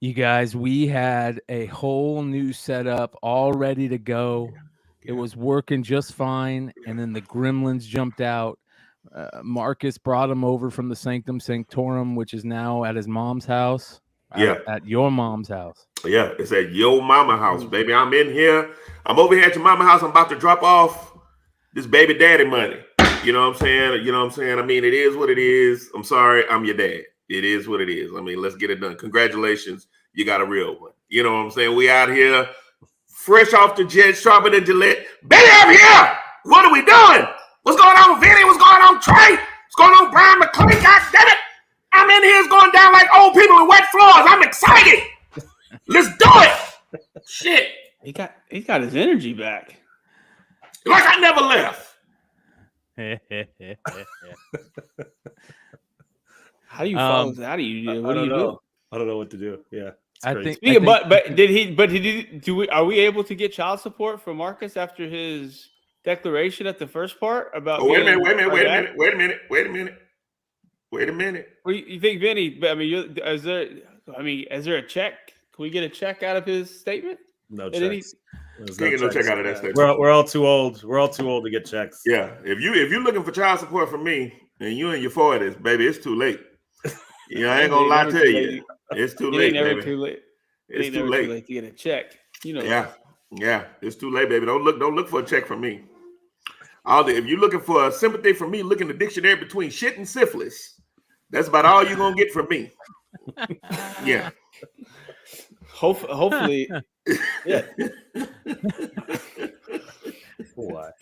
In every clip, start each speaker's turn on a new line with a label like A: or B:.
A: You guys, we had a whole new setup all ready to go. It was working just fine, and then the gremlins jumped out. Marcus brought him over from the Sanctum Sanctorum, which is now at his mom's house. At your mom's house.
B: Yeah, it's at your mama house, baby. I'm in here. I'm over here at your mama house. I'm about to drop off this baby daddy money. You know what I'm saying? You know what I'm saying? I mean, it is what it is. I'm sorry, I'm your dad. It is what it is. I mean, let's get it done. Congratulations. You got a real one. You know what I'm saying? We out here fresh off the jet, sharper than Gillette. Baby, I'm here. What are we doing? What's going on, Vinny? What's going on, Trey? What's going on, Bryan McClay? God damn it. I'm in here. It's going down like old people with wet floors. I'm excited. Let's do it. Shit.
C: He got his energy back.
B: Like I never left.
C: How do you follow that? How do you do? What do you do?
D: I don't know what to do. Yeah.
A: I think,
C: are we able to get child support from Marcus after his declaration at the first part about?
B: Wait a minute.
C: What do you think, Vinny? I mean, is there a check? Can we get a check out of his statement?
D: No checks.
B: Can't get no check out of that statement.
D: We're all too old. We're all too old to get checks.
B: Yeah. If you're looking for child support from me and you in your 40s, baby, it's too late. You know, I ain't gonna lie to you. It's too late, baby.
C: Too late.
B: It's too late
C: to get a check. You know.
B: Yeah. It's too late, baby. Don't look for a check from me. If you're looking for a sympathy from me, look in the dictionary between shit and syphilis. That's about all you're gonna get from me. Yeah.
C: Hopefully. Yeah.
D: What?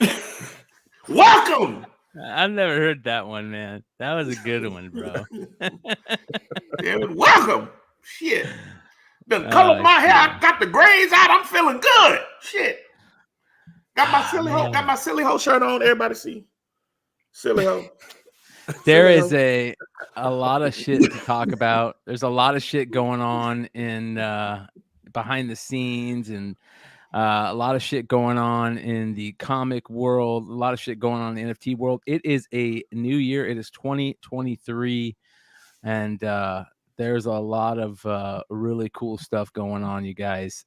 B: Welcome.
A: I've never heard that one, man. That was a good one, bro.
B: Welcome. Shit. The color of my hair, I got the grays out. I'm feeling good. Shit. Got my silly hoe shirt on. Everybody see. Silly hoe.
A: There is a lot of shit to talk about. There's a lot of shit going on in behind the scenes, and a lot of shit going on in the comic world, a lot of shit going on in the NFT world. It is a new year. It is 2023, and there's a lot of really cool stuff going on, you guys,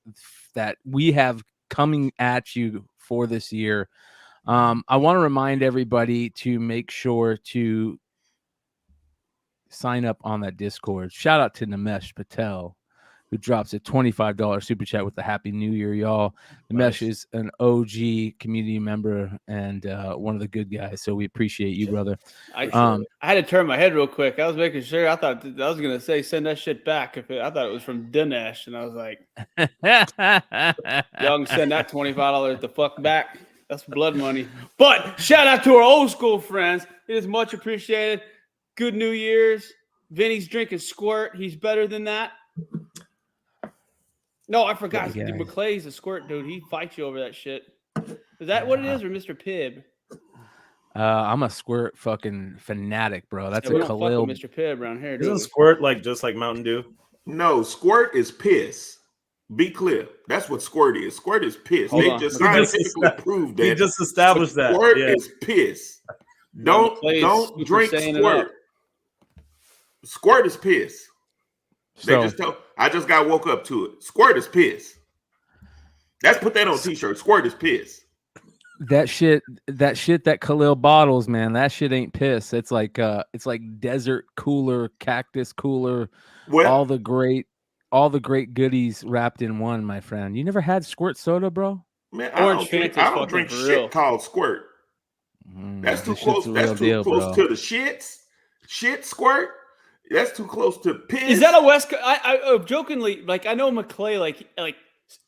A: that we have coming at you for this year. I want to remind everybody to make sure to sign up on that Discord. Shout out to Nimesh Patel, who drops a $25 super chat with the Happy New Year, y'all. Nimesh is an OG community member and one of the good guys, so we appreciate you, brother.
C: I had to turn my head real quick. I was making sure. I thought I was gonna say send that shit back. I thought it was from Dinesh, and I was like, y'all can send that $25 the fuck back. That's blood money. But shout out to our old school friends. It is much appreciated. Good New Year's. Vinny's drinking Squirt. He's better than that. No, I forgot. McClay's a Squirt dude. He fights you over that shit. Is that what it is, or Mr. Pibb?
A: I'm a Squirt fucking fanatic, bro. That's a Khalil.
C: Mr. Pibb around here.
D: Isn't Squirt just like Mountain Dew?
B: No, Squirt is piss. Be clear. That's what Squirt is. Squirt is piss. They just scientifically proved that.
D: We just established that.
B: Squirt is piss. Don't drink Squirt. Squirt is piss. I just got woke up to it. Squirt is piss. Let's put that on t-shirt. Squirt is piss.
A: That shit that Khalil bottles, man, that shit ain't piss. It's like desert cooler, cactus cooler, all the great goodies wrapped in one, my friend. You never had Squirt soda, bro?
B: Man, I don't drink shit called Squirt. That's too close. That's too close to the shits. Shit Squirt. That's too close to piss.
C: Is that a West Coast? I jokingly, like, I know McClay, like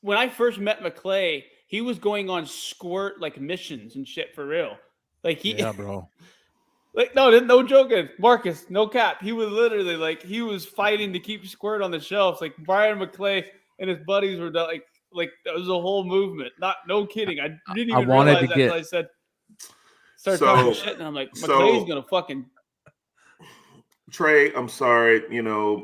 C: when I first met McClay, he was going on Squirt like missions and shit for real. Like
A: yeah, bro.
C: Like no joking, Marcus, no cap. He was literally he was fighting to keep Squirt on the shelves. Like Bryan McClay and his buddies were like that was a whole movement. No kidding. I didn't even realize that until I said start talking shit, and I'm like, McClay's gonna fucking.
B: Trey, I'm sorry.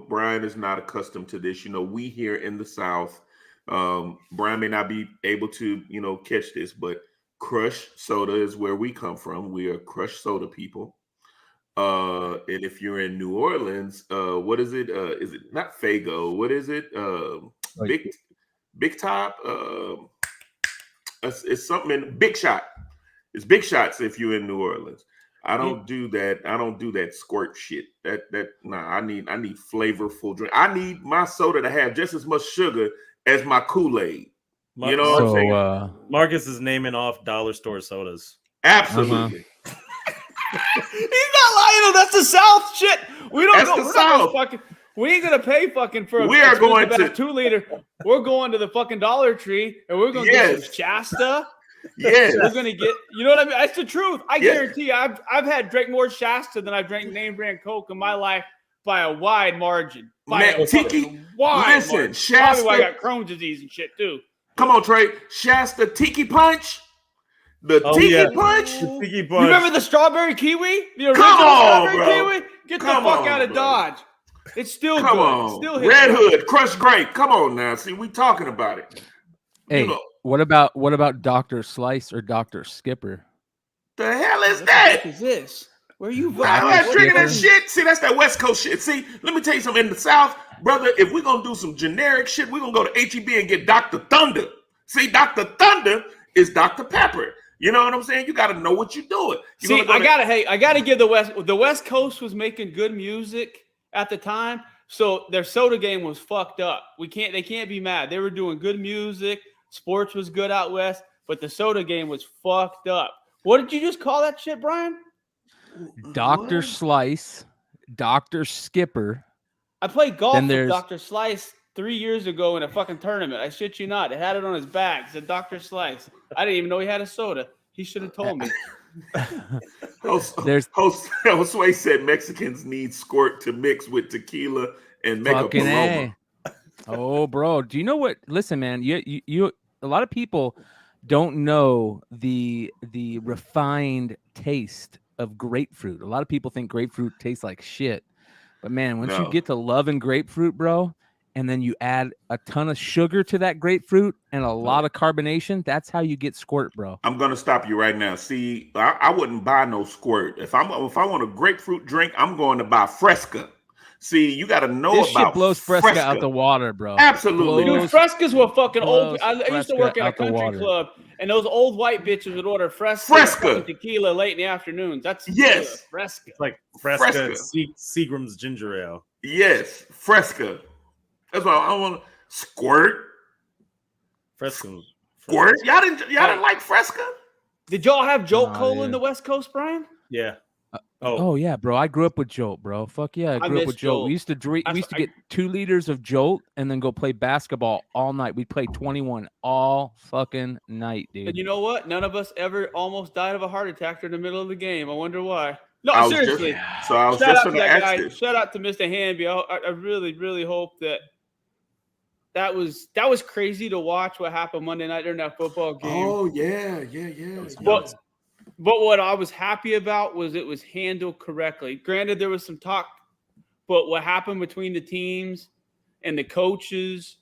B: Bryan is not accustomed to this. We here in the South, Bryan may not be able to, catch this, but Crush soda is where we come from. We are Crush soda people. And if you're in New Orleans, what is it? Is it not Fago? What is it? Big Top? It's something in Big Shot. It's Big Shots if you're in New Orleans. I don't do that. I don't do that squirt shit. I need flavorful drink. I need my soda to have just as much sugar as my Kool-Aid. You know what I'm saying?
D: Marcus is naming off dollar store sodas.
B: Absolutely.
C: He's not lying. That's the South shit. We don't
B: That's
C: go.
B: the South.
C: We ain't gonna pay fucking for.
B: We are going to
C: 2 liter. We're going to the fucking Dollar Tree and we're gonna get some Shasta.
B: Yes,
C: we're gonna get. You know what I mean? That's the truth. I guarantee. I've drank more Shasta than I've drank name brand Coke in my life by a wide margin.
B: Tiki. Listen, Shasta.
C: Probably why I got Crohn's disease and shit too.
B: Come on, Trey. Shasta Tiki Punch. The Tiki Punch.
D: You
C: remember the strawberry kiwi? The original strawberry kiwi? Get the fuck out of Dodge. It's still good.
B: On. Still Red Hood, crushed grape. Come on now. See, we talking about it.
A: Hey, what about Dr. Slice or Dr. Skipper?
B: The hell is
C: what
B: that?
C: What is this? Where are you
B: drinking that shit? See, that's that West Coast shit. See, let me tell you something. In the South, brother, if we're going to do some generic shit, we're going to go to HEB and get Dr. Thunder. See, Dr. Thunder is Dr. Pepper. You know what I'm saying? You got to know what you're doing.
C: I gotta give the West Coast was making good music at the time, so their soda game was fucked up. They can't be mad. They were doing good music. Sports was good out west, but the soda game was fucked up. What did you just call that shit, Brian?
A: Dr. Slice, Dr. Skipper.
C: I played golf with Dr. Slice 3 years ago in a fucking tournament. I shit you not. It had it on his bag. It said Dr. Slice. I didn't even know he had a soda. He should have told me.
B: Josue said Mexicans need squirt to mix with tequila and make
A: fucking
B: a paloma.
A: Oh, bro. Do you know what? Listen, man, you a lot of people don't know the refined taste of grapefruit. A lot of people think grapefruit tastes like shit. But man, once you get to loving grapefruit, bro, and then you add a ton of sugar to that grapefruit and a lot of carbonation, that's how you get squirt, bro.
B: I'm gonna stop you right now. See, I wouldn't buy no squirt. If I want a grapefruit drink, I'm going to buy Fresca. See, you got to know
A: this
B: about
A: shit blows Fresca out the water, bro.
B: Absolutely.
C: Dude, Frescas were fucking old. I used to work at a country club, and those old white bitches would order Fresca and tequila late in the afternoons. That's Fresca.
D: It's like Fresca and Seagram's ginger ale.
B: Yes, Fresca. That's why I want squirt.
D: Fresca.
B: Squirt. Y'all didn't like Fresca?
C: Did y'all have Jolt Cola in the West Coast, Brian?
D: Yeah.
A: Oh yeah, bro. I grew up with Jolt, bro. Fuck yeah, I grew up with Jolt. We used to drink. We used to get 2 liters of Jolt and then go play basketball all night. We'd play 21 all fucking night, dude.
C: And you know what? None of us ever almost died of a heart attack in the middle of the game. I wonder why. No, seriously.
B: I was just going to ask this.
C: Shout out to Mr. Hanby. I really, really hope that was crazy to watch what happened Monday night during that football game.
B: Oh yeah.
C: But what I was happy about was it was handled correctly. Granted, there was some talk, but what happened between the teams and the coaches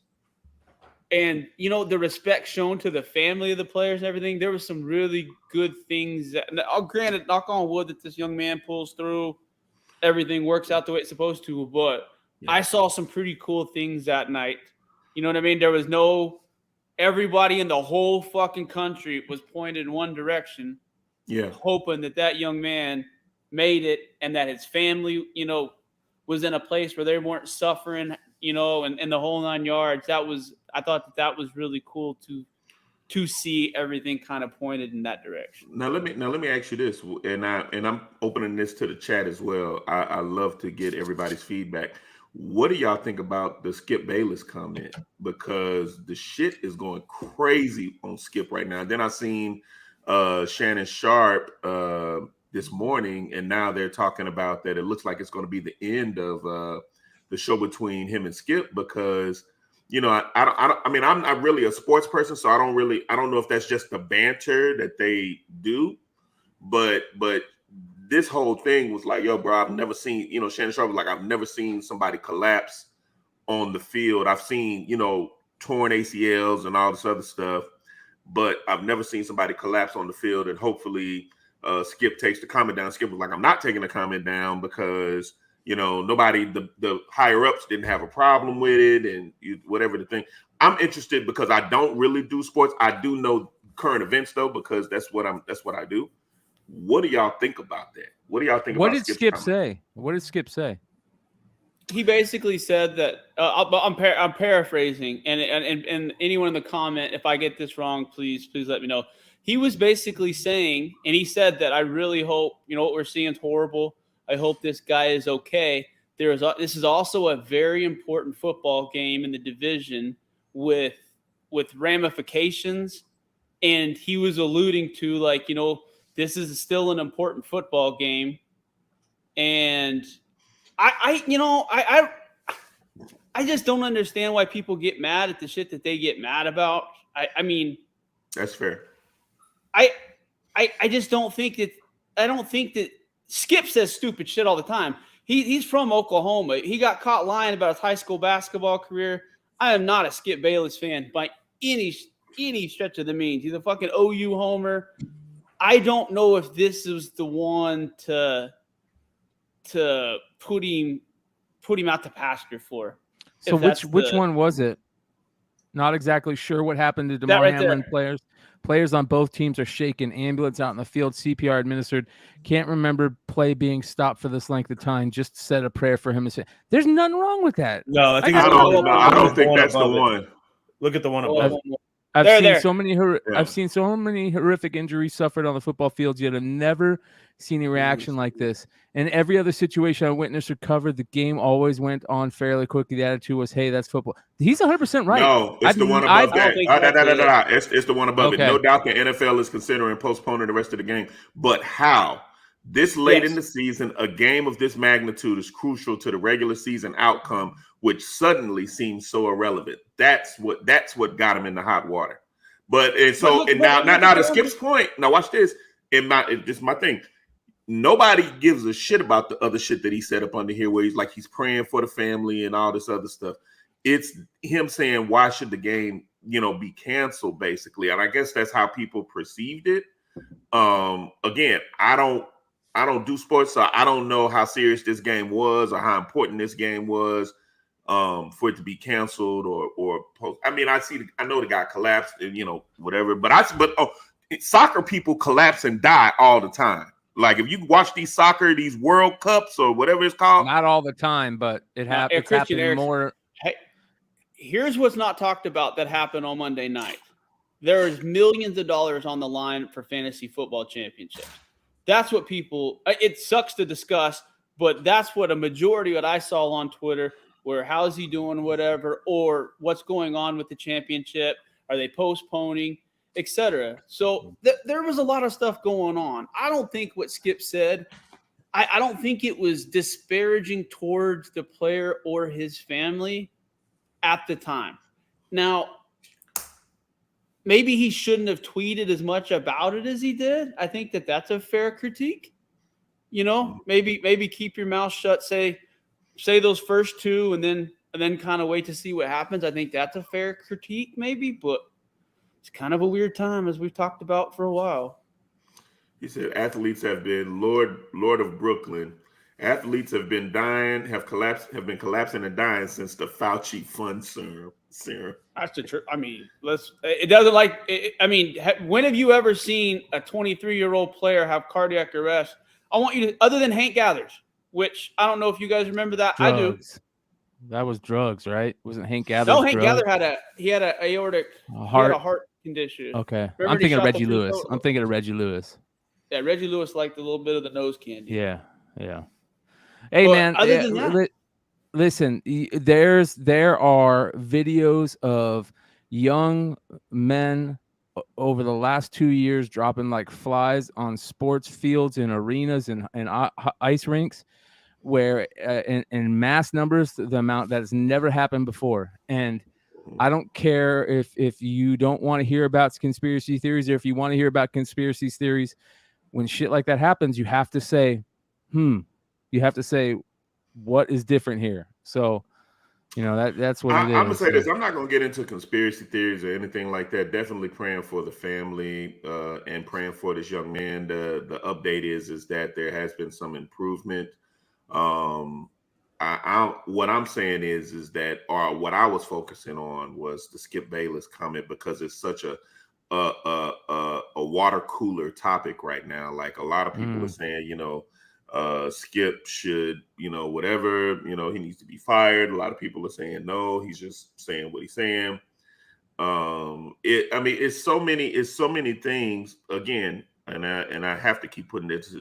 C: and, the respect shown to the family of the players and everything, there was some really good things. Granted, knock on wood that this young man pulls through. Everything works out the way it's supposed to, but I saw some pretty cool things that night. You know what I mean? There was everybody in the whole fucking country was pointed in one direction.
B: Yeah,
C: hoping that young man made it and that his family, was in a place where they weren't suffering, and the whole 9 yards. I thought that was really cool to see everything kind of pointed in that direction.
B: Now let me ask you this, and I'm opening this to the chat as well. I love to get everybody's feedback. What do y'all think about the Skip Bayless comment? Because the shit is going crazy on Skip right now. Then I seen Shannon Sharp this morning, and now they're talking about that it looks like it's going to be the end of the show between him and Skip because I mean I'm not really a sports person, so I don't know if that's just the banter that they do, but this whole thing was like, yo, bro, I've never seen, Shannon Sharp was like, I've never seen somebody collapse on the field. I've seen, torn ACLs and all this other stuff, but I've never seen somebody collapse on the field. And hopefully, Skip takes the comment down. Skip was like, I'm not taking the comment down because, you know, nobody, the higher ups didn't have a problem with it and whatever the thing. I'm interested because I don't really do sports. I do know current events though, because that's what I do. What do y'all think about that? What do y'all think
A: what
B: about
A: did
B: Skip's
A: Skip
B: comment?
A: say? What did Skip say?
C: He basically said that I'm paraphrasing, and anyone in the comment, if I get this wrong, please let me know. He was basically saying, and he said that I really hope, you know, what we're seeing is horrible. I hope this guy is okay. This is also a very important football game in the division with ramifications, and he was alluding to, like, you know, this is still an important football game, and I just don't understand why people get mad at the shit that they get mad about. I mean,
B: that's fair.
C: I just don't think that. I don't think that Skip says stupid shit all the time. He's from Oklahoma. He got caught lying about his high school basketball career. I am not a Skip Bayless fan by any stretch of the means. He's a fucking OU homer. I don't know if this is the one to put him out to pasture for.
A: So which one was it? Not exactly sure what happened to DeMar Hamlin. Players on both teams are shaken. Ambulance out in the field. CPR administered. Can't remember play being stopped for this length of time. Just said a prayer for him. There's nothing wrong with that.
D: No, I think
B: I don't think that's the one.
D: Look at the one above.
A: I've seen so many horrific injuries suffered on the football fields, yet I've never seen a reaction like this. In every other situation I witnessed or covered, the game always went on fairly quickly. The attitude was, hey, that's football. He's 100% right.
B: No, it's the one above that. It's the one above it. No doubt the NFL is considering postponing the rest of the game. But how? This late in the season, a game of this magnitude is crucial to the regular season outcome, which suddenly seems so irrelevant. That's what got him in the hot water. But now to Skip's point, now watch this. This is my thing. Nobody gives a shit about the other shit that he said up under here, where he's praying for the family and all this other stuff. It's him saying, why should the game, be canceled, basically. And I guess that's how people perceived it. Again, I don't do sports, so I don't know how serious this game was or how important this game was for it to be canceled or post. I mean, I know the guy collapsed and whatever, but soccer people collapse and die all the time. Like if you watch these World Cups or whatever it's called,
A: not all the time, but it's happening more.
C: Hey, here's what's not talked about that happened on Monday night. There is millions of dollars on the line for fantasy football championships. That's what people. It sucks to discuss, but that's what a majority of what I saw on Twitter. Where how's he doing, whatever, or what's going on with the championship? Are they postponing, etc.? So there was a lot of stuff going on. I don't think what Skip said, I don't think it was disparaging towards the player or his family at the time. Now, maybe he shouldn't have tweeted as much about it as he did. I think that's a fair critique. Maybe keep your mouth shut, say those first two and then kind of wait to see what happens. I think that's a fair critique maybe, but it's kind of a weird time as we've talked about for a while.
B: He said athletes have been Lord of Brooklyn. Athletes have been dying, have been collapsing and dying since the Fauci fund serum.
C: That's the truth. I mean, it doesn't like it, I mean, when have you ever seen a 23-year-old player have cardiac arrest? I want you to, other than Hank Gathers, which I don't know if you guys remember that.
A: Drugs.
C: I do.
A: That was drugs, right? Wasn't Hank Gathers?
C: No, Hank Gathers had an aortic heart condition.
A: Okay. I'm thinking of Reggie Lewis.
C: Yeah, Reggie Lewis liked a little bit of the nose candy.
A: Yeah. Hey, but man, other than that, listen, there are videos of young men over the last 2 years dropping like flies on sports fields and arenas and ice rinks where in mass numbers, the amount that has never happened before. And I don't care if you don't want to hear about conspiracy theories or if you want to hear about conspiracy theories. When shit like that happens, you have to say, you have to say, what is different here? So, that's what
B: I'm
A: it
B: gonna
A: is.
B: say this. I'm not gonna get into conspiracy theories or anything like that. Definitely praying for the family and praying for this young man. The update is that there has been some improvement. What I'm saying is that, or what I was focusing on was the Skip Bayless comment, because it's such a water cooler topic right now. Like a lot of people are saying, Skip should, whatever, he needs to be fired. A lot of people are saying no, he's just saying what he's saying. It's so many things. Again, and I have to keep putting this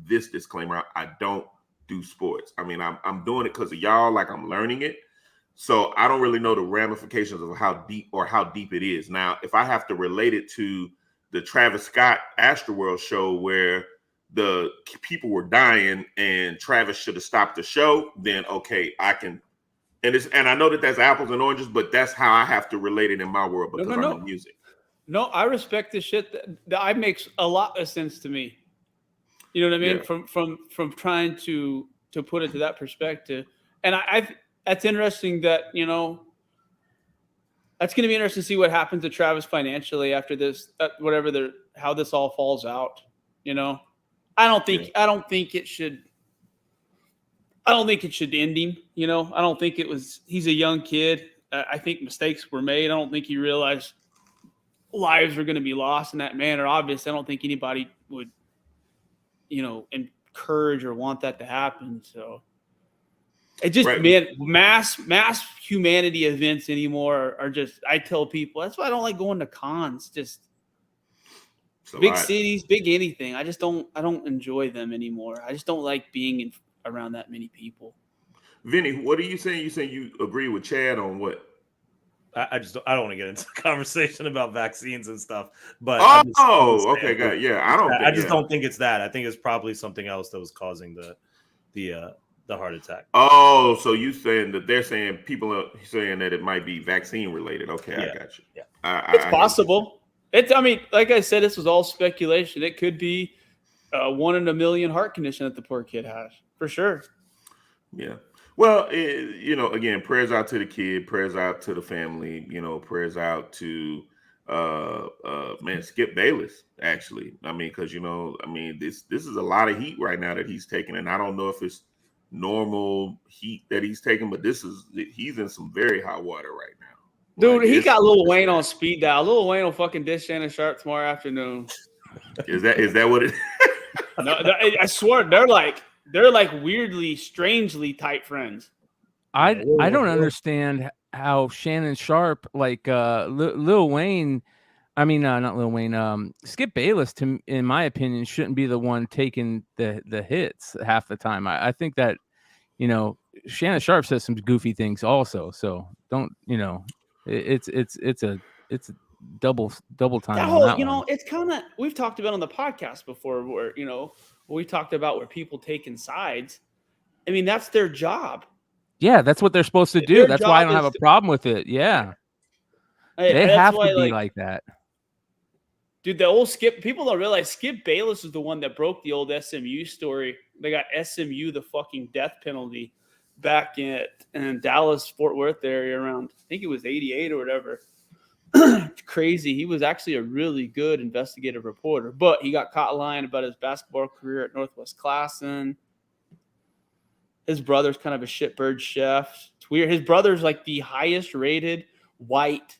B: disclaimer out. I don't do sports. I'm doing it because of y'all. Like, I'm learning it. So I don't really know the ramifications of how deep it is. Now, if I have to relate it to the Travis Scott Astroworld show where the people were dying and Travis should have stopped the show, then okay, I can. And I know that that's apples and oranges, but that's how I have to relate it in my world, because I'm in music.
C: No, I respect the shit that makes a lot of sense to me. You know what I mean? Yeah. From trying to put it to that perspective. And that's interesting that, that's going to be interesting to see what happens to Travis financially after this, how this all falls out. I don't think it should end him. I don't think he's a young kid. I think mistakes were made. I don't think he realized lives were going to be lost in that manner. Obviously, I don't think anybody would, encourage or want that to happen. So it just, man, mass humanity events anymore are just, I tell people, that's why I don't like going to cons. Just big cities, big anything. I don't enjoy them anymore. I just don't like being around that many people.
B: Vinny, what are you saying? You saying you agree with Chad on what?
D: I don't want to get into a conversation about vaccines and stuff. But
B: okay, got it. Yeah,
D: I just don't think it's that. I think it's probably something else that was causing the heart attack.
B: Oh, so you saying that they're saying people are saying that it might be vaccine related? Okay, yeah. I got you.
C: Yeah, it's possible. Like I said, this was all speculation. It could be 1 in a million heart condition that the poor kid has, for sure.
B: Yeah. Well, again, prayers out to the kid, prayers out to the family, prayers out to Skip Bayless, actually. Because this is a lot of heat right now that he's taking, and I don't know if it's normal heat that he's taking, but he's in some very hot water right now.
C: Dude, he got Lil Wayne on speed dial. Lil Wayne will fucking dish Shannon Sharp tomorrow afternoon.
B: Is that what it?
C: No, I swear they're like weirdly, strangely tight friends.
A: I don't understand how Shannon Sharp, like Lil Wayne, not Lil Wayne, Skip Bayless, in my opinion, shouldn't be the one taking the hits half the time. I think that, Shannon Sharp says some goofy things also. So don't, it's a double time.
C: That whole, it's kind of, we've talked about on the podcast before where, we talked about where people taking sides. That's their job.
A: Yeah, that's what they're supposed to do. That's why I don't have a problem with it. Yeah. They have to be like that.
C: Dude, the old Skip, people don't realize Skip Bayless is the one that broke the old SMU story. They got SMU the fucking death penalty back in Dallas, Fort Worth area around, I think it was 88 or whatever. Crazy. He was actually a really good investigative reporter, but he got caught lying about his basketball career at Northwest Classen. His brother's kind of a shitbird chef. It's weird. His brother's like the highest rated white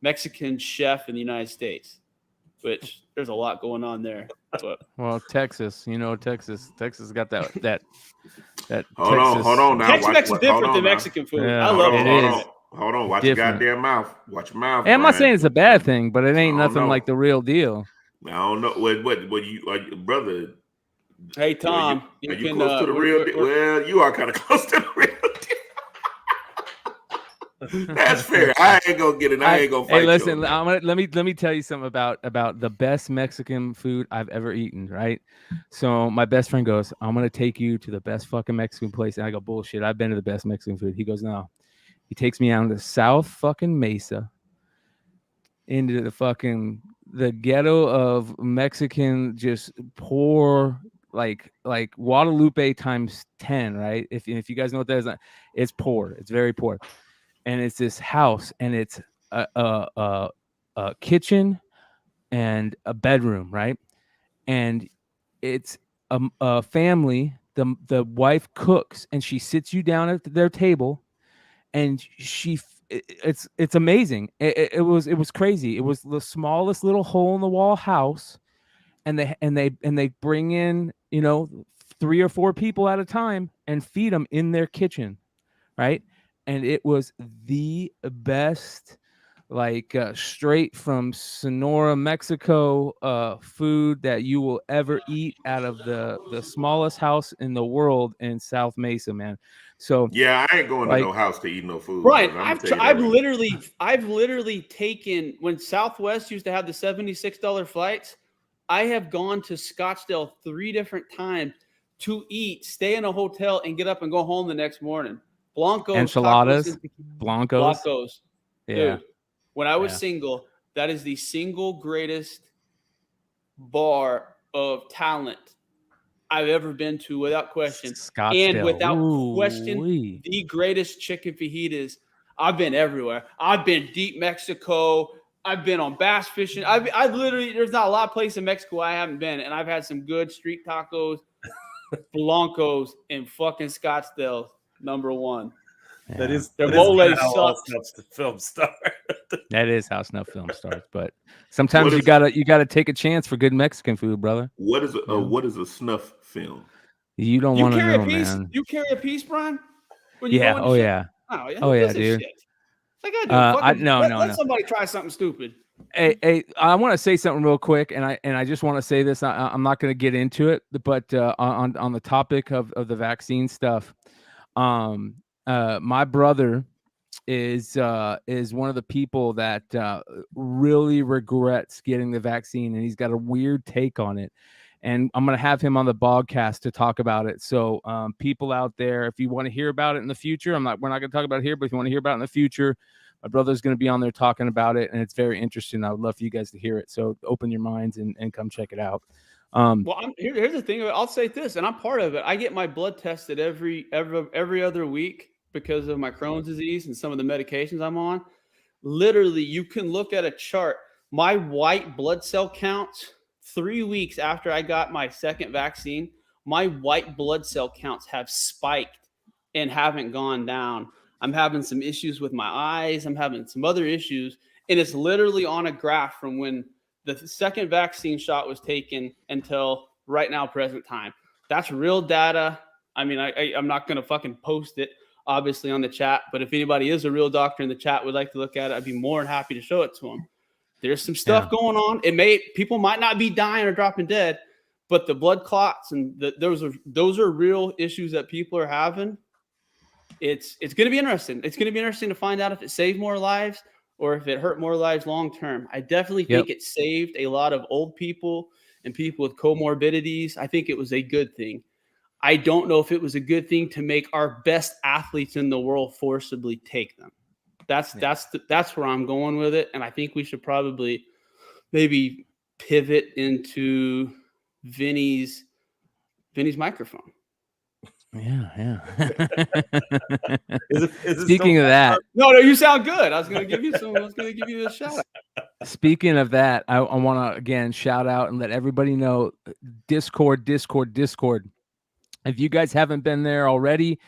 C: Mexican chef in the United States, which there's a lot going on there. But.
A: Well, Texas Texas got that.
B: Hold on. Now,
C: Tex-Mex is different than Mexican food.
A: Yeah,
C: I love it.
B: Hold on. Watch your goddamn mouth. Watch your mouth.
A: Hey, I'm not saying it's a bad thing, but it ain't nothing like the real deal.
B: I don't know. What you, brother?
C: Hey, Tom.
B: Are you close to the real deal? Well, you are kind of close to the real deal. That's fair. I ain't gonna get it. I ain't gonna fight.
A: Hey, listen. Let me tell you something about the best Mexican food I've ever eaten. Right. So my best friend goes, "I'm gonna take you to the best fucking Mexican place," and I go, "Bullshit. I've been to the best Mexican food." He goes, "No." He takes me out to South fucking Mesa, into the ghetto of Mexican, just poor like Guadalupe times 10, right? If you guys know what that is, it's poor. It's very poor, and it's this house, and it's a kitchen and a bedroom, right? And it's a family. The wife cooks, and she sits you down at their table, and it's amazing. It was crazy. It was the smallest little hole in the wall house, and they bring in 3 or 4 people at a time and feed them in their kitchen, right? And it was the best, like straight from Sonora, Mexico, food that you will ever eat out of the smallest house in the world in South Mesa, man. So
B: yeah, I ain't going to
A: like,
B: no house to eat no food.
C: Bryan,
B: brother. I'm gonna tell you that
C: I've
B: right now.
C: literally taken when Southwest used to have the $76 flights. I have gone to Scottsdale 3 different times to eat, stay in a hotel, and get up and go home the next morning. Blancos,
A: enchiladas,
C: tacos,
A: blancos. Yeah.
C: Dude, when I was single, that is the single greatest bar of talent I've ever been to, without question.
A: Scottsdale.
C: And without question, the greatest chicken fajitas. I've been everywhere. I've been deep Mexico. I've been on bass fishing. I've literally, there's not a lot of places in Mexico I haven't been, and I've had some good street tacos, blancos, and fucking Scottsdale, #1.
A: Yeah.
D: That is
C: Their
D: that
C: mole
D: is how all
C: sucks.
D: Snuff's the film star.
A: That is how Snuff Film starts, but sometimes you gotta take a chance for good Mexican food, brother.
B: What is a snuff film?
A: You don't want to know, man.
C: You carry a piece, Bryan? When
A: Yeah.
C: go
A: Oh
C: shit?
A: yeah.
C: Oh yeah.
A: Oh, yeah,
C: This is
A: dude.
C: shit. Like I do. Let somebody try something stupid.
A: Hey, I want to say something real quick, and I just want to say this. I'm not going to get into it, but on the topic of the vaccine stuff, my brother is one of the people that really regrets getting the vaccine, and he's got a weird take on it. And I'm going to have him on the Bogcast to talk about it. So people out there, if you want to hear about it in the future, we're not going to talk about it here, but if you want to hear about it in the future, my brother's going to be on there talking about it, and it's very interesting. I would love for you guys to hear it. So open your minds and come check it out.
C: Well, here's the thing. I'll say this, and I'm part of it. I get my blood tested every other week because of my Crohn's disease and some of the medications I'm on. Literally, you can look at a chart. My white blood cell counts 3 weeks after I got my second vaccine, my white blood cell counts have spiked and haven't gone down. I'm having some issues with my eyes. I'm having some other issues. And it's literally on a graph from when the second vaccine shot was taken until right now, present time. That's real data. I mean, I'm not going to fucking post it, obviously, on the chat. But if anybody is a real doctor in the chat would like to look at it, I'd be more than happy to show it to them. There's some stuff going on. People might not be dying or dropping dead, but the blood clots and those are real issues that people are having. It's going to be interesting. It's going to be interesting to find out if it saved more lives or if it hurt more lives long term. I definitely think it saved a lot of old people and people with comorbidities. I think it was a good thing. I don't know if it was a good thing to make our best athletes in the world forcibly take them. That's where I'm going with it, and I think we should probably maybe pivot into Vinny's microphone.
A: Yeah.
D: Is
A: Speaking of that,
C: no, you sound good. I was going to give you a shout out.
A: Speaking of that, I want to again shout out and let everybody know Discord. If you guys haven't been there already,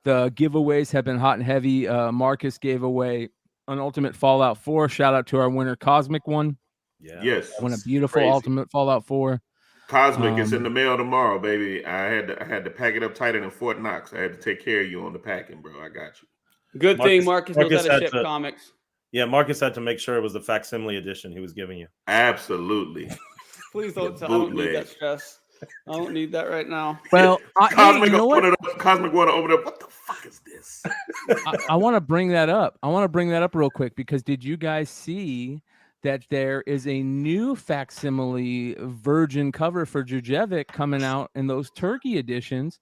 A: the giveaways have been hot and heavy. Marcus gave away an Ultimate Fallout 4. Shout out to our winner, Cosmic one.
D: Yeah.
B: Yes.
A: Won a beautiful
B: crazy.
A: Ultimate Fallout 4.
B: Cosmic is in the mail tomorrow, baby. I had to pack it up tighter than Fort Knox. I had to take care of you on the packing, bro. I got you.
C: Good thing Marcus knows how to ship comics.
D: Yeah, Marcus had to make sure it was the facsimile edition he was giving you.
B: Absolutely.
C: Please don't tell. I don't need that stress. I don't need that right now.
A: Well,
B: Cosmic want to open up. What the fuck is this?
A: I want to bring that up. Real quick because did you guys see that there is a new facsimile virgin cover for Djurjevic coming out in those turkey editions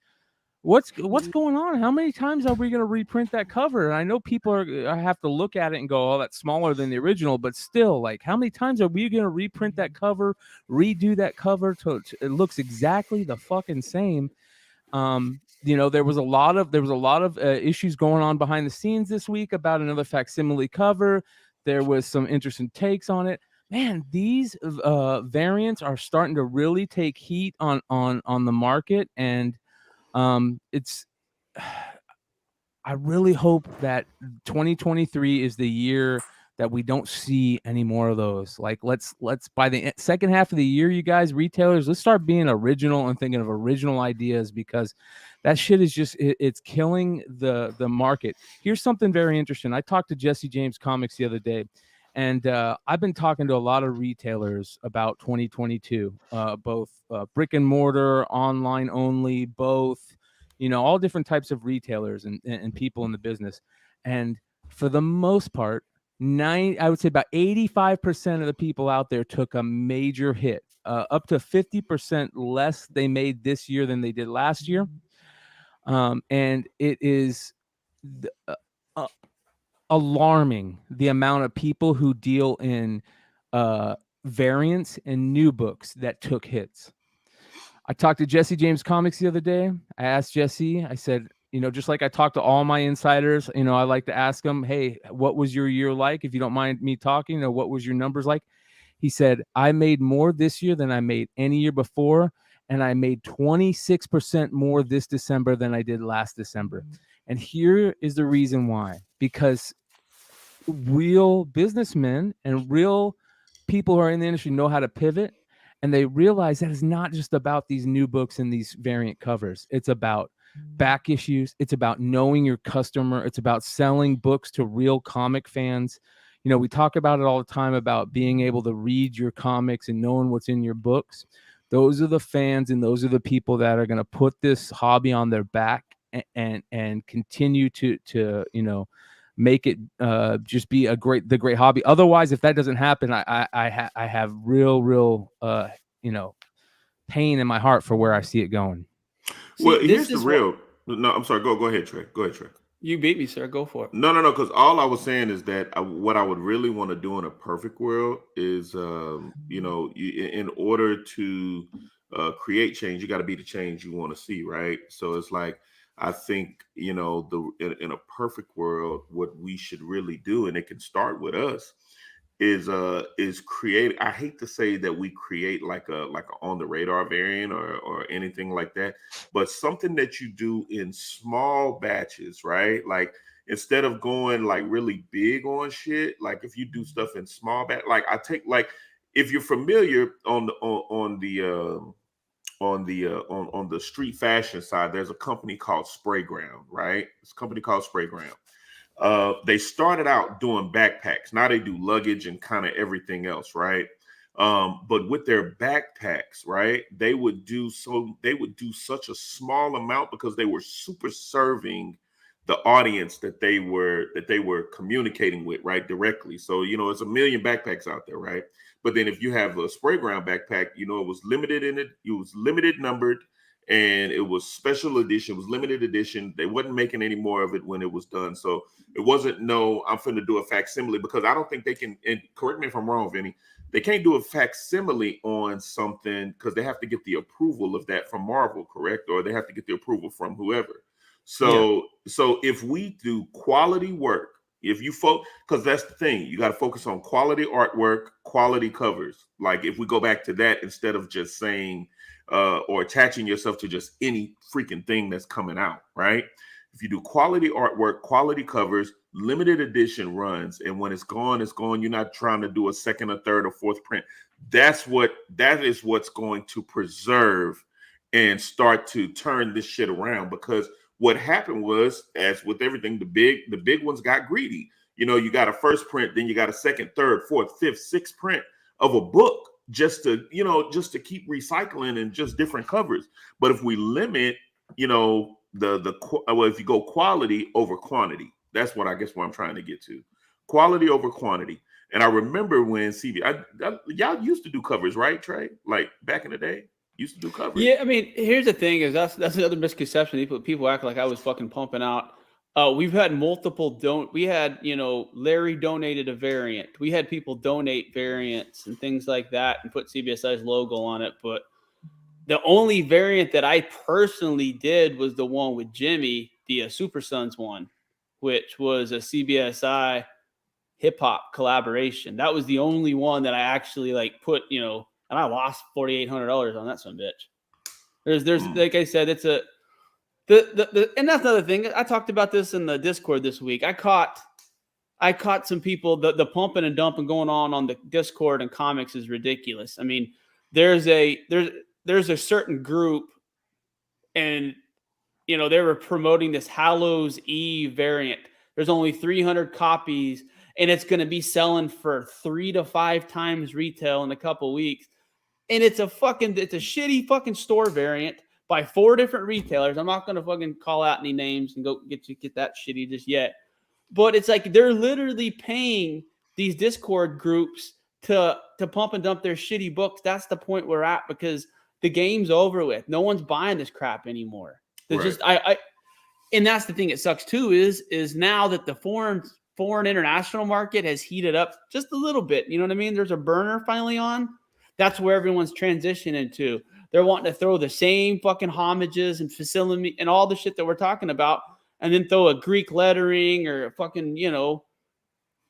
A: what's going on? How many times are we going to reprint that cover? And I know people I have to look at it and go, oh, that's smaller than the original, but still, like, how many times are we going to reprint that cover, redo that cover to it looks exactly the fucking same? There was a lot of issues going on behind the scenes this week about another facsimile cover. There was some interesting takes on it. Man, these variants are starting to really take heat on the market, and it's. I really hope that 2023 is the year that we don't see any more of those. Like, let's by the second half of the year, you guys, retailers, let's start being original and thinking of original ideas, because that shit is just it's killing the market. Here's something very interesting. I talked to Jesse James Comics the other day, and I've been talking to a lot of retailers about 2022, both brick and mortar, online only, both. All different types of retailers and people in the business. And for the most part, I would say about 85% of the people out there took a major hit, up to 50% less they made this year than they did last year. And it is alarming the amount of people who deal in variants and new books that took hits. I talked to Jesse James Comics the other day. I asked Jesse, I said, just like I talk to all my insiders, I like to ask them, hey, what was your year like? If you don't mind me talking, what was your numbers like? He said, I made more this year than I made any year before. And I made 26% more this December than I did last December. And here is the reason why. Because real businessmen and real people who are in the industry know how to pivot. And they realize that it's not just about these new books and these variant covers. It's about back issues. It's about knowing your customer. It's about selling books to real comic fans. We talk about it all the time about being able to read your comics and knowing what's in your books. Those are the fans, and those are the people that are going to put this hobby on their back and continue to make it just be the great hobby. Otherwise, if that doesn't happen, I have real pain in my heart for where I see it going.
B: Well, here's the real. No, I'm sorry. Go ahead, Trey. Go ahead, Trey.
C: You beat me, sir. Go for it.
B: No. Because all I was saying is that what I would really want to do in a perfect world is, in order to create change, you got to be the change you want to see, right? So it's like, I think, in a perfect world, what we should really do, and it can start with us, is create. I hate to say that we create like a on the radar variant or anything like that, but something that you do in small batches, right? Like, instead of going like really big on shit, like if you do stuff in small batch, like if you're familiar on the street fashion side, there's a company called Sprayground, right? It's a company called Sprayground. They started out doing backpacks. Now they do luggage and kind of everything else, right? But with their backpacks, right, they would do such a small amount because they were super serving the audience that they were communicating with, right, directly. So, it's a million backpacks out there, right? But then if you have a Sprayground backpack, it was limited it was limited numbered, and it was special edition, it was limited edition. They wasn't making any more of it when it was done. So it wasn't I'm finna do a facsimile, because I don't think they can, and correct me if I'm wrong, Vinny, they can't do a facsimile on something because they have to get the approval of that from Marvel, correct? Or they have to get the approval from whoever. So if we do quality work, because that's the thing, you got to focus on quality artwork, quality covers. Like, if we go back to that, instead of just saying or attaching yourself to just any freaking thing that's coming out, right? If you do quality artwork, quality covers, limited edition runs, and when it's gone, it's gone. You're not trying to do a second or third or fourth print. That is what's going to preserve and start to turn this shit around. Because what happened was, as with everything, the big ones got greedy. You got a first print, then you got a second, third, fourth, fifth, sixth print of a book just to keep recycling and just different covers. But if we limit, if you go quality over quantity, that's what I'm trying to get to. Quality over quantity. And I remember when y'all used to do covers, right, Trey? Like back in the day. Used to do coverage.
C: Yeah, I mean, here's the thing: is that's another misconception. People act like I was fucking pumping out. We've had multiple We had, Larry donated a variant. We had people donate variants and things like that and put CBSI's logo on it. But the only variant that I personally did was the one with Jimmy, the Super Sons one, which was a CBSI hip hop collaboration. That was the only one that I actually put, and I lost $4,800 on that son of a bitch. There's like I said, it's and that's another thing. I talked about this in the Discord this week. I caught some people, the pumping and dumping going on the Discord and Comix is ridiculous. I mean, there's a certain group, and they were promoting this Hallows Eve variant. There's only 300 copies, and it's going to be selling for 3 to 5 times retail in a couple weeks. And it's a shitty fucking store variant by 4 different retailers. I'm not going to fucking call out any names and go get that shitty just yet. But it's like they're literally paying these Discord groups to pump and dump their shitty books. That's the point we're at, because the game's over with. No one's buying this crap anymore. There's
B: Right.
C: And that's the thing that sucks too is now that the foreign international market has heated up just a little bit. You know what I mean? There's a burner finally on. That's where everyone's transitioning to. They're wanting to throw the same fucking homages and facility and all the shit that we're talking about, and then throw a Greek lettering or a fucking,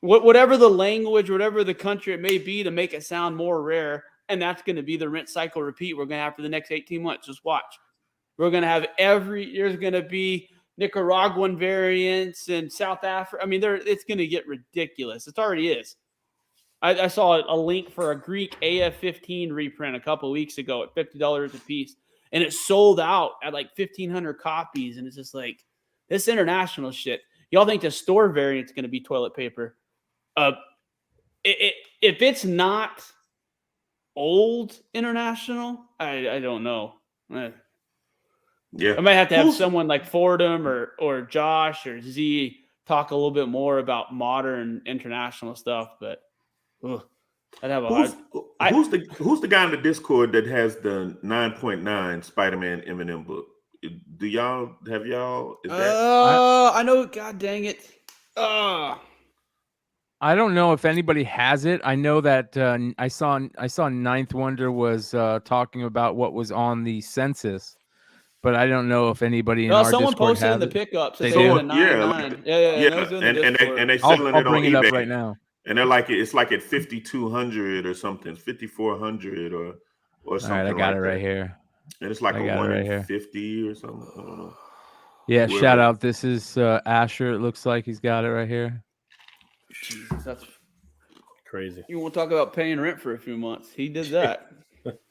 C: whatever the language, whatever the country it may be, to make it sound more rare. And that's going to be the rinse, cycle, repeat we're going to have for the next 18 months. Just watch. We're going to have there's going to be Nicaraguan variants and South Africa. I mean, it's going to get ridiculous. It already is. I saw a link for a Greek AF-15 reprint a couple of weeks ago at $50 a piece, and it sold out at 1,500 copies. And it's just like, this international shit. Y'all think the store variant's going to be toilet paper? If it's not old international, I don't know.
B: Yeah,
C: I might have to have someone like Fordham or Josh or Z talk a little bit more about modern international stuff, but I'd have
B: who's the guy in the Discord that has the 9.9 Spider-Man Eminem book? Is that?
C: I know. God dang it.
A: I don't know if anybody has it. I know that I saw Ninth Wonder was talking about what was on the census, but I don't know if anybody in our
C: someone
A: Discord
C: posted
A: has
C: in the
A: it.
C: pickups.
A: They
C: They
A: do?
C: had a 9.9. Yeah.
B: And they selling
A: I'll
B: it on
A: bring it
B: eBay
A: up right now.
B: And they're it's at 5,200 or something, 5,400 or something.
A: All right, I got it
B: that.
A: right here.
B: And it's like
A: I
B: a
A: got it right here.
B: 150 or something. I don't know.
A: Yeah, shout out. This is Asher. It looks like he's got it right here.
C: Jesus, that's
D: crazy.
C: You want to talk about paying rent for a few months? He did that.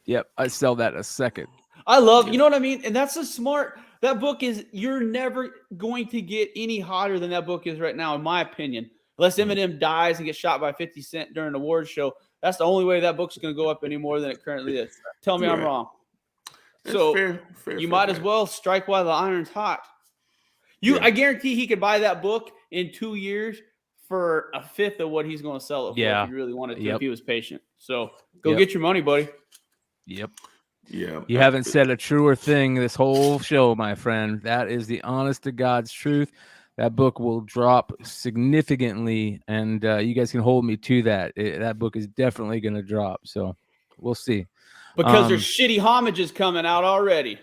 A: Yep, I sell that a second.
C: I love, you know what I mean? And that's a smart, that book is, you're never going to get any hotter than that book is right now, in my opinion. Unless Eminem dies and gets shot by 50 Cent during an award show. That's the only way that book's going to go up any more than it currently is. Tell me I'm wrong. So you might as well strike while the iron's hot. I guarantee he could buy that book in 2 years for a fifth of what he's going to sell it for if he really wanted to, if he was patient. So go get your money, buddy.
A: Yep.
B: Yeah.
A: You haven't said a truer thing this whole show, my friend. That is the honest to God's truth. That book will drop significantly, and you guys can hold me to that. That book is definitely going to drop. So we'll see.
C: Because there's shitty homages coming out already.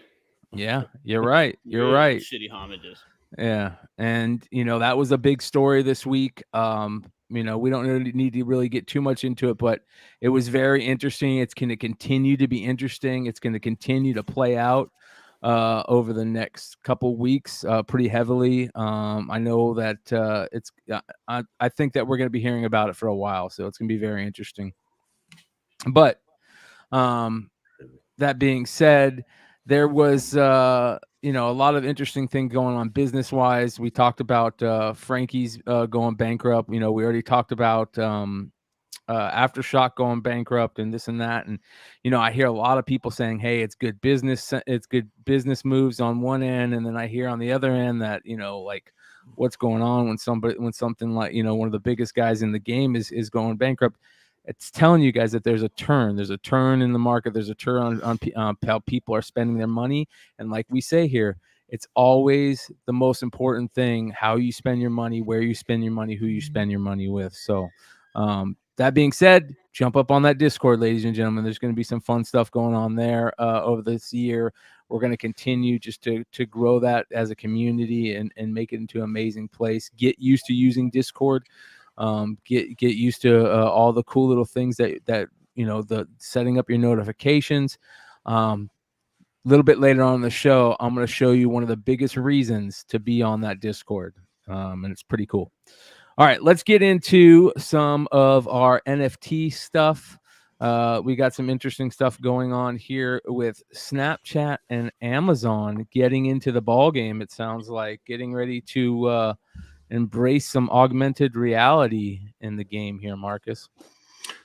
A: Yeah, you're right. You're right.
C: Shitty homages.
A: Yeah. And, that was a big story this week. We don't really need to really get too much into it, but it was very interesting. It's going to continue to be interesting. It's going to continue to play out over the next couple weeks pretty heavily. I know that I think that we're going to be hearing about it for a while, so it's going to be very interesting. But that being said, there was a lot of interesting things going on business wise. We talked about Frankie's going bankrupt. We already talked about Aftershock going bankrupt and this and that. And, I hear a lot of people saying, hey, it's good business moves on one end. And then I hear on the other end that, what's going on when something like, one of the biggest guys in the game is going bankrupt. it's telling you guys that there's a turn in the market. There's a turn on how people are spending their money. And like we say here, it's always the most important thing, how you spend your money, where you spend your money, who you spend your money with. So that being said, jump up on that Discord, ladies and gentlemen. There's going to be some fun stuff going on there over this year. We're going to continue just to grow that as a community and make it into an amazing place. Get used to using Discord. Get used to all the cool little things that the setting up your notifications. A little bit later on in the show, I'm going to show you one of the biggest reasons to be on that Discord, and it's pretty cool. All right, let's get into some of our NFT stuff. We got some interesting stuff going on here with Snapchat and Amazon getting into the ball game. It sounds like getting ready to embrace some augmented reality in the game here, Marcus.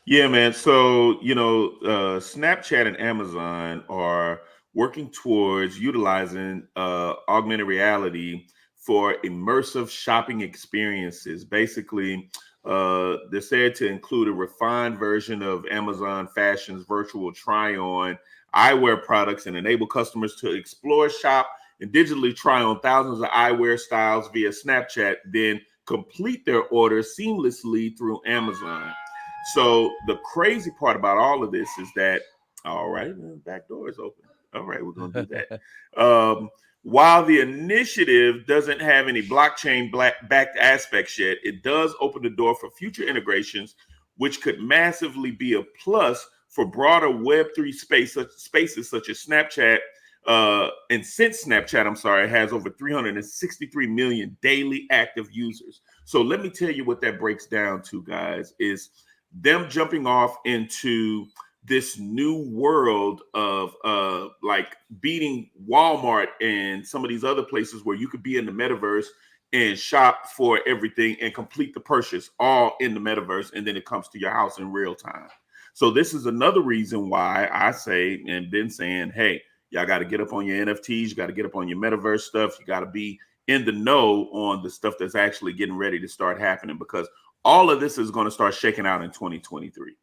B: Yeah, man. So, Snapchat and Amazon are working towards utilizing augmented reality for immersive shopping experiences. Basically, they're said to include a refined version of Amazon Fashion's virtual try-on eyewear products and enable customers to explore, shop, and digitally try on thousands of eyewear styles via Snapchat, then complete their order seamlessly through Amazon. So the crazy part about all of this is that, all right, back door is open. All right, we're going to do that. While the initiative doesn't have any blockchain backed aspects yet, it does open the door for future integrations, which could massively be a plus for broader Web3 spaces such as Snapchat. And since Snapchat, has over 363 million daily active users. So let me tell you what that breaks down to, guys, is them jumping off into this new world of like beating Walmart and some of these other places where you could be in the metaverse and shop for everything and complete the purchase all in the metaverse, and then it comes to your house in real time. So this is another reason why I say and been saying, hey, y'all got to get up on your NFTs, you got to get up on your metaverse stuff, you got to be in the know on the stuff that's actually getting ready to start happening, because all of this is going to start shaking out in 2023.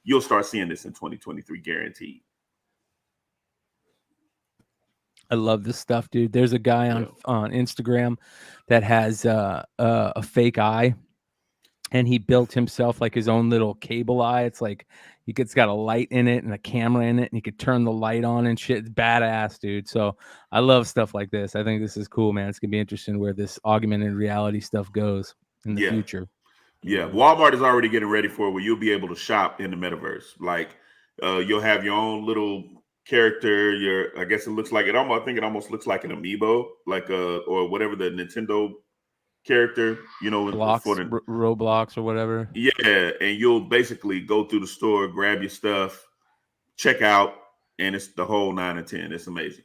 B: You'll start seeing this in 2023, guaranteed.
A: I love this stuff, dude. There's a guy on Instagram that has a fake eye, and he built himself like his own little cable eye. It's like it's got a light in it and a camera in it, and he could turn the light on and shit. It's badass, dude. So I love stuff like this. I think this is cool, man. It's gonna be interesting where this augmented reality stuff goes in the future.
B: Yeah, Walmart is already getting ready for it, where you'll be able to shop in the metaverse. Like you'll have your own little character. I guess it looks like it almost looks like an amiibo, like or whatever the Nintendo character,
A: Blocks,
B: for the
A: Roblox or whatever.
B: Yeah, and you'll basically go through the store, grab your stuff, check out, and it's the whole 9 and 10. It's amazing.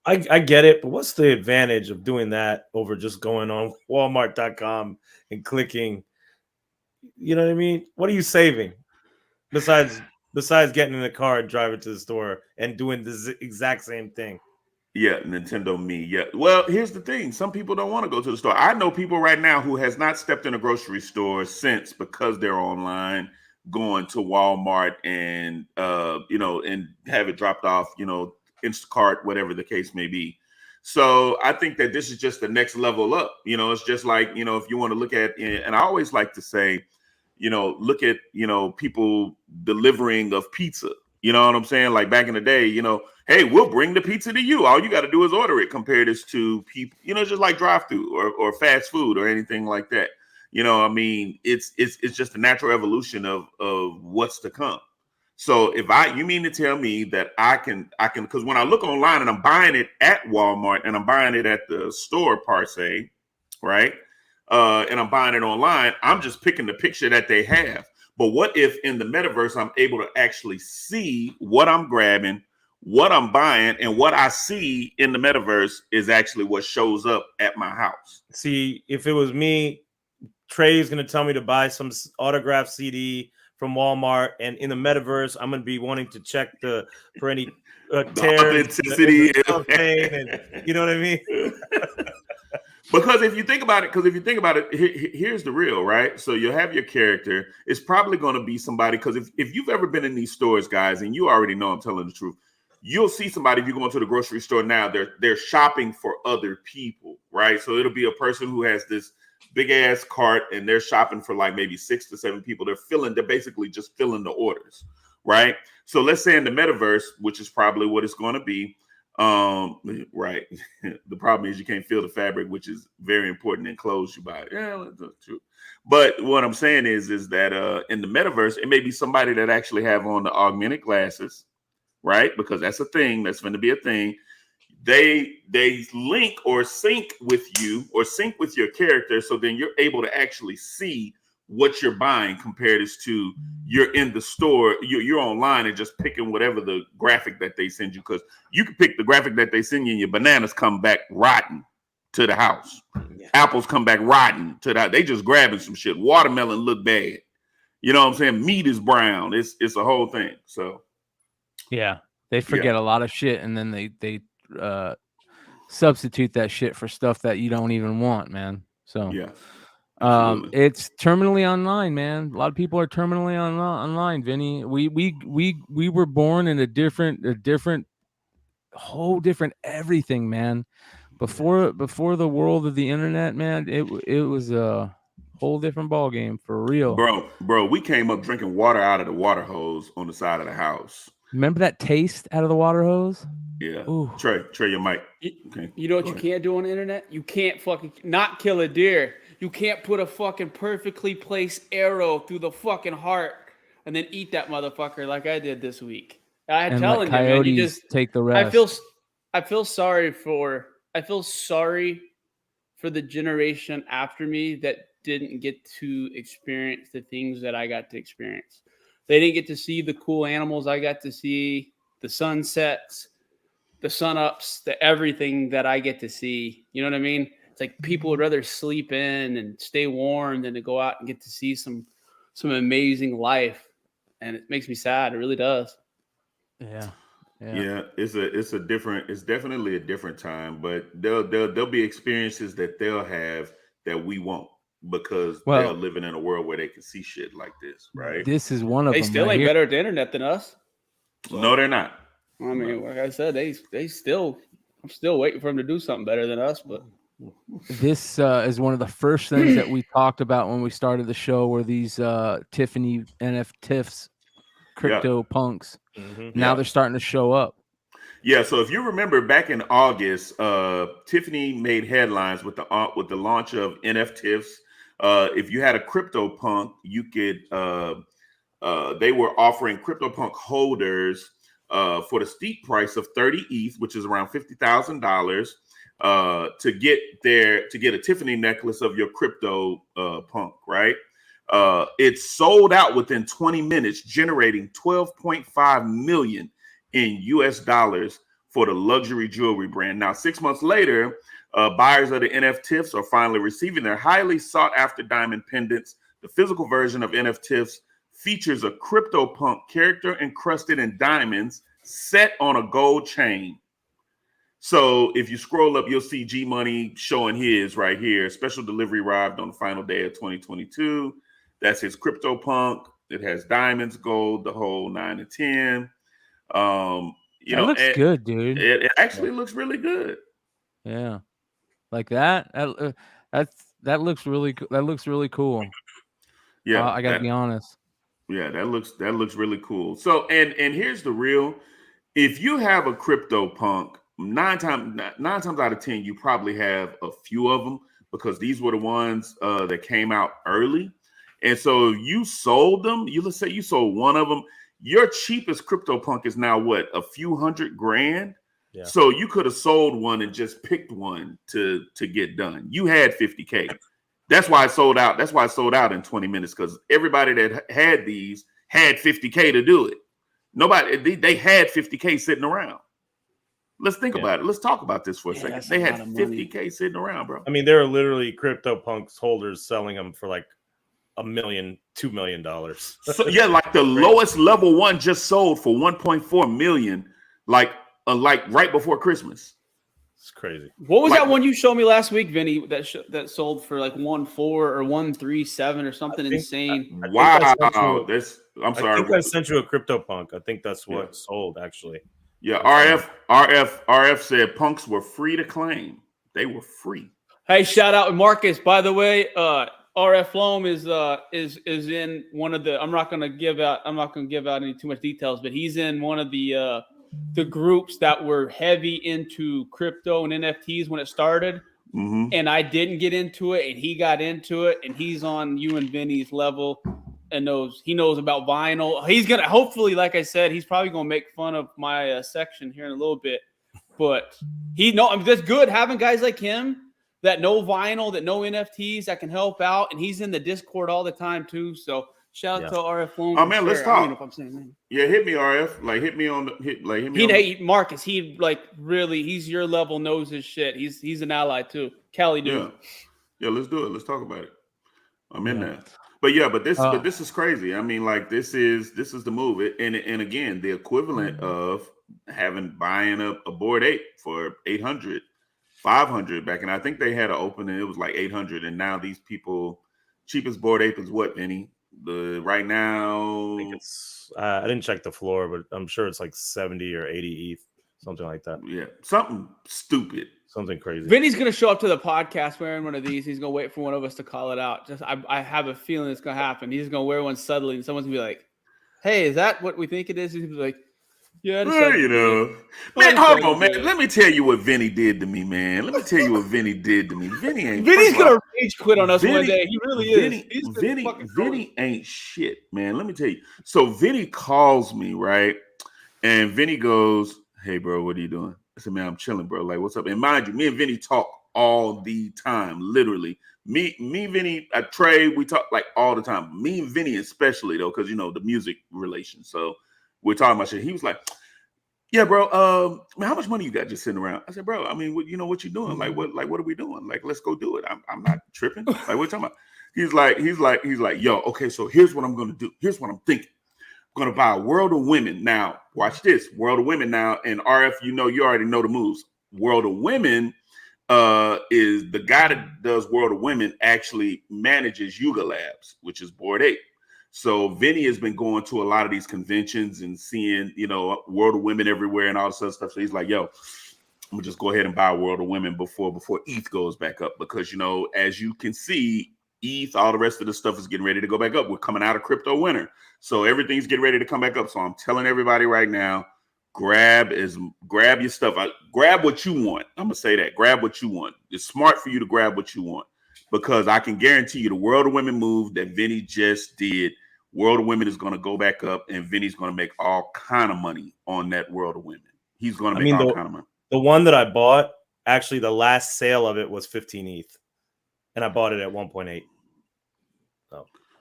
D: I get it, but what's the advantage of doing that over just going on Walmart.com and clicking? You know what I mean? What are you saving besides getting in the car and driving to the store and doing the exact same thing?
B: Yeah, Nintendo Me. Yeah. Well, here's the thing. Some people don't want to go to the store. I know people right now who has not stepped in a grocery store since, because they're online, going to Walmart and and have it dropped off, Instacart, whatever the case may be. So I think that this is just the next level up. It's just like, if you want to look at, and I always like to say, look at, people delivering of pizza. You know what I'm saying? Like back in the day, hey, we'll bring the pizza to you. All you got to do is order it. Compare this to people, just like drive-through or fast food or anything like that. It's just a natural evolution of what's to come. So you mean to tell me that I can, because when I look online and I'm buying it at Walmart and I'm buying it at the store per se, right? And I'm buying it online, I'm just picking the picture that they have. But what if in the metaverse, I'm able to actually see what I'm grabbing, what I'm buying, and what I see in the metaverse is actually what shows up at my house?
D: See, if it was me, Trey's going to tell me to buy some autographed CD from Walmart, and in the metaverse, I'm going to be wanting to check for any tears,
B: authenticity,
D: and you know what I mean?
B: Because if you think about it, here's the real, right? So you'll have your character. It's probably going to be somebody, because if you've ever been in these stores, guys, and you already know I'm telling the truth, you'll see somebody, if you go into the grocery store now, they're shopping for other people, right? So it'll be a person who has this big ass cart and they're shopping for like maybe 6 to 7 people. They're basically just filling the orders, right? So let's say in the metaverse, which is probably what it's going to be. Right. The problem is you can't feel the fabric, which is very important in clothes you buy. Yeah, that's true. But what I'm saying is that in the metaverse, it may be somebody that actually have on the augmented glasses, right? Because that's a thing. That's going to be a thing. They link or sync with you or sync with your character, so then you're able to actually see what you're buying compared to you're in the store, you're online and just picking whatever the graphic that they send you, because you can pick the graphic that they send you and your bananas come back rotten to the house. Yeah. Apples come back rotten to that. They just grabbing some shit. Watermelon look bad. You know what I'm saying? Meat is brown. It's a whole thing. So
A: yeah, they forget a lot of shit, and then they substitute that shit for stuff that you don't even want, man. So
B: yeah.
A: It's terminally online, man. A lot of people are terminally online, Vinny. We were born in a different whole different everything, man. Before the world of the internet, man, it was a whole different ball game for real.
B: Bro, we came up drinking water out of the water hose on the side of the house.
A: Remember that taste out of the water hose?
B: Yeah. Ooh. Trey, your mic.
C: Okay. You know what you can't do on the internet? You can't fucking not kill a deer. You can't put a fucking perfectly placed arrow through the fucking heart and then eat that motherfucker like I did this week. I'm telling you, man, you just
A: take the rest.
C: I feel sorry for the generation after me that didn't get to experience the things that I got to experience. They didn't get to see the cool animals I got to see, the sunsets, the sunups, the everything that I get to see. You know what I mean? It's like people would rather sleep in and stay warm than to go out and get to see some amazing life. And it makes me sad. It really does.
B: Yeah. It's definitely a different time, but there'll be experiences that they'll have that we won't, because they're living in a world where they can see shit like this, right?
A: This is one of them.
C: They still ain't better at the internet than us.
B: So, no, they're not.
C: I mean, like I said, I'm still waiting for them to do something better than us, but
A: this is one of the first things that we talked about when we started the show, were these Tiffany NFTs, crypto punks. Mm-hmm. Now they're starting to show up.
B: Yeah, so if you remember back in August, Tiffany made headlines with the launch of NFTs. If you had a CryptoPunk, you could. They were offering CryptoPunk holders for the steep price of 30 ETH, which is around $50,000, to get a Tiffany necklace of your CryptoPunk, right? It sold out within 20 minutes, generating $12.5 million in US dollars for the luxury jewelry brand. Now, 6 months later, buyers of the NFTs are finally receiving their highly sought after diamond pendants. The physical version of NFTs features a CryptoPunk character encrusted in diamonds set on a gold chain. So if you scroll up, you'll see G Money showing his right here. Special delivery arrived on the final day of 2022. That's his CryptoPunk. It has diamonds, gold, the whole 9 and 10.
A: It looks good, dude.
B: It actually looks really good.
A: Yeah, like that. That looks really cool.
B: Yeah,
A: I gotta be honest.
B: Yeah, that looks really cool. So and here's the real: if you have a CryptoPunk, nine times out of 10, you probably have a few of them, because these were the ones that came out early. And so you sold them. Let's say you sold one of them. Your cheapest CryptoPunk is now what, a few $100,000? Yeah. So you could have sold one and just picked one to get done. You had $50K. That's why it sold out. That's why it sold out in 20 minutes, because everybody that had these had $50K to do it. Nobody, they had $50K sitting around. Let's think about it. Let's talk about this for a second. They had $50K sitting around, bro.
D: I mean, there are literally CryptoPunks holders selling them for like $1 million, $2 million.
B: So, yeah, like the lowest level one just sold for $1.4 million, like right before Christmas.
D: It's crazy.
C: What was that one you showed me last week, Vinny? That sold for like 1.4 or 1.37 or something insane.
B: Wow, I'm sorry.
D: I think I sent you a CryptoPunk. I think that's what sold actually.
B: Yeah, RF said punks were free to claim. They were free.
C: Hey, shout out Marcus. By the way, RF Loam is in one of the. I'm not gonna give out any too much details, but he's in one of the groups that were heavy into crypto and NFTs when it started.
B: Mm-hmm.
C: And I didn't get into it, and he got into it, and he's on you and Vinny's level, and he knows about vinyl. He's gonna hopefully, like I said, he's probably gonna make fun of my section here in a little bit, but that's good having guys like him that know vinyl, that know NFTs, that can help out, and he's in the Discord all the time too. So shout out to RF Loan.
B: Oh man, let's talk.
C: I don't know if I'm saying that.
B: Yeah, hit me RF. Like hit me on the hit. Like hit me.
C: Marcus. He like really. He's your level. Knows his shit. He's an ally too. Cali dude.
B: Yeah. Let's do it. Let's talk about it. I'm in there. But this is crazy. I mean, like this is the move. And again, the equivalent of buying a Bored Ape for 800. 500 back, and I think they had an opening. It was like 800, and now these people cheapest Bored Ape is what, Benny? Right now,
D: I think it's. I didn't check the floor, but I'm sure it's like 70 or 80 ETH, something like that.
B: Yeah, something stupid,
D: something crazy.
C: Vinny's gonna show up to the podcast wearing one of these. He's gonna wait for one of us to call it out. I have a feeling it's gonna happen. He's gonna wear one suddenly, and someone's gonna be like, "Hey, is that what we think it is?" He's gonna be like, "Yeah,
B: man, hold on, man. Let me tell you what Vinny did to me, man. Vinny
C: Vinny's gonna rage quit on us one day. He really is.
B: Vinny ain't shit, man. Let me tell you. So Vinny calls me, right? And Vinny goes, "Hey, bro, what are you doing?" I said, "Man, I'm chilling, bro. Like, what's up?" And mind you, me and Vinny talk all the time, literally. Me, Vinny, Trey, we talk like all the time. Me and Vinny especially though, because the music relation. So we're talking about shit. He was like, "Yeah, bro. Man, how much money you got just sitting around?" I said, "Bro, I mean, what you doing? Like, what are we doing? Like, let's go do it. I'm not tripping. Like, what you talking about?" He's like, "Yo, okay. So here's what I'm gonna do. Here's what I'm thinking. I'm gonna buy a World of Women. Now, watch this. World of Women now. And RF, you already know the moves. World of Women is the guy that does World of Women actually manages Yuga Labs, which is Bored Ape. So Vinny has been going to a lot of these conventions and seeing, World of Women everywhere and all this other stuff. So he's like, "Yo, I'm gonna just go ahead and buy a World of Women before ETH goes back up, because as you can see, ETH, all the rest of the stuff is getting ready to go back up. We're coming out of crypto winter, so everything's getting ready to come back up. So I'm telling everybody right now, grab your stuff. Grab what you want. I'm gonna say that. Grab what you want. It's smart for you to grab what you want, because I can guarantee you the World of Women move that Vinny just did. World of Women is going to go back up, and Vinny's going to make all kind of money on that World of Women. He's going to make all kind of money.
D: The one that I bought, actually, the last sale of it was 15 ETH, and I bought it at 1.8.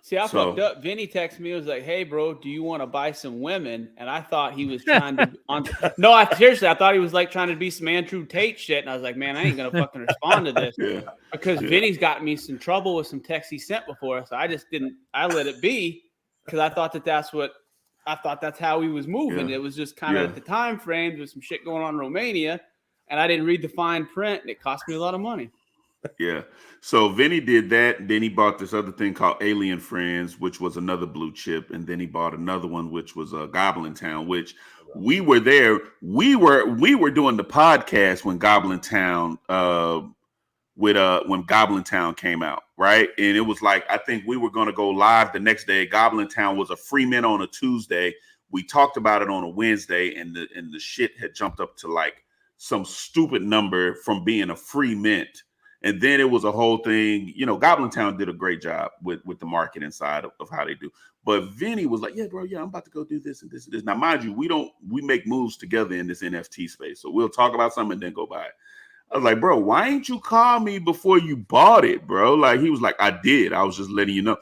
C: See, I fucked up. Vinny texted me. He was like, "Hey, bro, do you want to buy some women?" And I thought he was trying to. Seriously, I thought he was like trying to be some Andrew Tate shit. And I was like, "Man, I ain't gonna fucking respond to this because Vinny's got me some trouble with some texts he sent before." So I just didn't. I let it be because I thought that's how he was moving. It was just kind of at the time frame. There's some shit going on in Romania, and I didn't read the fine print, and it cost me a lot of money.
B: Yeah. So Vinny did that. Then he bought this other thing called Alien Friends, which was another blue chip. And then he bought another one, which was Goblin Town, which we were there. We were doing the podcast when Goblin Town when Goblin Town came out, right? And it was like, I think we were going to go live the next day. Goblin Town was a free mint on a Tuesday. We talked about it on a Wednesday, and the shit had jumped up to like some stupid number from being a free mint. And then it was a whole thing. Goblin Town did a great job with the marketing side of how they do. But Vinny was like, "Yeah, bro, I'm about to go do this and this and this." Now, mind you, we make moves together in this NFT space. So we'll talk about something and then go buy it. I was like, "Bro, why ain't you call me before you bought it, bro?" Like, he was like, "I did. I was just letting you know."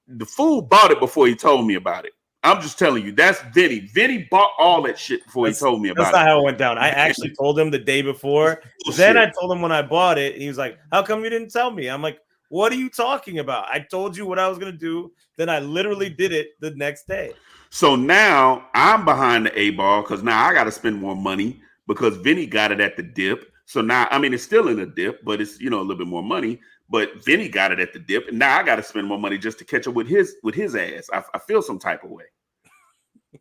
B: The fool bought it before he told me about it. I'm just telling you, that's Vinny. Vinny bought all that shit before he told me about it.
D: That's not how it went down. I actually told him the day before. Then I told him when I bought it. He was like, "How come you didn't tell me?" I'm like, "What are you talking about? I told you what I was going to do. Then I literally did it the next day."
B: So now I'm behind the A ball because now I got to spend more money because Vinny got it at the dip. So now, I mean, it's still in a dip, but it's, a little bit more money. But Vinny got it at the dip, and now I got to spend more money just to catch up with his ass. I feel some type of way.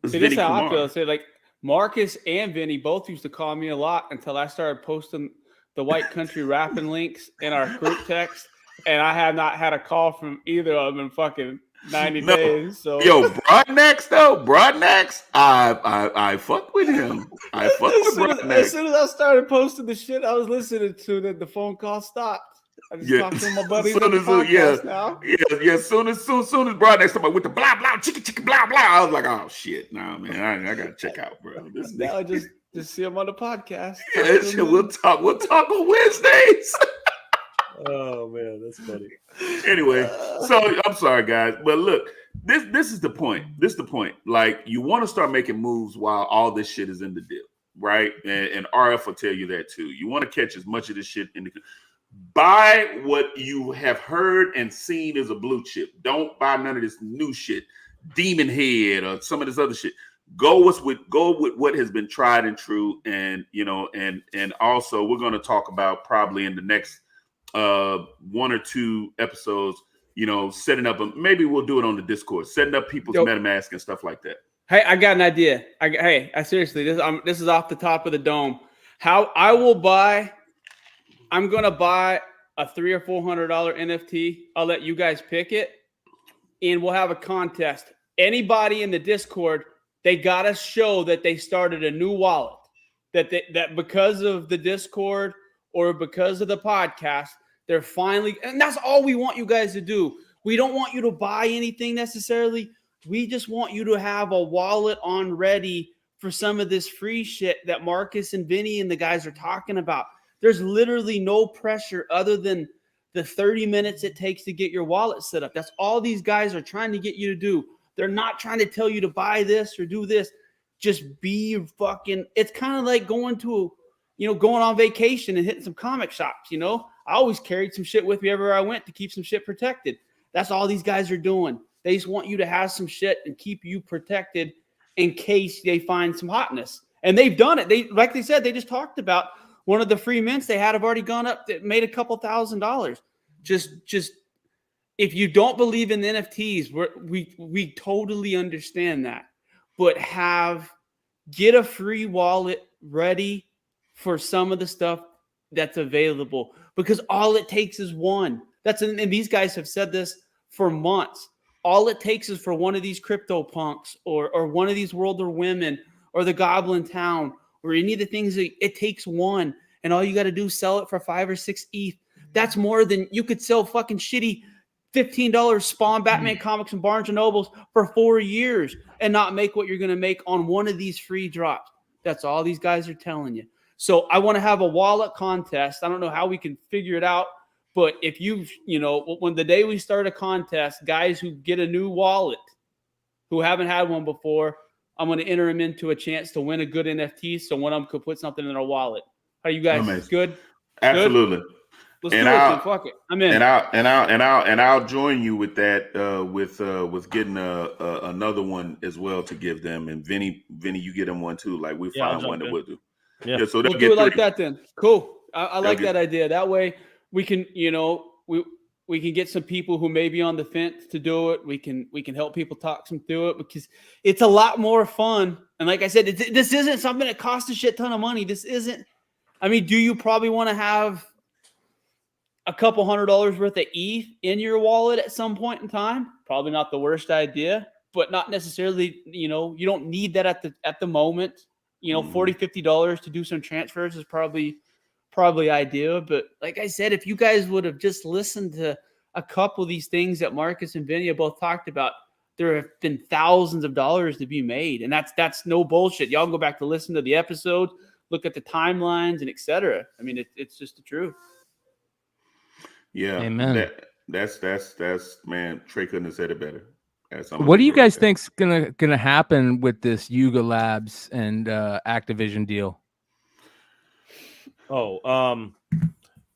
C: See, this is how I feel. So like Marcus and Vinny both used to call me a lot until I started posting the White Country rapping links in our group text, and I have not had a call from either of them in fucking 90 days. So
B: Broadnex, I fuck with him. I fuck with Broadnex.
C: As soon as I started posting the shit I was listening to, the phone call stopped. I just talked to my buddies on the podcast now.
B: As soon as Broadnex somebody with the blah blah chicka blah blah, I was like, oh shit, nah man, I gotta check out, bro.
C: Now I just see him on the podcast.
B: Yeah, shit, we'll talk on Wednesdays.
D: Oh man, that's funny.
B: Anyway, so I'm sorry, guys, but look, this is the point. This is the point. Like, you want to start making moves while all this shit is in the dip, right? And RF will tell you that too. You want to catch as much of this shit in the. Buy what you have heard and seen as a blue chip. Don't buy none of this new shit, Demon Head or some of this other shit. Go with what has been tried and true, and and also we're going to talk about probably in the next 1 or 2 episodes, setting up maybe we'll do it on the Discord, setting up people's MetaMask and stuff like that.
C: Hey, I got an idea. I seriously, this is off the top of the dome. I'm gonna buy a $300 or $400 NFT. I'll let you guys pick it, and we'll have a contest. Anybody in the Discord, they gotta show that they started a new wallet. That because of the Discord or because of the podcast, they're finally, and that's all we want you guys to do. We don't want you to buy anything necessarily. We just want you to have a wallet on ready for some of this free shit that Marcus and Vinny and the guys are talking about. There's literally no pressure other than the 30 minutes it takes to get your wallet set up. That's all these guys are trying to get you to do. They're not trying to tell you to buy this or do this. Just be fucking, it's kind of like going on vacation and hitting some comic shops, I always carried some shit with me everywhere I went to keep some shit protected. That's all these guys are doing. They just want you to have some shit and keep you protected in case they find some hotness. And they've done it. Like they said, they just talked about one of the free mints they had have already gone up, that made a couple $1,000. Just if you don't believe in the NFTs, we totally understand that. But get a free wallet ready for some of the stuff that's available, because all it takes is one. And these guys have said this for months. All it takes is for one of these crypto punks or one of these World of Women or the Goblin Town or any of the things it takes one, and all you got to do is sell it for 5 or 6 ETH. That's more than you could sell fucking shitty $15 Spawn Batman comics and Barnes and Nobles for 4 years and not make what you're going to make on one of these free drops. That's all these guys are telling you. So I want to have a wallet contest. I don't know how we can figure it out, but if when the day we start a contest, guys who get a new wallet, who haven't had one before, I'm going to enter them into a chance to win a good NFT, so one of them could put something in their wallet. Are you guys
B: amazing? Good?
C: Absolutely.
B: Good?
C: Let's do it. Then. Fuck it. I'm in.
B: And I'll join you with that. With getting another one as well to give them. And Vinny, you get them one too. Like we find one that we'll do.
C: Yeah. So we'll do it like that then. Cool. I like that idea. That way we can, we can get some people who may be on the fence to do it. We can help people talk them through it, because it's a lot more fun. And like I said, this isn't something that costs a shit ton of money. This isn't. I mean, do you probably want to have a couple $100 worth of ETH in your wallet at some point in time? Probably not the worst idea, but not necessarily, you don't need that at the moment. $40, $50 to do some transfers is probably ideal. But like I said, if you guys would have just listened to a couple of these things that Marcus and Vinny both talked about, there have been thousands of dollars to be made. And that's no bullshit. Y'all go back to listen to the episode, look at the timelines and etc. I mean, it's just the truth.
B: Yeah. Amen. That's man, Trey couldn't have said it better.
A: What do you guys think's gonna happen with this Yuga Labs and Activision deal?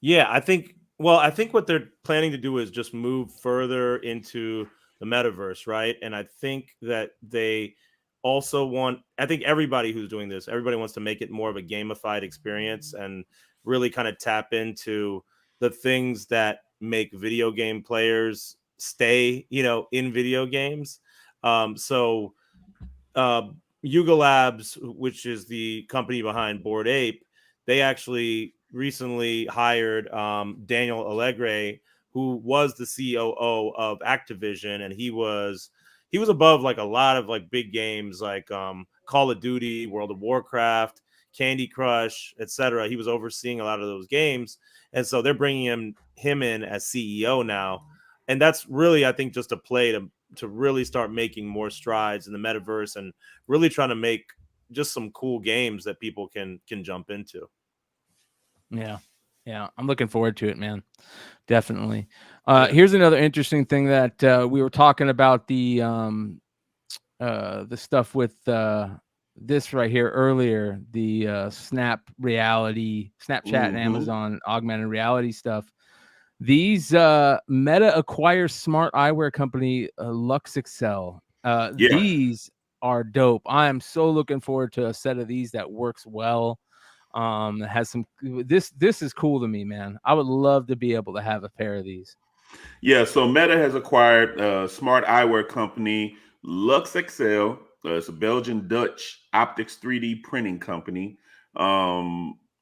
D: Yeah, I think what they're planning to do is just move further into the metaverse, right? And I think that they also I think everybody who's doing this, everybody wants to make it more of a gamified experience and really kind of tap into the things that make video game players stay, in video games. So Yuga Labs, which is the company behind Bored Ape, they actually recently hired Daniel Allegre, who was the COO of Activision, and he was above like a lot of like big games like Call of Duty, World of Warcraft, Candy Crush, etc. He was overseeing a lot of those games, and so they're bringing him in as CEO now, and that's really, I think, just a play to really start making more strides in the metaverse and really trying to make just some cool games that people can jump into.
A: Yeah. I'm looking forward to it, man. Definitely. Here's another interesting thing that we were talking about the stuff with this right here earlier, the Snapchat and Amazon augmented reality stuff. These Meta acquires smart eyewear company Luxexcel. These are dope. I am so looking forward to a set of these that works well. That has some. This is cool to me, man. I would love to be able to have a pair of these.
B: Yeah, so Meta has acquired smart eyewear company Luxexcel. It's a Belgian Dutch optics 3D printing company.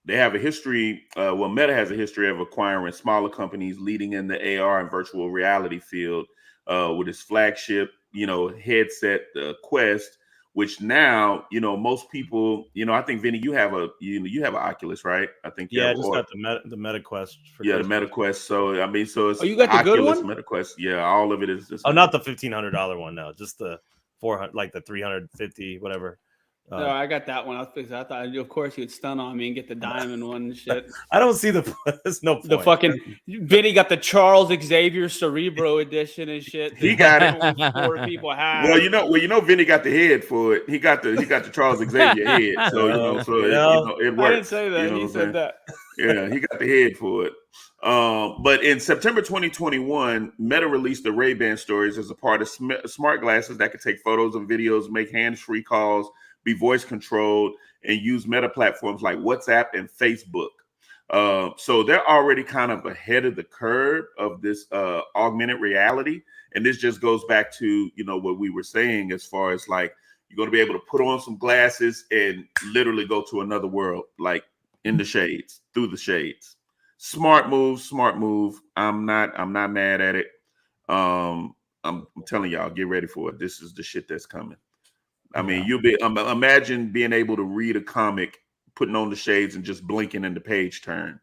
B: They have a history. Meta has a history of acquiring smaller companies leading in the AR and virtual reality field with its flagship, headset, the Quest, which now, most people, I think, Vinny, you have an Oculus, right? I think.
D: Yeah, I just got the Meta Quest.
B: The Meta Quest. So, I mean, so it's
C: you got the
B: Oculus,
C: good one?
B: Meta Quest. Yeah, all of it is just.
D: Oh, not the $1,500 one, no, just the 400, like the 350, whatever.
C: No, I got that one. I thought, of course, you'd stun on me and get the diamond one and shit.
D: I don't see there's no point.
C: The fucking Vinny got the Charles Xavier Cerebro edition and shit.
B: He got it.
C: Four people have.
B: Well, Vinny got the head for it. He got the Charles Xavier head. So it works.
C: I didn't say that. He said that.
B: Yeah, he got the head for it. But in September 2021, Meta released the Ray-Ban stories as a part of smart glasses that could take photos and videos, make hands-free calls, be voice controlled, and use Meta platforms like WhatsApp and Facebook. So they're already kind of ahead of the curve of this augmented reality. And this just goes back to, what we were saying as far as like, you're going to be able to put on some glasses and literally go to another world, like in the shades, through the shades. Smart move. I'm not mad at it. I'm telling y'all, get ready for it. This is the shit that's coming. I mean, imagine being able to read a comic, putting on the shades and just blinking and the page turn.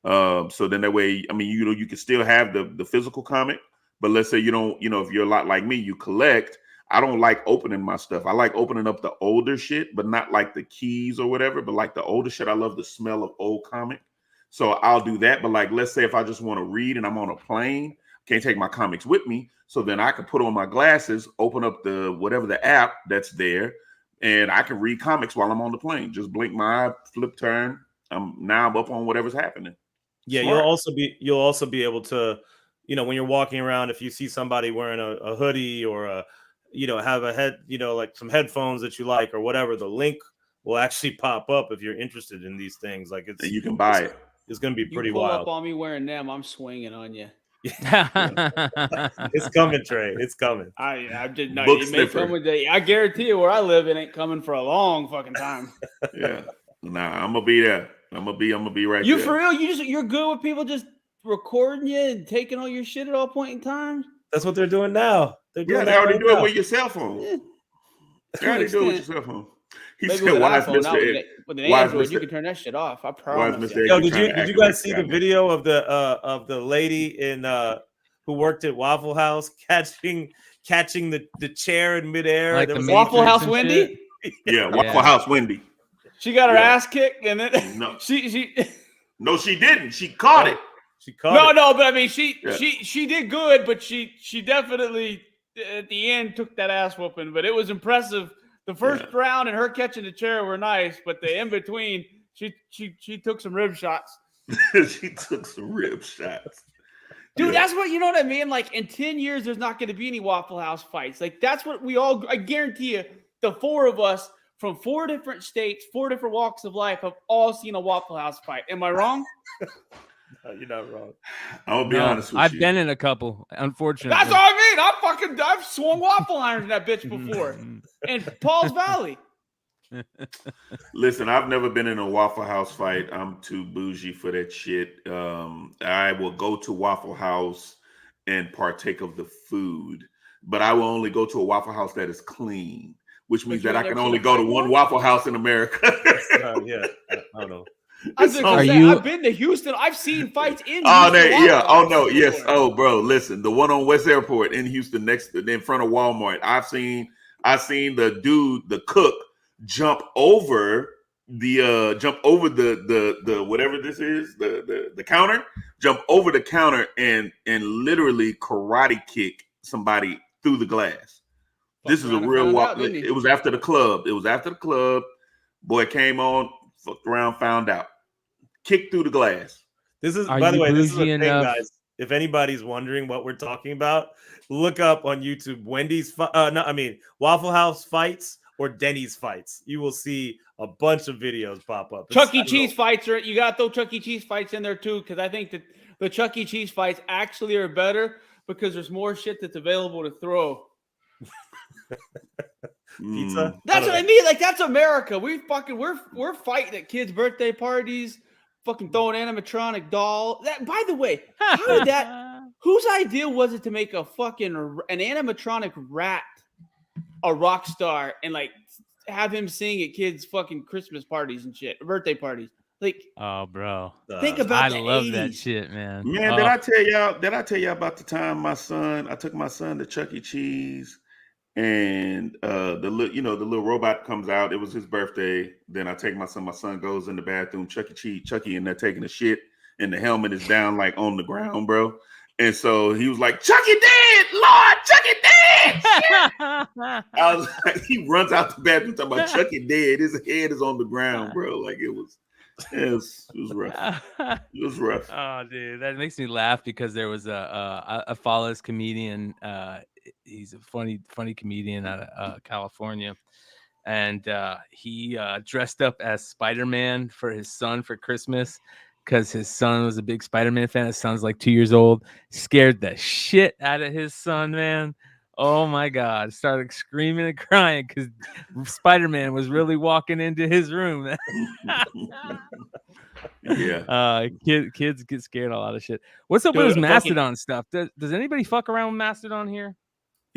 B: So then that way, I mean, you can still have the physical comic, but let's say you don't, if you're a lot like me, you collect. I don't like opening my stuff. I like opening up the older shit, but not like the keys or whatever, but like the older shit. I love the smell of old comic. So I'll do that. But like, let's say if I just want to read and I'm on a plane, can't take my comics with me. So then I can put on my glasses, open up whatever the app that's there, and I can read comics while I'm on the plane. Just blink my eye, flip turn. Now I'm up on whatever's happening.
D: Yeah,
B: Smart.
D: you'll also be able to, when you're walking around, if you see somebody wearing a hoodie or have a head, like some headphones that you like or whatever, the link will actually pop up if you're interested in these things. Like
B: you can buy it.
D: It's going to be pretty
C: you pull
D: wild.
C: up on me wearing them, I'm swinging on you.
D: It's coming, Trey. It's coming.
C: I did not. It may come with I guarantee you, where I live, it ain't coming for a long fucking time.
B: Yeah, nah, I'm gonna be there. I'm gonna be right there.
C: You for real? You're good with people just recording you and taking all your shit at all point in time?
D: That's what they're doing now.
B: They already do it with your cell phone. Yeah. They already do it with your cell phone. He
C: maybe
B: said, "Why is
C: Mr. With an Android, you can turn that shit off." I promise.
D: Yo, did you guys see the video of the lady in who worked at Waffle House catching the chair in midair?
C: Like the Waffle House Wendy?
B: Yeah, Waffle House Wendy.
C: She got her ass kicked, and then
B: no,
C: she
B: no, she didn't. She caught it.
D: She caught it.
C: No, but I mean, she did good, but she definitely at the end took that ass whooping. But it was impressive. The first round and her catching the chair were nice, but the in between, she took some rib shots.
B: She took some rib shots.
C: Dude, that's what, you know what I mean? Like, in 10 years, there's not going to be any Waffle House fights. Like, that's what I guarantee you, the four of us from 4 different states, 4 different walks of life have all seen a Waffle House fight. Am I wrong?
D: No, you're not wrong.
B: I'll be honest with you.
A: I've been in a couple, unfortunately.
C: That's what I mean. I've swung waffle irons in that bitch before. In Paul's Valley.
B: Listen, I've never been in a Waffle House fight. I'm too bougie for that shit. I will go to Waffle House and partake of the food, but I will only go to a Waffle House that is clean, which means that I can only go to one Waffle House in America.
D: Yeah, I don't know.
C: I've been to Houston. I've seen fights in Houston.
B: Oh no, yes. Oh, bro, listen, the one on West Airport in Houston, in front of Walmart. I've seen the cook jump over the whatever this is, the counter, jump over the counter and literally karate kick somebody through the glass. This is a real walk. It was after the club. Boy came on, fucked around, found out. Kicked through the glass.
D: This is, by the way, this is the thing, guys. If anybody's wondering what we're talking about, look up on YouTube Waffle House fights or Denny's fights. You will see a bunch of videos pop up.
C: Chuck E. Cheese fights you got to throw Chuck E. Cheese fights in there too, because I think that the Chuck E. Cheese fights actually are better because there's more shit that's available to throw.
D: Pizza.
C: That's what I mean. Like, that's America. We're fighting at kids' birthday parties, fucking throwing animatronic doll. By the way, how did that? Whose idea was it to make an animatronic rat a rock star and like have him sing at kids' fucking Christmas parties and shit, birthday parties? Like,
A: oh, bro,
C: think about
A: I love 80s. That shit, man.
B: Did I tell y'all about the time I took my son to Chuck E. Cheese? And the little robot comes out. It was his birthday. Then I take my son. My son goes in the bathroom. Chucky, and they're taking a shit, and the helmet is down like on the ground, bro. And so he was like, "Chucky dead, Lord, Chucky dead." I was like, he runs out the bathroom talking about Chucky dead. His head is on the ground, bro. Like it was rough. It was rough.
A: Oh, dude, that makes me laugh because there was a follow this comedian. He's a funny comedian out of California, and he dressed up as Spider-Man for his son for Christmas because his son was a big Spider-Man fan. His son's like 2 years old. Scared the shit out of his son, man. Oh my God! Started screaming and crying because Spider-Man was really walking into his room.
B: Yeah.
A: Kids get scared of a lot of shit. What's up with his Mastodon stuff? Does anybody fuck around with Mastodon here?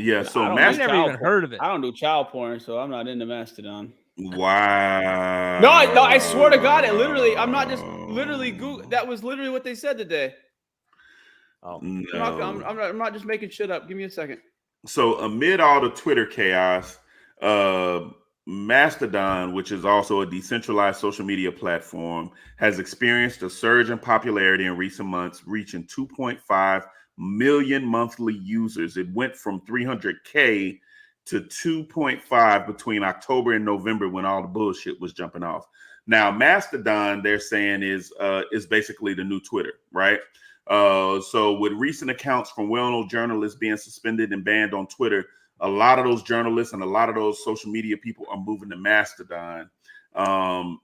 B: Yeah, so
A: I never even heard of it.
C: I don't do child porn, so I'm not into Mastodon.
B: Wow.
C: No, I swear to God, I'm not just literally Google. That was literally what they said today.
D: Oh,
B: no.
C: I'm not just making shit up. Give me a second.
B: So amid all the Twitter chaos, Mastodon, which is also a decentralized social media platform, has experienced a surge in popularity in recent months, reaching 2.5 million monthly users. It went from 300K to 2.5 between October and November when all the bullshit was jumping off. Now, Mastodon, they're saying is basically the new Twitter, right? So with recent accounts from well-known journalists being suspended and banned on Twitter, a lot of those journalists and a lot of those social media people are moving to Mastodon.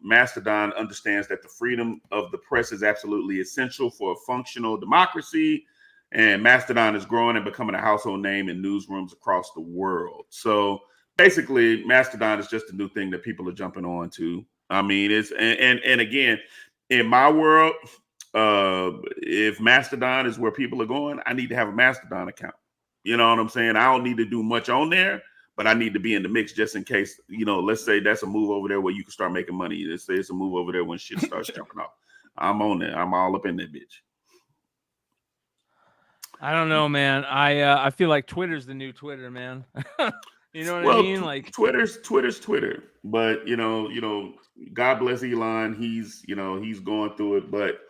B: Mastodon understands that the freedom of the press is absolutely essential for a functional democracy. And Mastodon is growing and becoming a household name in newsrooms across the world. So basically, Mastodon is just a new thing that people are jumping on to. I mean, and again, in my world, if Mastodon is where people are going, I need to have a Mastodon account. You know what I'm saying? I don't need to do much on there, but I need to be in the mix just in case, let's say that's a move over there where you can start making money. Let's say it's a move over there when shit starts jumping off. I'm on there. I'm all up in that bitch.
A: I don't know, man. I feel like Twitter's the new Twitter, man. You know what I mean? Like
B: Twitter's Twitter. But God bless Elon. He's going through it, but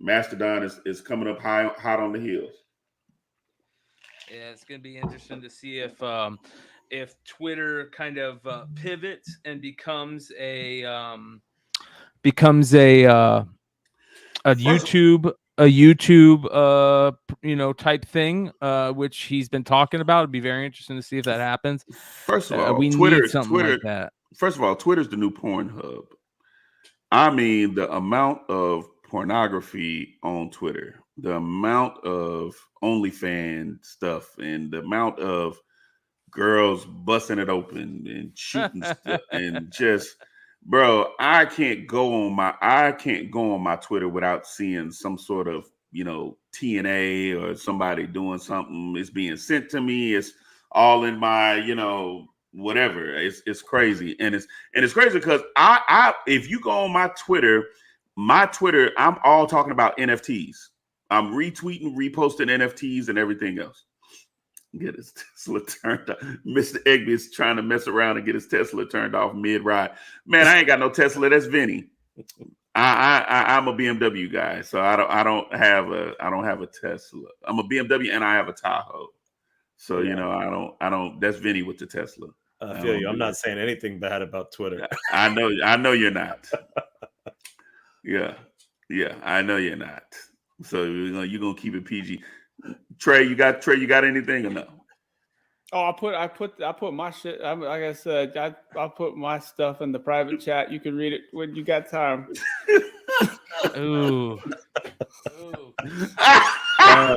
B: Mastodon is coming up hot on the heels.
A: Yeah, it's gonna be interesting to see if Twitter kind of pivots and becomes a YouTube type thing, which he's been talking about. It'd be very interesting to see if that happens.
B: First of all,
A: we
B: Twitter,
A: need something like that.
B: first of all, Twitter's the new porn hub. I mean, the amount of pornography on Twitter, the amount of OnlyFans stuff, and the amount of girls busting it open and shooting stuff, and just, bro, I can't go on my Twitter without seeing some sort of, TNA or somebody doing something. It's being sent to me. It's all in my, whatever. It's crazy. And it's crazy because I if you go on my Twitter, I'm all talking about NFTs. I'm retweeting, reposting NFTs and everything else. Get his Tesla turned off. Mr. Egby is trying to mess around and get his Tesla turned off mid-ride. Man, I ain't got no Tesla. That's Vinny. I'm a BMW guy, so I don't have a Tesla. I'm a BMW and I have a Tahoe. So I don't. That's Vinny with the Tesla.
D: I feel you. I'm not saying anything bad about Twitter.
B: I know you're not. Yeah, I know you're not. So you're gonna keep it PG. Trey, you got anything or no?
C: Oh, I put my shit. Like I said, I put my stuff in the private chat. You can read it when you got time.
A: Ooh.
D: Oh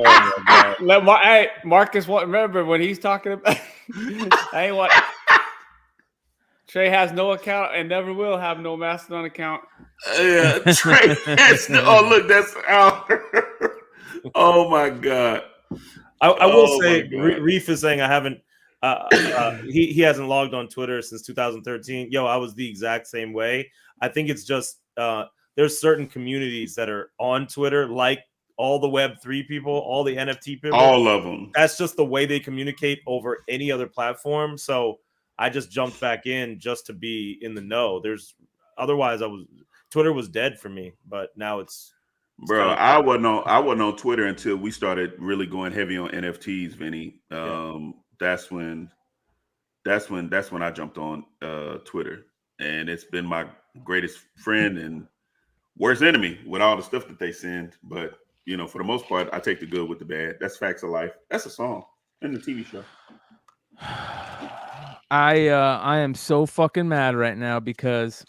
D: my God.
C: Marcus. Remember when he's talking about? I ain't what. Trey has no account and never will have no Mastodon account.
B: Yeah, Trey. Oh, look, that's out. Oh my God.
D: I will say, Reef is saying I haven't. He hasn't logged on Twitter since 2013. Yo, I was the exact same way. I think it's just there's certain communities that are on Twitter, like all the Web3 people, all the NFT people,
B: all of them.
D: That's just the way they communicate over any other platform. So I just jumped back in just to be in the know. Otherwise Twitter was dead for me, but now it's.
B: Bro, I wasn't on Twitter until we started really going heavy on NFTs, Vinny. That's when I jumped on Twitter, and it's been my greatest friend and worst enemy with all the stuff that they send. But for the most part, I take the good with the bad. That's facts of life. That's a song in the TV show.
A: I am so fucking mad right now because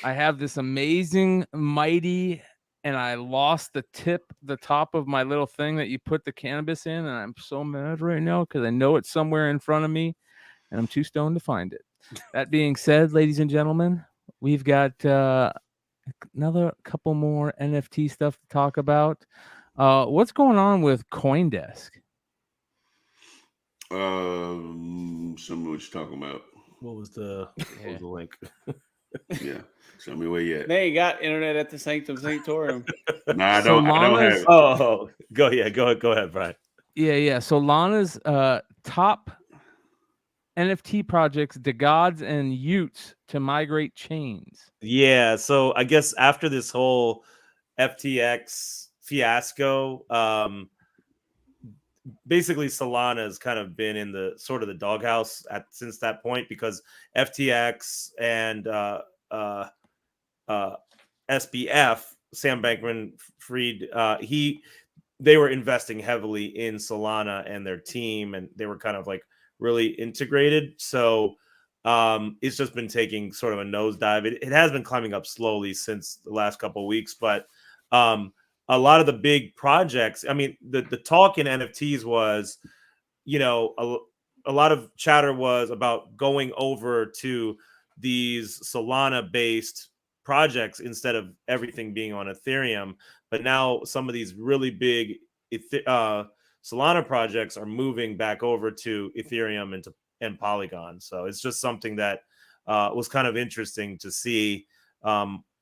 A: I have this amazing, mighty, and I lost the top of my little thing that you put the cannabis in, and I'm so mad right now because I know it's somewhere in front of me, and I'm too stoned to find it. That being said, ladies and gentlemen, we've got another couple more NFT stuff to talk about. What's going on with CoinDesk?
B: Some of what you're talking about.
D: What was the link?
B: Yeah, show me where you at.
C: They ain't got internet at the Sanctum Sanctorum.
B: No, I don't have it.
D: Oh, go ahead, Brian.
A: Yeah. Solana's top NFT projects, the gods and Utes to migrate chains.
D: Yeah, so I guess after this whole FTX fiasco, basically Solana has kind of been in the sort of the doghouse since that point, because FTX and SBF, Sam Bankman-Fried, they were investing heavily in Solana and their team, and they were kind of like really integrated. So it's just been taking sort of a nosedive. It has been climbing up slowly since the last couple of weeks, but a lot of the big projects, I mean, the talk in NFTs was, a lot of chatter was about going over to these Solana-based projects instead of everything being on Ethereum. But now some of these really big Solana projects are moving back over to Ethereum and Polygon. So it's just something that was kind of interesting to see.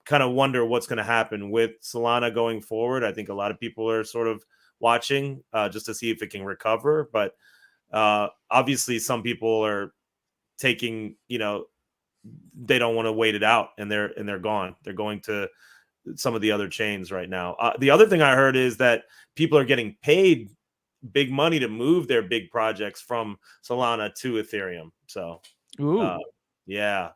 D: Kind of wonder what's going to happen with Solana going forward. I think a lot of people are sort of watching just to see if it can recover. But obviously some people are taking, they don't want to wait it out, and they're gone. They're going to some of the other chains right now. The other thing I heard is that people are getting paid big money to move their big projects from Solana to Ethereum. So, yeah.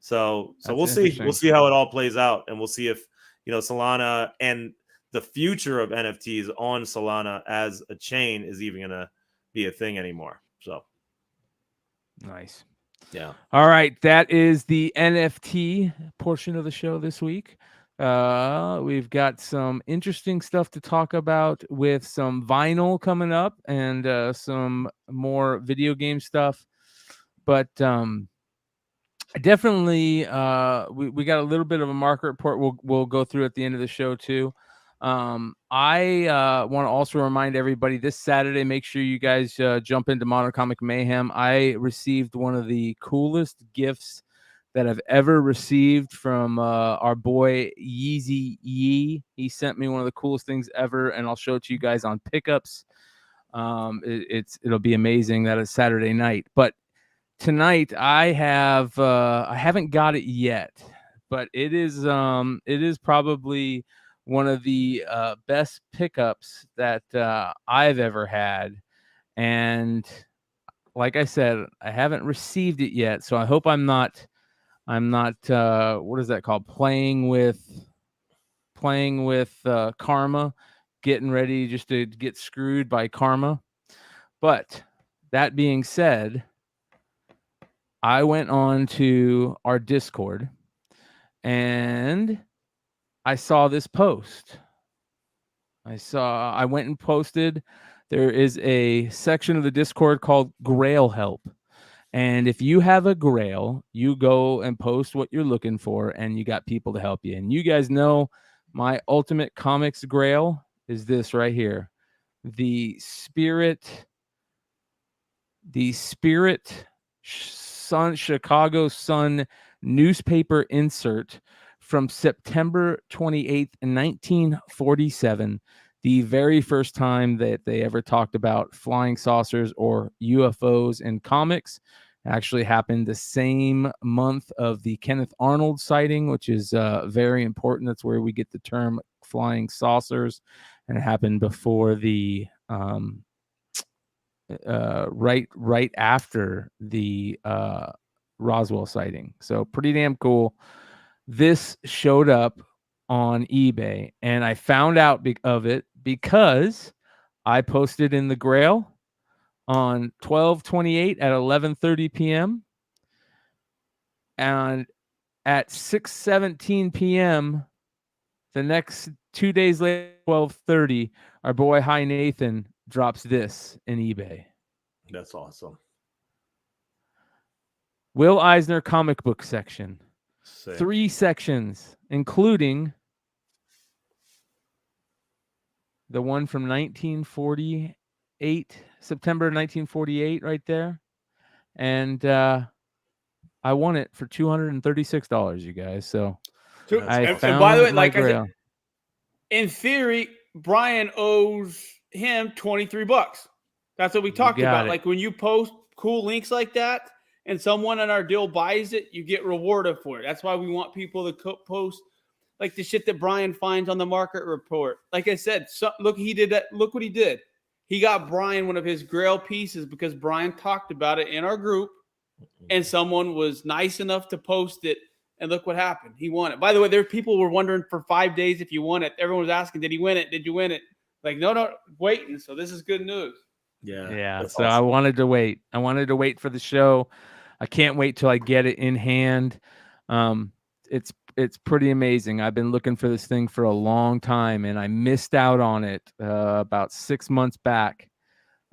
D: So we'll see. We'll see how it all plays out, and we'll see if Solana and the future of NFTs on Solana as a chain is even going to be a thing anymore. So
A: nice.
D: Yeah.
A: All right, that is the NFT portion of the show this week. We've got some interesting stuff to talk about with some vinyl coming up and some more video game stuff. But definitely, we got a little bit of a market report we'll go through at the end of the show too. I want to also remind everybody this Saturday, make sure you guys jump into Modern Comic Mayhem. I received one of the coolest gifts that I've ever received from our boy Yeezy Yee. He sent me one of the coolest things ever, and I'll show it to you guys on pickups. It'll be amazing. That is Saturday night, but tonight I haven't got it yet, but it is probably one of the best pickups that I've ever had. And like I said, I haven't received it yet, so I hope I'm not what is that called, playing with karma, getting ready just to get screwed by karma. But that being said, I went on to our Discord and I saw this post. I went and posted. There is a section of the Discord called Grail Help. And if you have a grail, you go and post what you're looking for and you got people to help you. And you guys know my ultimate comics grail is this right here. The Spirit Chicago Sun newspaper insert from September 28th, 1947, the very first time that they ever talked about flying saucers or UFOs in comics. It actually happened the same month of the Kenneth Arnold sighting, which is very important. That's where we get the term flying saucers, and it happened before the right after the Roswell sighting. So pretty damn cool. This showed up on eBay, and I found out of it because I posted in the Grail on 12/28 at 11:30 p.m. and at 6:17 p.m. the next 2 days later, 12:30, our boy Hi Nathan drops this in eBay.
D: That's awesome.
A: Will Eisner comic book section.
D: Sick.
A: 3 sections, including the one from 1948, September 1948, right there. And I won it for $236, you guys. So I found
C: and by the way,
A: my
C: like
A: grail.
C: I said, in theory, Bryan owes him $23. That's what we talked about. Like when you post cool links like that and someone in our deal buys it, you get rewarded for it. That's why we want people to post like the shit that Bryan finds on the market report. Like I said, look, he did that. Look what he did. He got Bryan one of his grail pieces because Bryan talked about it in our group and someone was nice enough to post it. And look what happened. He won it. By the way, there people were wondering for 5 days if you won it. Everyone was asking, did he win it? Did you win it? Like, no, waiting. So this is good news.
A: Yeah. So
D: awesome.
A: I wanted to wait. I wanted to wait for the show. I can't wait till I get it in hand. It's pretty amazing. I've been looking for this thing for a long time, and I missed out on it about 6 months back.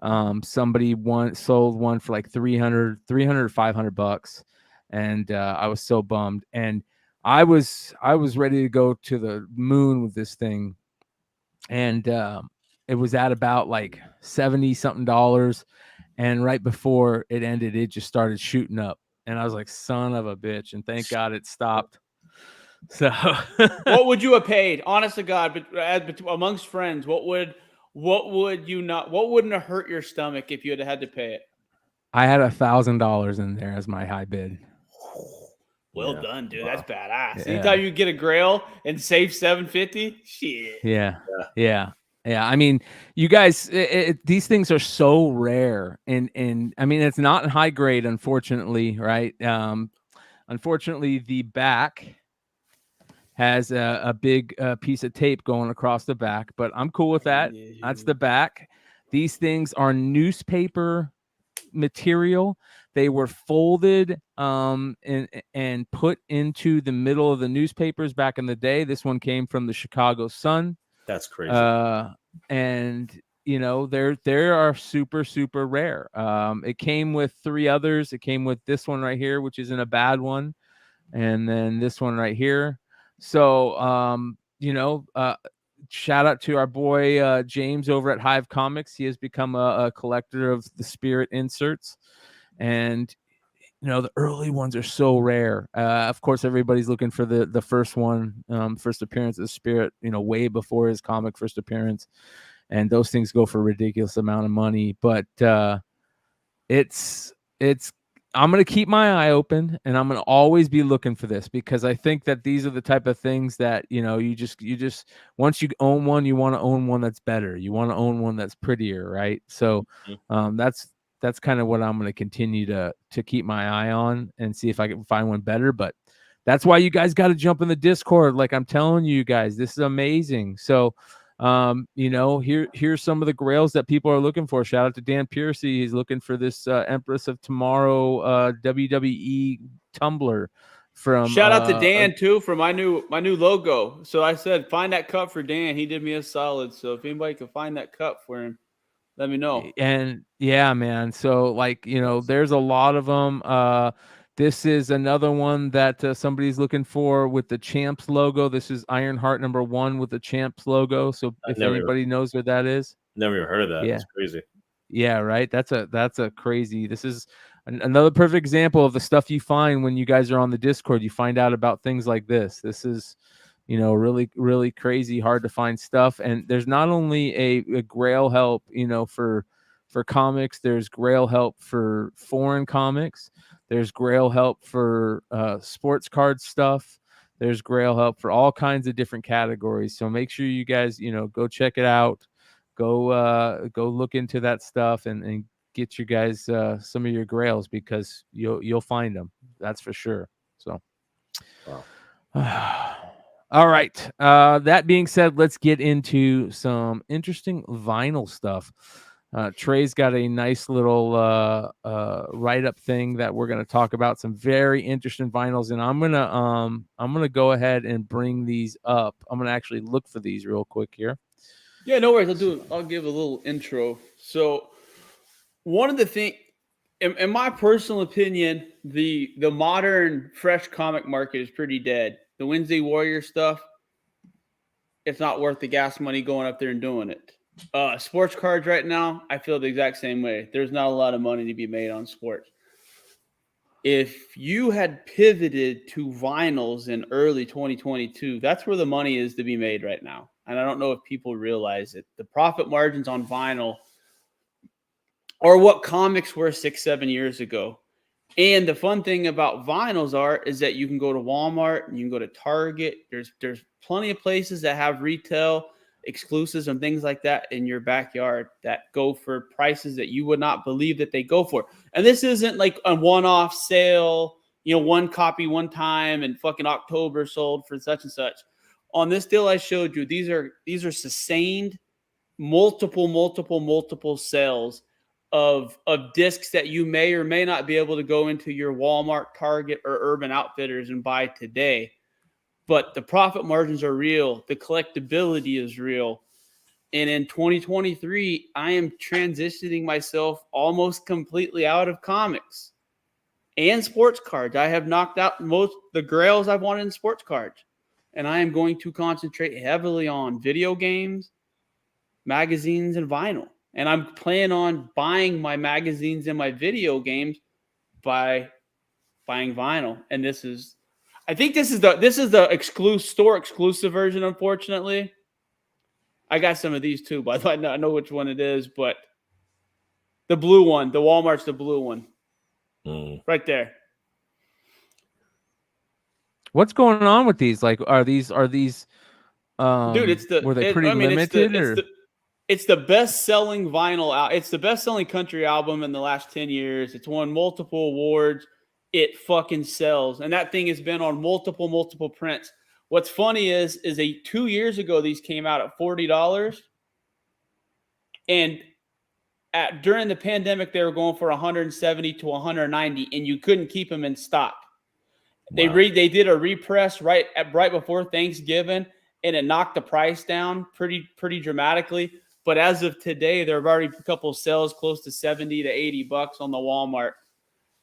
A: Somebody sold one for like $300 or $500, and I was so bummed. And I was ready to go to the moon with this thing, and it was at about like $70-something. And right before it ended, it just started shooting up. And I was like, son of a bitch. And thank God it stopped. So
C: what would you have paid? Honest to God, but amongst friends, what wouldn't have hurt your stomach if you had to pay it?
A: I had $1,000 in there as my high bid.
C: Well done, dude. Wow. That's badass.
A: Yeah.
C: Anytime you get a grail and save $750, shit.
A: Yeah. I mean, you guys, these things are so rare, and I mean, it's not in high grade, unfortunately, right? Unfortunately, the back has a big piece of tape going across the back, but I'm cool with that. That's the back. These things are newspaper material. They were folded and put into the middle of the newspapers back in the day. This one came from the Chicago Sun.
D: That's crazy.
A: And you know, they are super, super rare. It came with 3 others. It came with this one right here, which isn't a bad one, and then this one right here. So you know, shout out to our boy James over at Hive Comics. He has become a collector of the Spirit inserts, and you know, the early ones are so rare. Of course, everybody's looking for the first one, first appearance of the Spirit, you know, way before his comic first appearance, and those things go for a ridiculous amount of money. But it's I'm going to keep my eye open, and I'm going to always be looking for this, because I think that these are the type of things that, you know, you just once you own one, you want to own one that's better. You want to own one that's prettier, right? So that's kind of what I'm going to continue to keep my eye on and see if I can find one better. But that's why you guys got to jump in the Discord. Like I'm telling you guys, this is amazing. So you know, here's some of the grails that people are looking for. Shout out to Dan Piercy. He's looking for this Empress of Tomorrow WWE tumbler from
C: shout out to Dan too for my new logo. So I said find that cup for Dan. He did me a solid. So if anybody can find that cup for him, let me know.
A: And yeah, man. So like, you know, there's a lot of them. This is another one that somebody's looking for with the Champs logo. This is Ironheart #1 with the Champs logo. So if anybody knows what that is,
D: never even heard of that.
A: Yeah.
D: That's crazy.
A: Yeah, right. That's a crazy. This is another perfect example of the stuff you find when you guys are on the Discord. You find out about things like this. This is, you know, really, really crazy, hard to find stuff. And there's not only a Grail help, you know, for comics. There's Grail help for foreign comics. There's Grail help for sports card stuff. There's Grail help for all kinds of different categories. So make sure you guys, you know, go check it out. Go look into that stuff and get you guys some of your Grails, because you'll find them. That's for sure. So, wow. All right. That being said, let's get into some interesting vinyl stuff. Trey's got a nice little write-up thing that we're going to talk about, some very interesting vinyls, and I'm gonna go ahead and bring these up. I'm gonna actually look for these real quick here.
C: Yeah, no worries. I'll give a little intro. So one of the things, in my personal opinion, the modern fresh comic market is pretty dead. The Wednesday Warrior stuff, it's not worth the gas money going up there and doing it. Sports cards right now, I feel the exact same way. There's not a lot of money to be made on sports. If you had pivoted to vinyls in early 2022, that's where the money is to be made right now. And I don't know if people realize it. The profit margins on vinyl are what comics were 6-7 years ago. And the fun thing about vinyls is that you can go to Walmart and you can go to Target. There's plenty of places that have retail exclusives and things like that in your backyard that go for prices that you would not believe that they go for. And this isn't like a one-off sale, you know, one copy one time and fucking October sold for such and such. On this deal I showed you, these are sustained multiple sales of discs that you may or may not be able to go into your Walmart, Target, or Urban Outfitters and buy today. But the profit margins are real. The collectability is real. And in 2023, I am transitioning myself almost completely out of comics and sports cards. I have knocked out most the grails I've wanted in sports cards. And I am going to concentrate heavily on video games, magazines, and vinyl. And I'm planning on buying my magazines and my video games by buying vinyl. And I think this is the store exclusive version. Unfortunately, I got some of these too, but I know which one it is. But the blue one, the Walmart's the blue one, right there.
A: What's going on with these? Like, are these?
C: Dude,
A: were they pretty limited?
C: It's the best-selling vinyl. It's the best-selling country album in the last 10 years. It's won multiple awards. It fucking sells, and that thing has been on multiple prints. What's funny is 2 years ago these came out at $40, and during the pandemic, they were going for 170 to 190, and you couldn't keep them in stock. Wow. They did a repress right before Thanksgiving, and it knocked the price down pretty dramatically. But as of today, there have already a couple of sales close to $70 to $80 on the Walmart.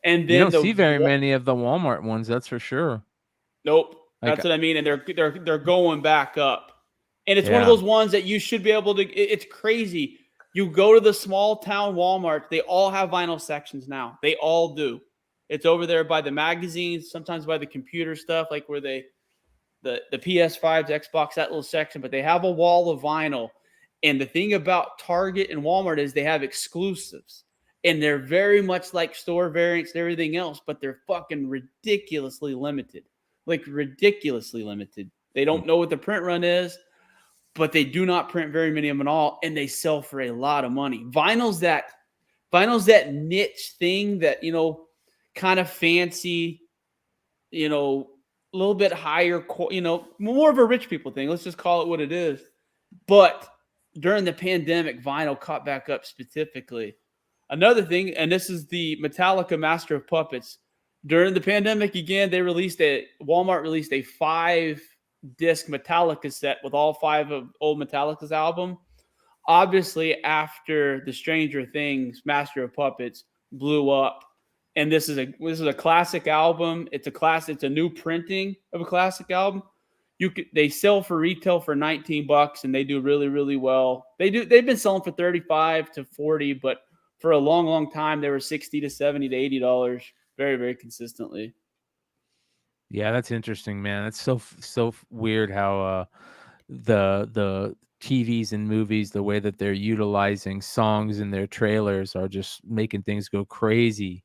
C: And then
A: you don't see very many of the Walmart ones, that's for sure.
C: Nope, that's what I mean. And they're going back up. And it's one of those ones that you should be able to. It's crazy. You go to the small town Walmart, they all have vinyl sections now. They all do. It's over there by the magazines, sometimes by the computer stuff, like where the PS5s, Xbox, that little section. But they have a wall of vinyl. And the thing about Target and Walmart is they have exclusives. And they're very much like store variants and everything else, but they're fucking ridiculously limited. Like ridiculously limited. They don't know what the print run is, but they do not print very many of them at all, and they sell for a lot of money. Vinyl's that niche thing that, kind of fancy, a little bit higher, more of a rich people thing. Let's just call it what it is. But during the pandemic, vinyl caught back up specifically. Another thing, and this is the Metallica Master of Puppets. During the pandemic, again, Walmart released a 5-disc Metallica set with all 5 of old Metallica's album. Obviously, after the Stranger Things Master of Puppets blew up, and this is a classic album. It's a new printing of a classic album. They sell for retail for $19, and they do really, really well. They've been selling for $35 to $40, but for a long, long time they were $60 to $70 to $80, very, very consistently.
A: Yeah, that's interesting, man. It's so weird how the TVs and movies, the way that they're utilizing songs in their trailers, are just making things go crazy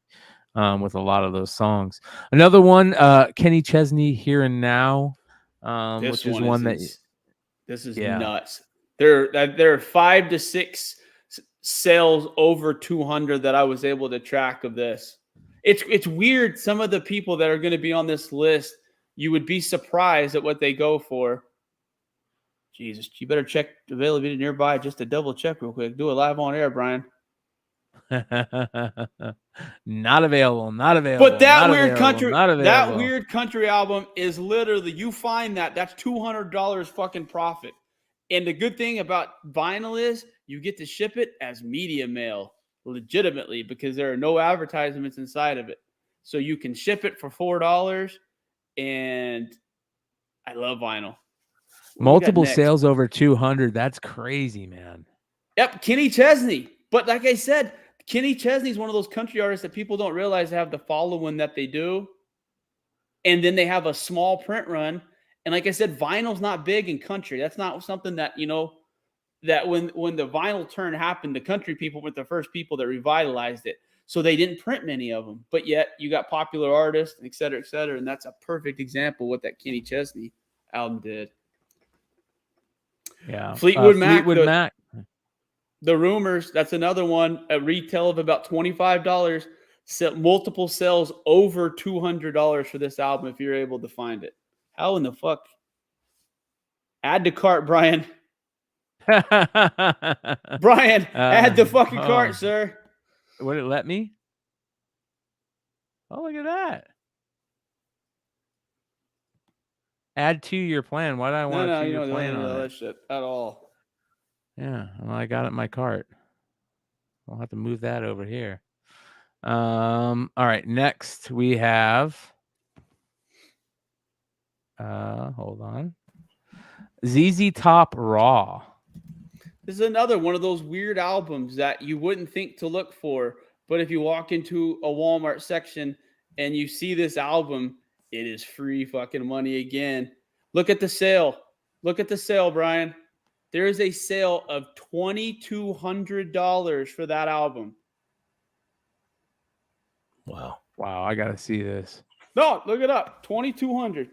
A: with a lot of those songs. Another one, Kenny Chesney, Here and Now. Which is one that
C: this is nuts. There are 5 to 6 sales over 200 that I was able to track of this. It's weird. Some of the people that are going to be on this list, you would be surprised at what they go for. Jesus, you better check availability nearby just to double check real quick. Do it live on air, Brian.
A: Not available.
C: But that weird country album is literally, you find that's $200 fucking profit. And the good thing about vinyl is you get to ship it as media mail legitimately, because there are no advertisements inside of it. So you can ship it for $4, and I love vinyl.
A: Multiple sales over 200. That's crazy, man.
C: Yep, Kenny Chesney. But like I said, Kenny Chesney is one of those country artists that people don't realize have the following that they do. And then they have a small print run. And like I said, vinyl's not big in country. That's not something that, that when the vinyl turn happened, the country people were the first people that revitalized it. So they didn't print many of them. But yet you got popular artists, et cetera, et cetera. And that's a perfect example of what that Kenny Chesney album did.
A: Yeah.
C: Fleetwood Mac. The Rumors, that's another one, a retail of about $25. Multiple sales over $200 for this album if you're able to find it. How in the fuck? Add to cart, Brian. Brian, add the fucking cart, sir.
A: Would it let me? Oh, look at that. Add to your plan. Why do I want to your plan on
C: that shit at all?
A: Yeah, well, I got it in my cart. I'll have to move that over here. All right, next we have hold on. ZZ Top Raw.
C: This is another one of those weird albums that you wouldn't think to look for, but if you walk into a Walmart section and you see this album, it is free fucking money again. Look at the sale. Look at the sale, Brian. There is a sale of $2,200 for that album.
D: Wow.
A: I got to see this.
C: No, look it up. $2,200.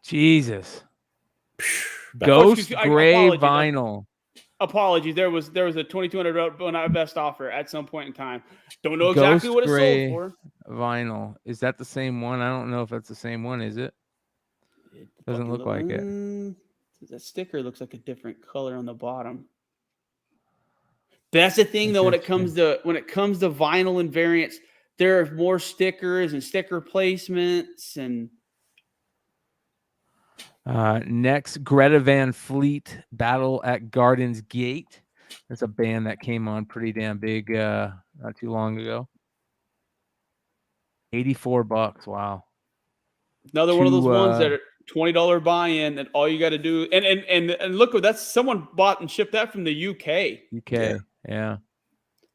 A: Jesus. Ghost Gray Vinyl.
C: Apologies. There was a $2,200 best offer at some point in time. Don't know exactly what it sold for.
A: Vinyl. Is that the same one? I don't know if that's the same one. Is it? Doesn't look like it.
C: That sticker looks like a different color on the bottom. That's the thing, though. When it comes to vinyl and variants, there are more stickers and sticker placements and.
A: Next, Greta Van Fleet, Battle at Garden's Gate. That's a band that came on pretty damn big not too long ago. $84. Wow.
C: Another one of those ones that are $20 buy-in, and all you got to do, and look, that's someone bought and shipped that from the UK.
A: Yeah.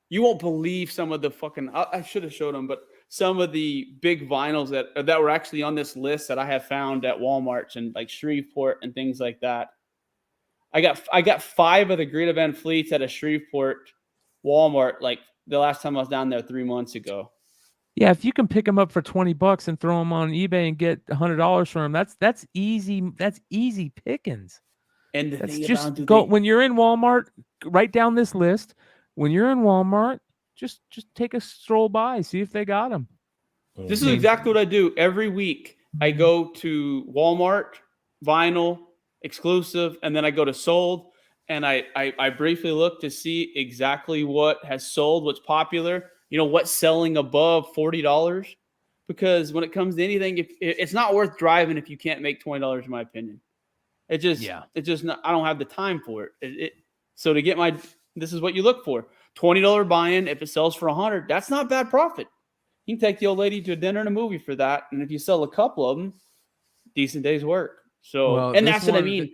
C: You won't believe some of the fucking. I should have showed them, but some of the big vinyls that were actually on this list that I have found at Walmart and like Shreveport and things like that. I got 5 of the Greta Van Fleets at a Shreveport Walmart like the last time I was down there 3 months ago.
A: Yeah, if you can pick them up for $20 and throw them on eBay and get $100 from them, that's easy. That's easy pickings.
C: And
A: that's just go when you're in Walmart. Write down this list. When you're in Walmart, just take a stroll by, see if they got them.
C: This is exactly what I do every week. I go to Walmart, vinyl, exclusive, and then I go to sold, and I briefly look to see exactly what has sold, what's popular, what's selling above $40. Because when it comes to anything, it's not worth driving if you can't make $20, in my opinion. It's just not. I don't have the time for it. So to get this is what you look for. $20 buy-in. If it sells for $100, that's not bad profit. You can take the old lady to a dinner and a movie for that. And if you sell a couple of them, decent day's work. So, and that's what I mean.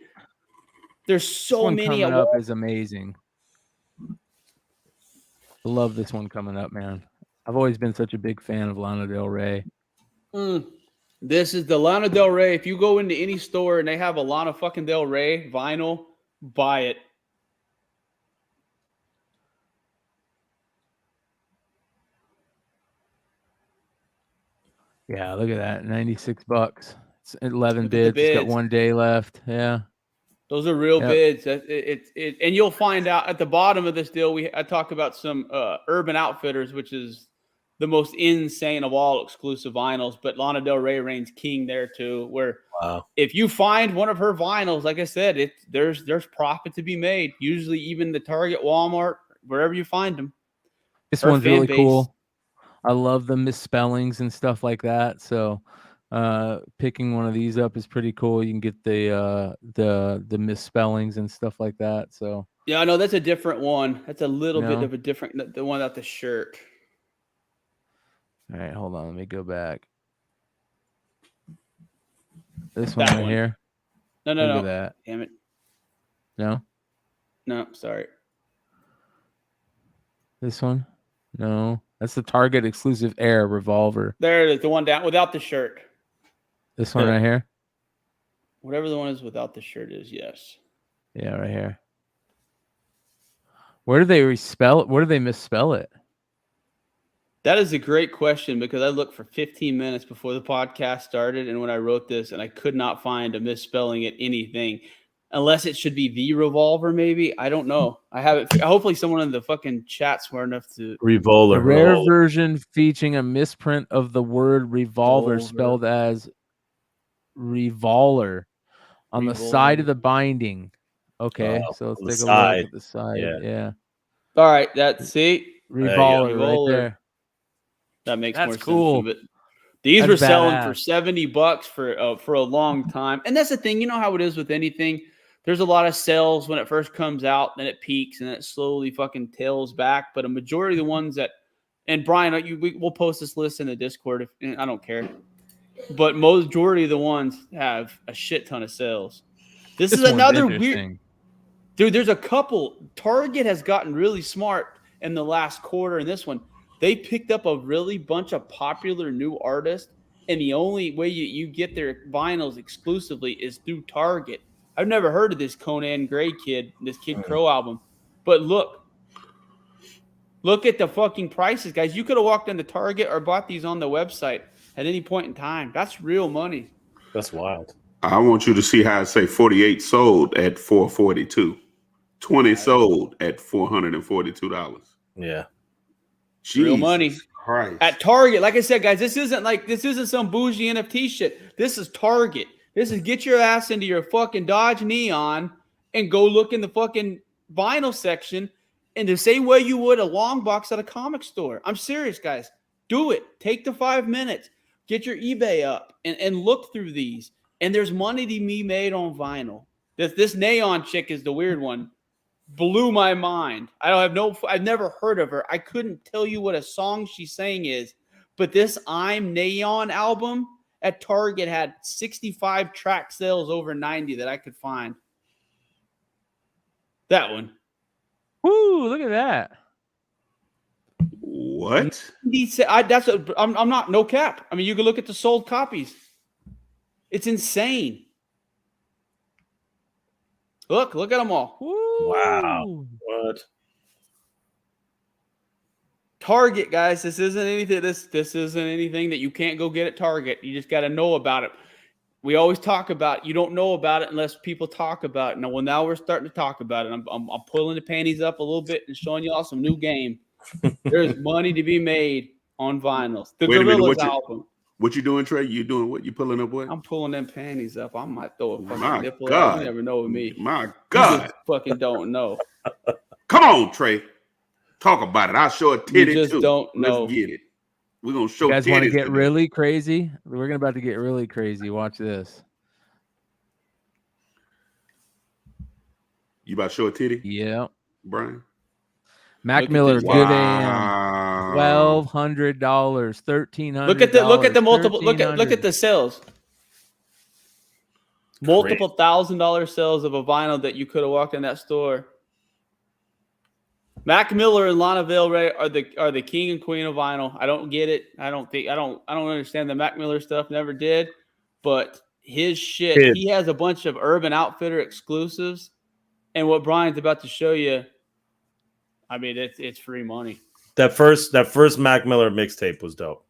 C: There's so many.
A: Coming up is amazing. I love this one coming up, man. I've always been such a big fan of Lana Del Rey.
C: This is the Lana Del Rey. If you go into any store and they have a Lana fucking Del Rey vinyl, buy it.
A: Yeah, look at that. $96. It's 11 bids. It's got 1 day left. Yeah.
C: Those are real bids. And you'll find out at the bottom of this deal, I talk about some Urban Outfitters, which is the most insane of all exclusive vinyls, but Lana Del Rey reigns king there too, where if you find one of her vinyls, like I said, there's profit to be made. Usually even the Target, Walmart, wherever you find them.
A: This one's really cool. I love the misspellings and stuff like that. So picking one of these up is pretty cool. You can get the misspellings and stuff like that. So
C: yeah, I know that's a different one. That's a little bit of a different, the one without the shirt.
A: All right, hold on. Let me go back. This one right here.
C: No.
A: Look at that.
C: Damn it.
A: No,
C: sorry.
A: This one? No. That's the Target exclusive Air revolver.
C: There it is, the one down without the shirt.
A: This one right here?
C: Whatever the one is without the shirt is, yes.
A: Yeah, right here. Where do they misspell it?
C: That is a great question because I looked for 15 minutes before the podcast started and when I wrote this, and I could not find a misspelling at anything. Unless it should be the revolver, maybe. I don't know. I haven't. Hopefully, someone in the fucking chat smart enough to.
D: Revolver.
A: A rare version featuring a misprint of the word revolver spelled as revolver on the side of the binding. Okay, so let's take a look at the side. Yeah.
C: All right.
A: Revolver right there.
C: That makes
A: more
C: sense. But these were selling for $70 for a long time, and that's the thing. You know how it is with anything. There's a lot of sales when it first comes out, then it peaks, and then it slowly fucking tails back. But a majority of the ones that, and Brian, we'll post this list in the Discord. I don't care. But majority of the ones have a shit ton of sales. This is another weird. Dude, there's a couple. Target has gotten really smart in the last quarter in this one. They picked up a really bunch of popular new artists, and the only way you get their vinyls exclusively is through Target. I've never heard of this Conan Gray kid, this Kid Crow album. But look at the fucking prices, guys. You could have walked into Target or bought these on the website at any point in time. That's real money.
D: That's wild.
B: I want you to see how I say 48 sold at $442. 20 sold at $442.
D: Yeah.
B: Jesus
C: real money.
B: Christ.
C: At Target. Like I said, guys, this isn't some bougie NFT shit. This is Target. This is get your ass into your fucking Dodge Neon and go look in the fucking vinyl section in the same way you would a long box at a comic store. I'm serious, guys. Do it. Take the 5 minutes. Get your eBay up and look through these. And there's money to be made on vinyl. This Neon chick is the weird one. Blew my mind. I've never heard of her. I couldn't tell you what a song she's saying is, but this I'm Neon album at Target had 65 track sales over 90 that I could find. That one.
A: Woo, look at that.
B: What?
C: I'm not no cap. I mean, you can look at the sold copies. It's insane. Look at them all.
A: Woo.
D: Wow. What?
C: Target, guys. This isn't anything. This isn't anything that you can't go get at Target. You just got to know about it. We always talk about you don't know about it unless people talk about it. Now we're starting to talk about it. I'm pulling the panties up a little bit and showing y'all some new game. There's money to be made on vinyls. The Gorillaz album.
B: What you doing, Trey? You doing what? You pulling up what?
C: I'm pulling them panties up. I might throw a fucking
B: My
C: nipple
B: God.
C: out. You never know with me.
B: My God.
C: You just fucking don't know.
B: Come on, Trey. Talk about it. I'll show a titty
C: You just
B: too.
C: don't know.
B: Let's get it. We're gonna show.
A: You guys want to
B: titties
A: get
B: today.
A: really crazy? We're about to get really crazy. Watch this.
B: You about to show a titty,
A: Yeah.
B: Brian?
A: Mac
C: Look at
A: Miller,
C: this.
A: good AM.
B: Wow.
A: $1,200, $1,300.
C: Look at the multiple. Look at the sales. Multiple $1,000 sales of a vinyl that you could have walked in that store. Mac Miller and Lana Del Rey are the king and queen of vinyl. I don't get it. I don't understand the Mac Miller stuff. Never did. But his shit, he has a bunch of Urban Outfitter exclusives. And what Brian's about to show you, I mean, it's free money.
D: That first Mac Miller mixtape was dope.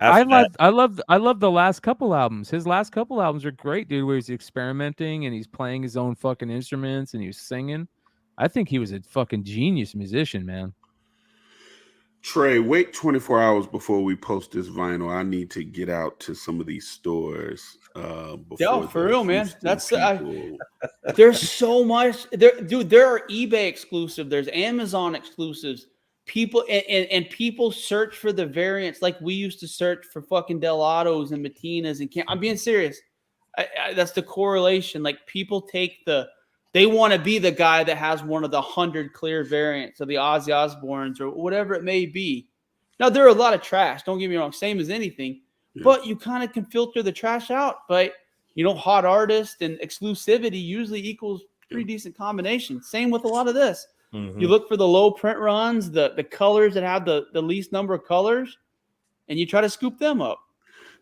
A: I love the last couple albums. His last couple albums are great, dude, where he's experimenting and he's playing his own fucking instruments and he's singing. I think he was a fucking genius musician, man.
B: Trey, wait 24 hours before we post this vinyl. I need to get out to some of these stores.
C: Yo, for real, man. That's there's so much there, dude. There are eBay exclusive. There's Amazon exclusives. People and people search for the variants like we used to search for fucking Delatos and Matinas and I'm being serious. That's the correlation. Like people they want to be the guy that has one of the 100 clear variants of the Ozzy Osbournes or whatever it may be. Now there are a lot of trash. Don't get me wrong. Same as anything, but you kind of can filter the trash out. But hot artist and exclusivity usually equals pretty decent combination. Same with a lot of this. Mm-hmm. You look for the low print runs, the colors that have the least number of colors, and you try to scoop them up.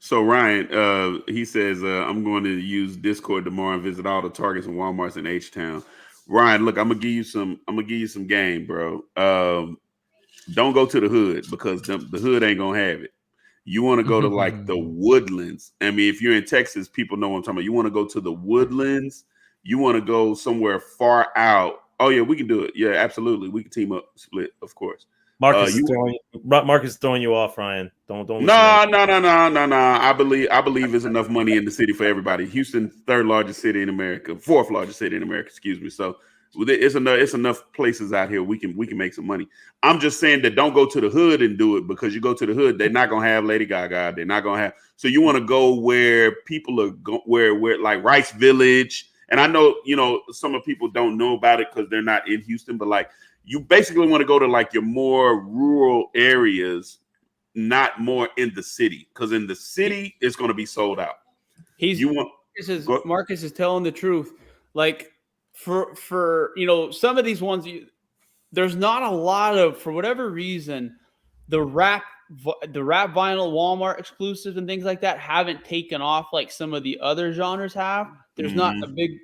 B: So Ryan, he says, I'm going to use Discord tomorrow and visit all the Targets and Walmarts in H-Town. Ryan, look, I'm gonna give you some game, bro. Don't go to the hood because the hood ain't gonna have it. You want to go to like the Woodlands. I mean, if you're in Texas, people know what I'm talking about. You want to go to the Woodlands. You want to go somewhere far out. Oh yeah, we can do it. Yeah, absolutely. We can team up, split, of course.
D: Marcus is throwing you off, Ryan. Don't.
B: No. I believe there's enough money in the city for everybody. Houston, third largest city in America, fourth largest city in America. Excuse me. So it's enough places out here we can make some money. I'm just saying that don't go to the hood and do it because you go to the hood, they're not gonna have Lady Gaga. They're not gonna have. So you want to go where people are where like Rice Village. And I know some of people don't know about it because they're not in Houston, but like. You basically want to go to like your more rural areas, not more in the city, because in the city it's going to be sold out.
C: Marcus is telling the truth. Like for some of these ones, there's not a lot of, for whatever reason, the rap vinyl Walmart exclusives and things like that haven't taken off like some of the other genres have. There's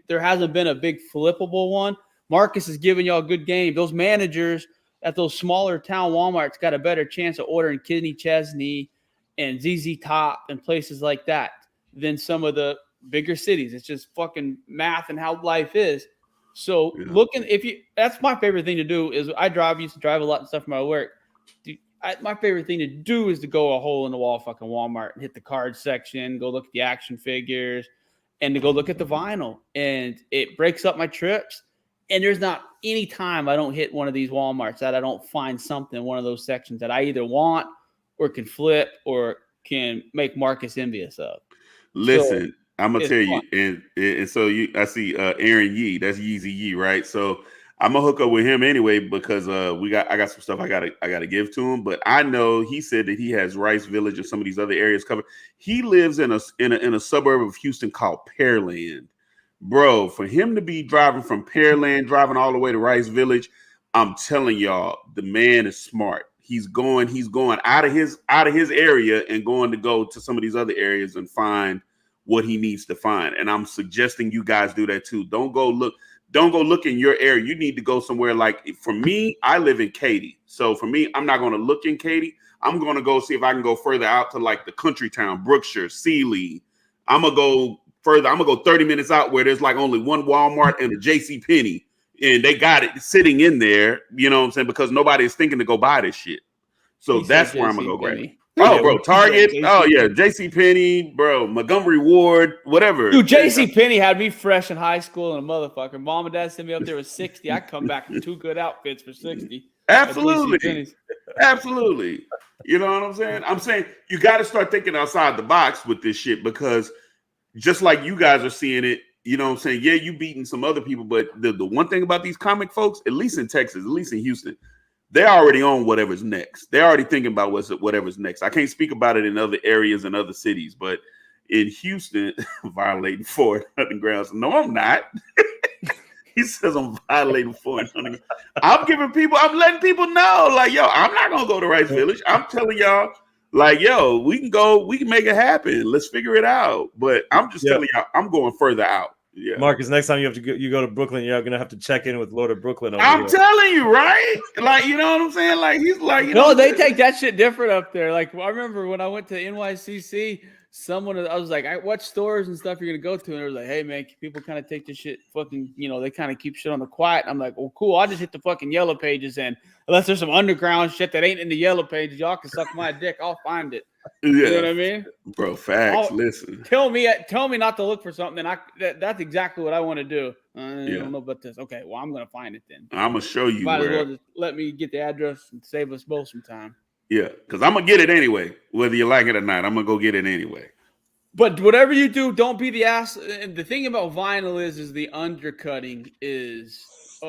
C: there hasn't been a big flippable one. Marcus is giving y'all a good game. Those managers at those smaller town Walmarts got a better chance of ordering Kidney Chesney and ZZ Top and places like that than some of the bigger cities. It's just fucking math and how life is. So that's my favorite thing to do is I used to drive a lot and stuff for my work. Dude, my favorite thing to do is to go a hole in the wall fucking Walmart and hit the card section, go look at the action figures. and to go look at the vinyl, and it breaks up my trips. And there's not any time I don't hit one of these Walmarts that I don't find something in one of those sections that I either want or can flip or can make Marcus envious of.
B: Listen,
C: So,
B: I'm gonna tell
C: fun.
B: you, and so I see Aaron Yee, that's Yeezy Yee, right? So I'm gonna hook up with him anyway because I got some stuff I gotta give to him. But I know he said that he has Rice Village or some of these other areas covered. He lives in a suburb of Houston called Pearland. Bro, for him to be driving from Pearland, driving all the way to Rice Village, I'm telling y'all, the man is smart. He's going out of his area and going to go to some of these other areas and find what he needs to find. And I'm suggesting you guys do that too. Don't go look in your area. You need to go somewhere like, for me, I live in Katy. So for me, I'm not going to look in Katy. I'm going to go see if I can go further out to like the country town, Brookshire, Sealy. I'm going to go further. I'm going to go 30 minutes out where there's like only one Walmart and a JCPenney. And they got it sitting in there, you know what I'm saying? Because nobody is thinking to go buy this shit. So that's where I'm going to go grab it. Oh, bro, Target. Oh, yeah, JCPenney, bro, Montgomery Ward, whatever.
C: Dude, JCPenney had me fresh in high school and a motherfucker. Mom and dad sent me up there with 60. I come back with 2 good outfits for 60.
B: Absolutely. Absolutely. You know what I'm saying? I'm saying you got to start thinking outside the box with this shit because just like you guys are seeing it, you know what I'm saying? Yeah, you beating some other people, but the one thing about these comic folks, at least in Texas, at least in Houston, they're already on whatever's next. They're already thinking about whatever's next. I can't speak about it in other areas and other cities, but in Houston, violating 4 hunting grounds. No, I'm not. He says I'm violating 4 hunting. I'm letting people know, like, yo, I'm not gonna go to Rice Village. I'm telling y'all, like, yo, we can make it happen. Let's figure it out. But I'm just telling y'all, I'm going further out. Yeah,
D: Marcus, next time you go to Brooklyn, you're gonna have to check in with Lord of Brooklyn.
B: I'm telling you, right? Like, you know what I'm saying? Like, he's like, you know,
C: no, they take that shit different up there. Like, I remember when I went to NYCC, I was like, what stores and stuff you're gonna go to? And they were like, hey man, people kind of take this shit fucking, you know, they kind of keep shit on the quiet. I'm like, well, cool. I'll just hit the fucking yellow pages, and unless there's some underground shit that ain't in the yellow pages, y'all can suck my dick. I'll find it.
B: Yeah.
C: You know what I mean?
B: Bro, facts. Listen.
C: Tell me not to look for something, and that's exactly what I want to do. I don't know about this. Okay, well, I'm gonna find it then.
B: I'm gonna show you.
C: Might as well just let me get the address and save us both some time.
B: Yeah, because I'm gonna get it anyway, whether you like it or not. I'm gonna go get it anyway.
C: But whatever you do, don't be the ass. And the thing about vinyl is the undercutting is, we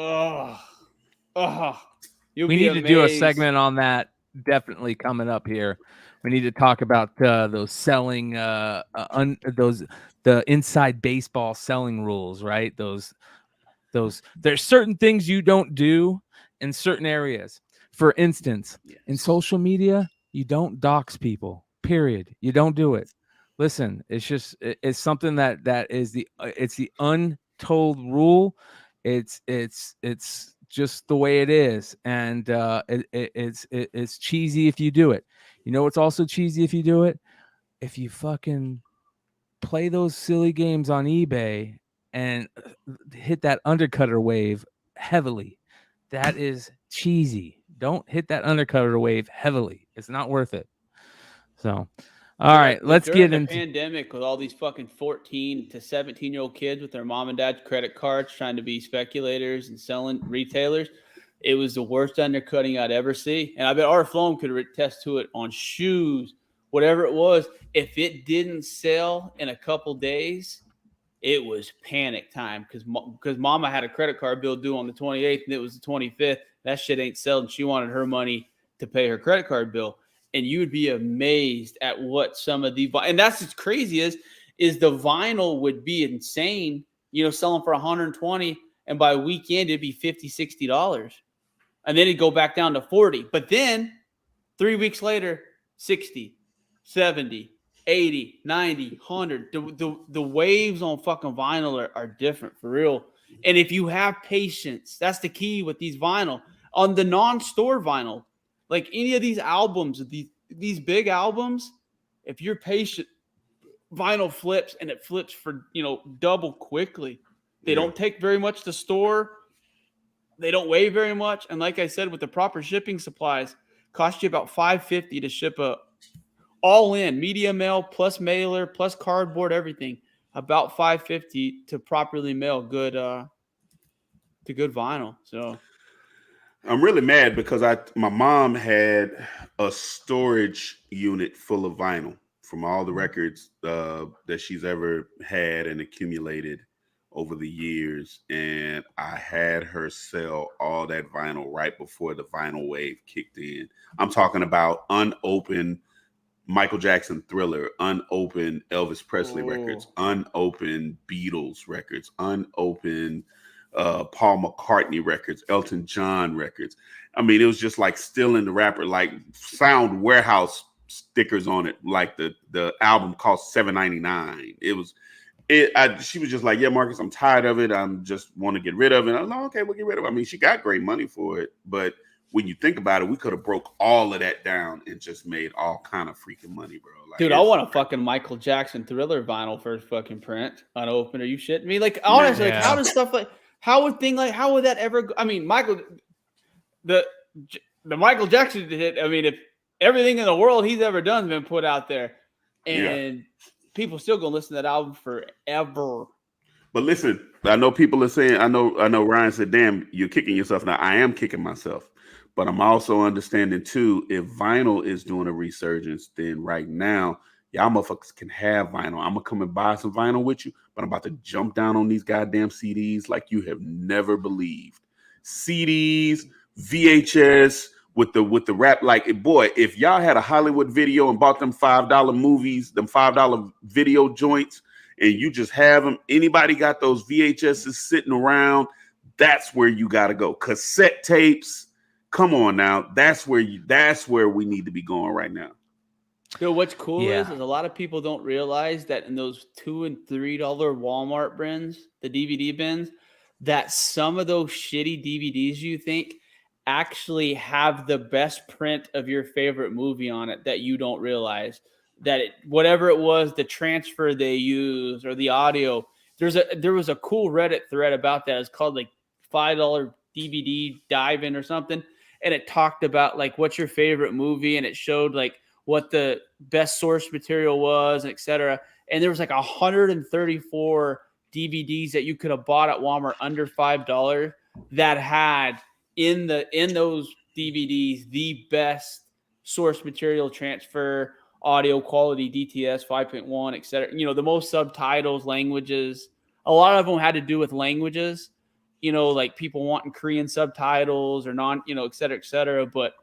A: need to do a segment on that. Definitely coming up here. We need to talk about those selling, the inside baseball selling rules, right? Those. There's certain things you don't do in certain areas. For instance, in social media, you don't dox people. Period. You don't do it. Listen, it's something that is it's the untold rule. It's just the way it is, and it's cheesy if you do it. You know what's also cheesy if you do it? If you fucking play those silly games on eBay and hit that undercutter wave heavily, that is cheesy. Don't hit that undercutter wave heavily. It's not worth it. So. All right, let's get into
C: the pandemic with all these fucking 14 to 17-year-old kids with their mom and dad's credit cards trying to be speculators and selling retailers. It was the worst undercutting I'd ever see. And I bet Art Floam could attest to it on shoes, whatever it was. If it didn't sell in a couple days, it was panic time because mama had a credit card bill due on the 28th and it was the 25th. That shit ain't selling. She wanted her money to pay her credit card bill. And you would be amazed at what some of the, and that's what's crazy is the vinyl would be insane, you know, selling for 120, and by weekend it'd be $50, $60, and then it'd go back down to 40. But then 3 weeks later, 60, 70, 80, 90, 100. The waves on fucking vinyl are different for real. And if you have patience, that's the key with these vinyl. On the non-store vinyl, like any of these albums, these big albums, if you're patient, vinyl flips, and it flips for, you know, double quickly. They don't take very much to store. They don't weigh very much. And like I said, with the proper shipping supplies, cost you about $5.50 to ship all in, media mail plus mailer plus cardboard, everything. about $550 to properly mail good vinyl. So
B: I'm really mad because my mom had a storage unit full of vinyl from all the records that she's ever had and accumulated over the years, and I had her sell all that vinyl right before the vinyl wave kicked in. I'm talking about unopened Michael Jackson Thriller, unopened Elvis Presley records, unopened Beatles records, unopened Paul McCartney records, Elton John records. I mean, it was just like still in the wrapper, like Sound Warehouse stickers on it, like the album cost $7.99. She was just like, yeah, Marcus, I'm tired of it. I'm just want to get rid of it. I was like, okay, we'll get rid of it. I mean, she got great money for it, but when you think about it, we could have broke all of that down and just made all kind of freaking money, bro. Like,
C: dude, I want a fucking Michael Jackson Thriller vinyl first fucking print unopened. Are you shitting me? Like, honestly, like, how does stuff like how would that ever go? I mean, the Michael Jackson hit. I mean, if everything in the world he's ever done has been put out there, and people still gonna listen to that album forever.
B: But listen, I know people are saying, I know Ryan said, damn, you're kicking yourself. Now I am kicking myself, but I'm also understanding too, if vinyl is doing a resurgence, then right now, y'all motherfuckers can have vinyl. I'm gonna come and buy some vinyl with you, but I'm about to jump down on these goddamn CDs like you have never believed. CDs, VHS, with the rap, like, boy, if y'all had a Hollywood video and bought them $5 movies, them $5 video joints, and you just have them, anybody got those VHSs sitting around, that's where you got to go. Cassette tapes, come on now, that's where we need to be going right now.
C: So what's cool is a lot of people don't realize that in those $2 and $3 Walmart bins, the DVD bins, that some of those shitty DVDs you think actually have the best print of your favorite movie on it that you don't realize. That whatever it was, the transfer they use or the audio. There was a cool Reddit thread about that. It's called like $5 DVD dive-in or something, and it talked about like what's your favorite movie, and it showed like what the best source material was, etc. And there was like 134 DVDs that you could have bought at Walmart under $5 that had in those DVDs the best source material transfer, audio quality, DTS 5.1, etc. You know, the most subtitles, languages. A lot of them had to do with languages. You know, like people wanting Korean subtitles or non, you know, et cetera, but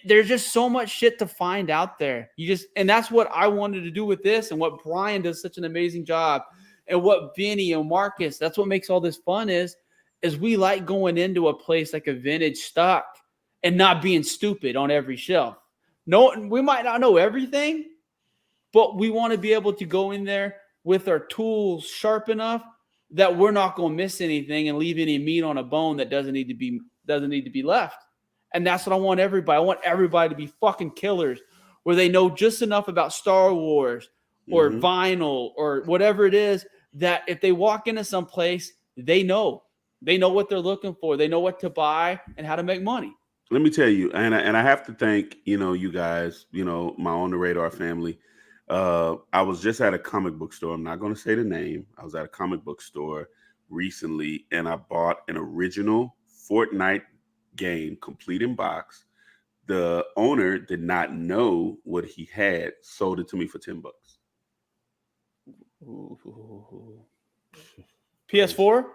C: there's just so much shit to find out there. And that's what I wanted to do with this, and what Bryan does such an amazing job, and what Vinny and Marcus, that's what makes all this fun is we like going into a place like a vintage stock and not being stupid on every shelf. No, we might not know everything, but we want to be able to go in there with our tools sharp enough that we're not going to miss anything and leave any meat on a bone that doesn't need to be left. And that's what I want everybody. I want everybody to be fucking killers where they know just enough about Star Wars or vinyl or whatever it is that if they walk into some place, they know what they're looking for. They know what to buy and how to make money.
B: Let me tell you, and I have to thank, you guys, my On the Radar family. I was just at a comic book store. I'm not going to say the name. I was at a comic book store recently, and I bought an original Fortnite game, complete in box. The owner did not know what he had, sold it to me for $10.
C: PS4?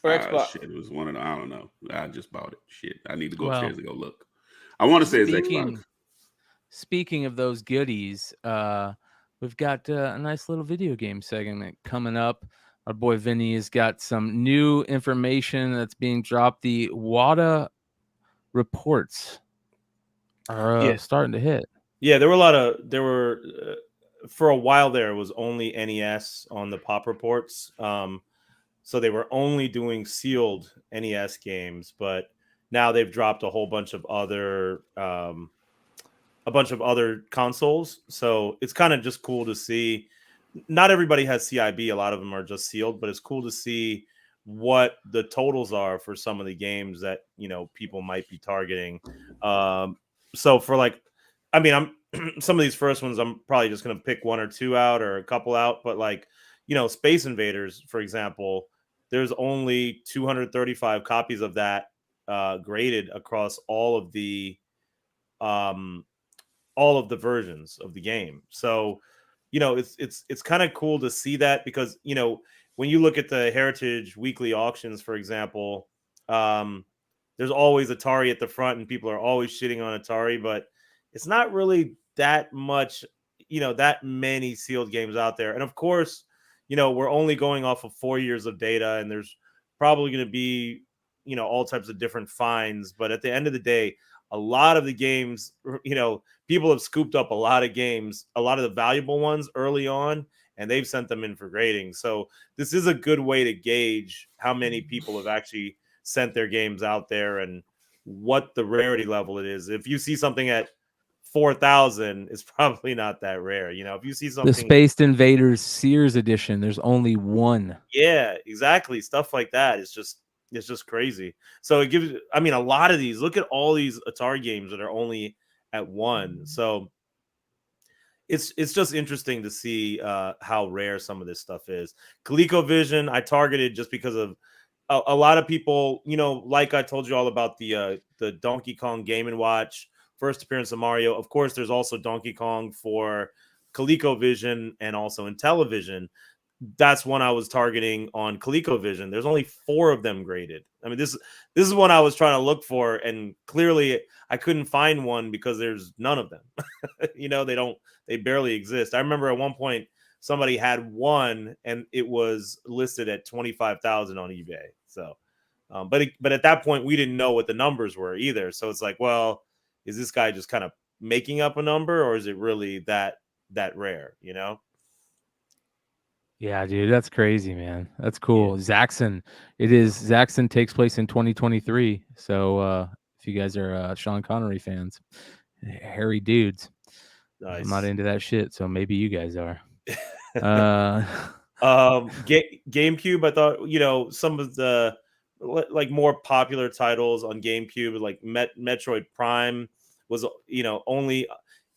C: Or Xbox?
B: Shit, it was one of them. I don't know. I just bought it. Shit, I need to go upstairs and go look. I want to say it's Xbox.
A: Speaking of those goodies, we've got a nice little video game segment coming up. Our boy Vinny has got some new information that's being dropped. The WADA reports are starting to hit. Yeah,
D: for a while there was only NES on the pop reports. So they were only doing sealed NES games, but now they've dropped a whole bunch of other consoles. So it's kind of just cool to see. Not everybody has CIB. A lot of them are just sealed, but it's cool to see what the totals are for some of the games that, people might be targeting. So for some of these first ones, I'm probably just going to pick one or two out or a couple out. But like, Space Invaders, for example, there's only 235 copies of that graded across all of the versions of the game. So, it's kind of cool to see that because, when you look at the Heritage weekly auctions, for example, there's always Atari at the front and people are always shitting on Atari, but it's not really that much, that many sealed games out there. And of course, we're only going off of 4 years of data and there's probably going to be, all types of different finds. But at the end of the day, a lot of the games, people have scooped up a lot of games, a lot of the valuable ones early on, and they've sent them in for grading. So this is a good way to gauge how many people have actually sent their games out there and what the rarity level it is. If you see something at 4,000, it's probably not that rare. If you see something,
A: the Space Invaders Sears edition, there's only one.
D: Yeah, exactly. Stuff like that. It's just crazy. So it gives, a lot of these, look at all these Atari games that are only at one. So it's just interesting to see how rare some of this stuff is. ColecoVision, I targeted just because of a lot of people, like I told you all about the Donkey Kong Game & Watch, first appearance of Mario. Of course, there's also Donkey Kong for ColecoVision and also in television. That's one I was targeting on ColecoVision. There's only 4 of them graded. This is one I was trying to look for, and clearly I couldn't find one because there's none of them. They barely exist. I remember at one point somebody had one and it was listed at 25,000 on eBay. So, but at that point we didn't know what the numbers were either. So it's like, well, is this guy just kind of making up a number, or is it really that rare?
A: Yeah, dude, that's crazy, man. That's cool. Yeah. Zaxxon takes place in 2023. So if you guys are Sean Connery fans, hairy dudes. Nice. I'm not into that shit, so maybe you guys are.
D: GameCube, I thought, some of the like more popular titles on GameCube, like Metroid Prime was, only,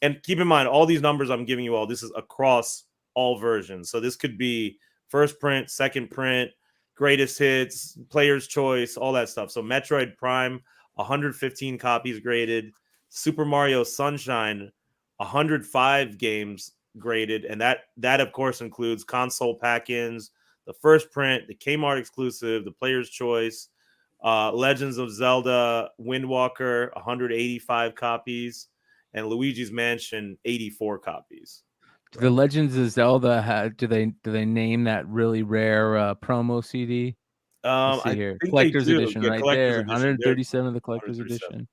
D: and keep in mind, all these numbers I'm giving you this is across all versions. So this could be first print, second print, greatest hits, player's choice, all that stuff. So Metroid Prime, 115 copies graded. Super Mario Sunshine, 105 games graded, and that of course includes console pack-ins, the first print, the Kmart exclusive, the player's choice. Legends of Zelda Wind Waker, 185 copies, and Luigi's Mansion, 84 copies.
A: The Legends of Zelda, do they name that really rare promo CD? Let's see here, collector's edition, right there, 137 of the collector's edition.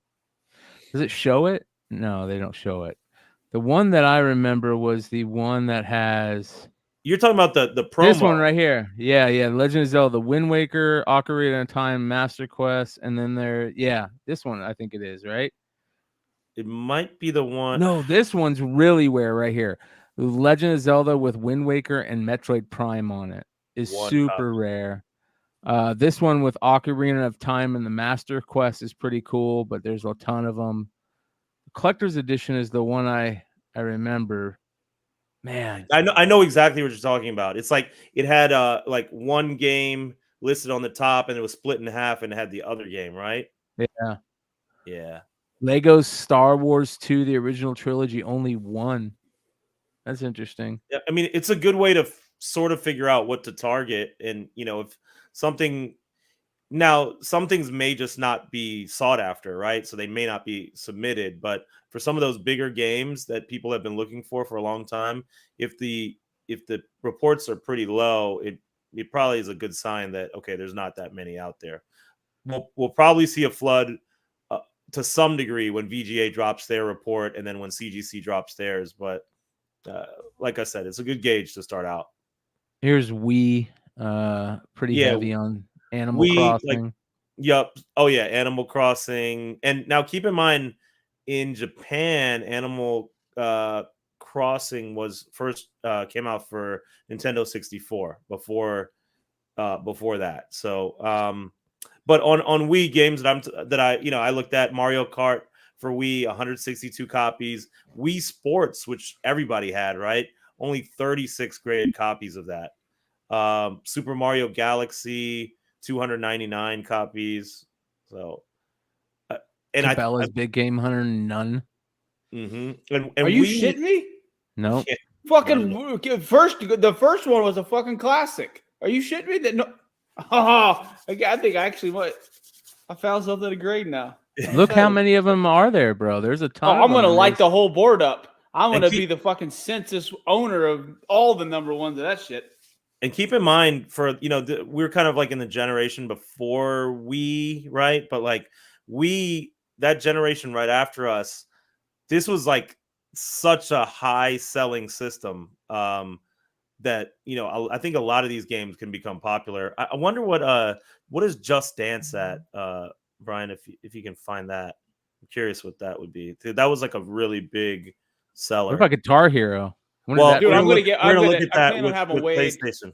A: Does it show it? No, they don't show it. The one that I remember was the one that has.
D: You're talking about the promo.
A: This one right here. Yeah. Legend of Zelda, Wind Waker, Ocarina of Time, Master Quest, and then this one I think it is, right?
D: It might be the one.
A: No, this one's really rare right here. The Legend of Zelda with Wind Waker and Metroid Prime on it is super rare. This one with Ocarina of Time and the Master Quest is pretty cool, but there's a ton of them. Collector's edition is the one I remember. Man,
D: I know exactly what you're talking about. It's like it had like one game listed on the top and it was split in half and it had the other game, right? Yeah.
A: Lego's Star Wars 2, the original trilogy, only one. That's interesting.
D: Yeah, it's a good way to sort of figure out what to target, and if something. Now, some things may just not be sought after, right? So they may not be submitted. But for some of those bigger games that people have been looking for a long time, if the reports are pretty low, it probably is a good sign that, okay, there's not that many out there. We'll probably see a flood to some degree when VGA drops their report and then when CGC drops theirs. But like I said, it's a good gauge to start out.
A: Here's pretty heavy on Animal Crossing.
D: Yep. Oh yeah, Animal Crossing. And now keep in mind, in Japan, Animal Crossing was first came out for Nintendo 64 before that. So but on Wii games that I looked at, Mario Kart for Wii, 162 copies. Wii Sports, which everybody had, right? Only 36 graded copies of that. Super Mario Galaxy, 299 copies. So, and
A: Cabela's Big Game Hunter, none.
D: Mm-hmm. And
C: are you shitting me?
A: No.
D: Yeah,
C: Fucking the first one was a fucking classic. Are you shitting me? That no. Oh, I think I actually might. I found something to grade now.
A: Look how many of them are there, bro. There's a ton.
C: Oh, I'm gonna light the whole board up. I'm gonna
D: keep-
C: be the fucking census owner of all the number ones of that shit.
D: And keep in mind, for we're kind of like in the generation before we, right? But like that generation right after us, this was like such a high selling system that I think a lot of these games can become popular. I wonder what is Just Dance at, Brian, if you can find that. I'm curious what that would be. That was like a really big seller.
A: What about Guitar Hero?
C: Dude,
D: we're
C: I'm
D: gonna
C: gonna
D: look at that
C: plan on having
D: with
C: Wade.
D: PlayStation.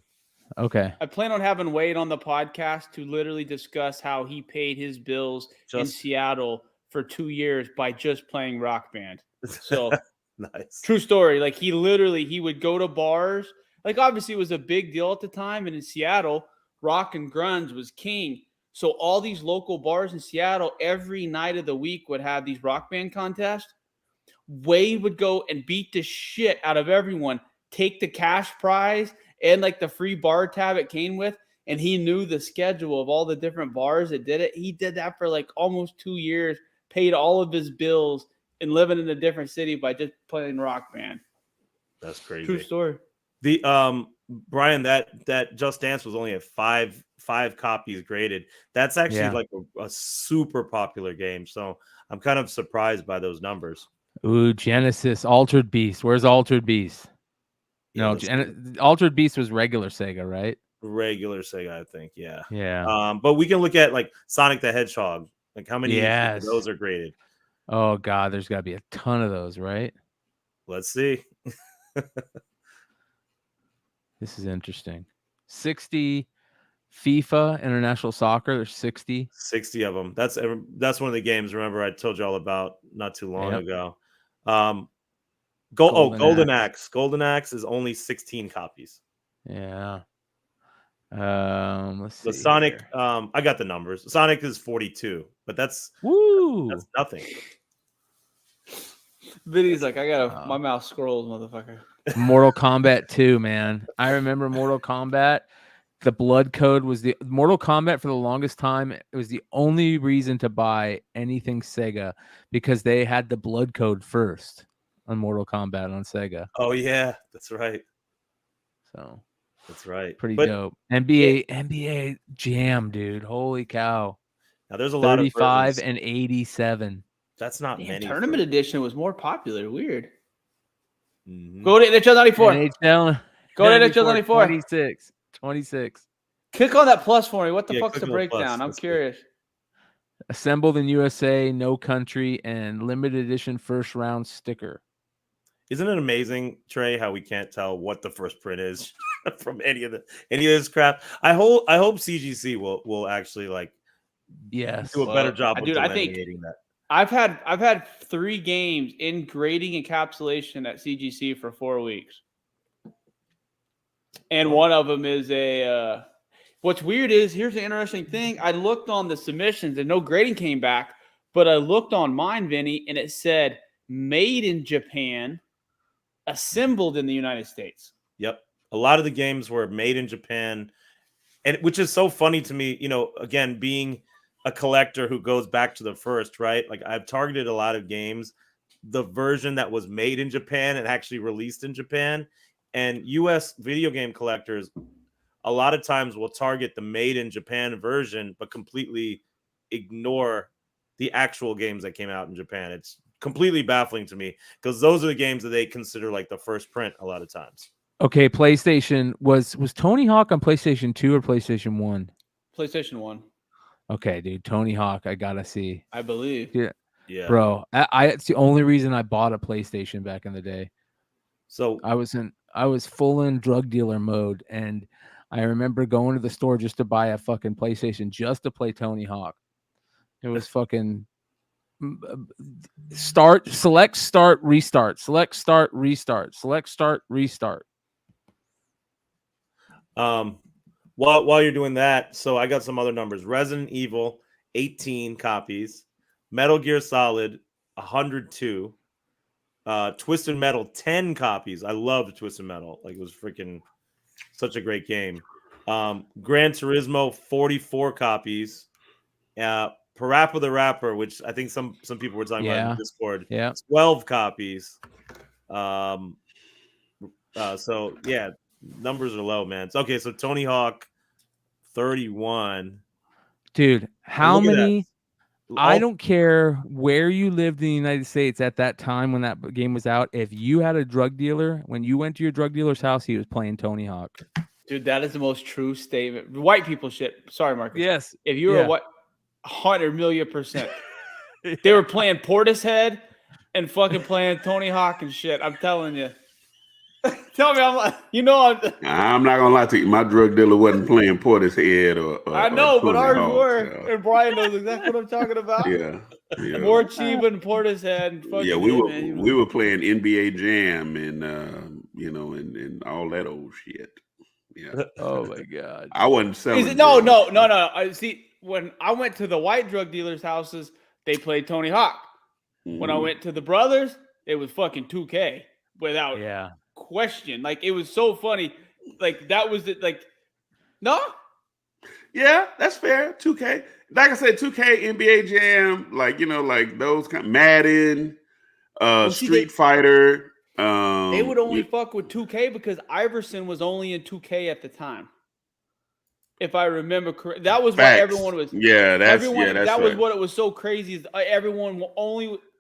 A: Okay.
C: I plan on having Wade on the podcast to literally discuss how he paid his bills in Seattle for 2 years by just playing Rock Band. So
D: nice.
C: True story. Like he would go to bars. Like obviously it was a big deal at the time. And in Seattle, rock and grunge was king. So all these local bars in Seattle every night of the week would have these Rock Band contests. Wade would go and beat the shit out of everyone, take the cash prize and like the free bar tab it came with. And he knew the schedule of all the different bars that did it. He did that for like almost 2 years, paid all of his bills and living in a different city by just playing Rock Band.
D: That's crazy.
C: True story.
D: The Brian, that Just Dance was only at five copies graded. That's actually like a super popular game. So I'm kind of surprised by those numbers.
A: Ooh, Genesis, Altered Beast. Where's Altered Beast?
D: Yeah,
A: no, Altered Beast was regular Sega, right?
D: Regular Sega, I think. Yeah.
A: Yeah.
D: But we can look at like Sonic the Hedgehog. Like how many
A: Yes.
D: of those are graded?
A: Oh God, there's got to be a ton of those, right?
D: Let's see.
A: This is interesting. 60 FIFA International Soccer. There's 60.
D: 60 of them. That's one of the games. Remember, I told you all about not too long ago. Golden Axe. Golden Axe is only 16 copies.
A: Yeah. Let's see.
D: The Sonic. I got the numbers. Sonic is 42, but that's nothing.
C: Vinny's like, I gotta. My mouth scrolls, motherfucker.
A: Mortal Kombat 2, man. I remember Mortal Kombat. The blood code was the Mortal Kombat for the longest time. It was the only reason to buy anything Sega because they had the blood code first on Mortal Kombat on Sega.
D: Oh yeah, that's right.
A: So
D: that's right.
A: Pretty dope. NBA Jam, dude. Holy cow.
D: Now there's a lot of
A: 35 and 87.
D: That's not many.
C: Tournament edition was more popular. Weird.
D: Mm-hmm.
C: Go to NHL 94. Go to NHL 94.
A: 26.
C: Click on that plus for me. What the fuck's the breakdown? I'm curious.
A: Assembled in USA, no country, and limited edition first round sticker.
D: Isn't it amazing, Trey, how we can't tell what the first print is from any of this crap? I hope CGC will actually do a better job of delineating that.
C: I've had 3 games in grading encapsulation at CGC for 4 weeks. And one of them is what's weird is, here's the interesting thing. I looked on the submissions and no grading came back, but I looked on mine, Vinny, and it said made in Japan, assembled in the United States.
D: Yep. A lot of the games were made in Japan, and which is so funny to me, again, being a collector who goes back to the first, right? Like I've targeted a lot of games, the version that was made in Japan and actually released in Japan. And US video game collectors a lot of times will target the made in Japan version, but completely ignore the actual games that came out in Japan. It's completely baffling to me because those are the games that they consider like the first print a lot of times.
A: Okay, PlayStation was Tony Hawk on PlayStation 2 or PlayStation 1?
C: PlayStation 1.
A: Okay, dude, Tony Hawk, I gotta see.
C: I believe.
A: Yeah. Bro, it's the only reason I bought a PlayStation back in the day.
D: So
A: I was full in drug dealer mode, and I remember going to the store just to buy a fucking PlayStation just to play Tony Hawk. It was fucking Start, select, start, restart, select, start, restart, select, start, restart.
D: While you're doing that, so I got some other numbers. Resident Evil, 18 copies. Metal Gear Solid, 102. Twisted Metal, 10 copies. I loved Twisted Metal. Like, it was freaking such a great game. Gran Turismo, 44 copies. Parappa the Rapper, which I think some people were talking about in Discord. 12 copies. So yeah, numbers are low, man. Okay, so Tony Hawk, 31.
A: Dude, how many? I don't care where you lived in the United States at that time when that game was out. If you had a drug dealer, when you went to your drug dealer's house, he was playing Tony Hawk.
C: Dude, that is the most true statement. White people shit. Sorry, Marcus.
A: Yes.
C: If you were 100,000,000%. They were playing Portishead and fucking playing Tony Hawk and shit. I'm telling you. Tell me, I'm like,
B: I'm not gonna lie to you. My drug dealer wasn't playing Portishead or
C: I know, but ours
B: Hawk,
C: were. Yeah. And Bryan knows exactly what I'm talking about.
B: Yeah.
C: More Chiba and Portishead. And fucking
B: we were playing NBA Jam and and all that old shit. Yeah.
A: Oh my god.
B: I wasn't selling.
C: No. I see. When I went to the white drug dealers' houses, they played Tony Hawk. Mm-hmm. When I went to the brothers, it was fucking 2K without question. Like, it was so funny. Like, that was it. Like, no.
B: Yeah, that's fair. 2K. Like I said, 2K, NBA Jam, like those kind of Madden, Street Fighter.
C: They would only fuck with 2K because Iverson was only in 2K at the time. If I remember correct, that was why everyone was.
B: Yeah, that's
C: that was what it was so crazy. Is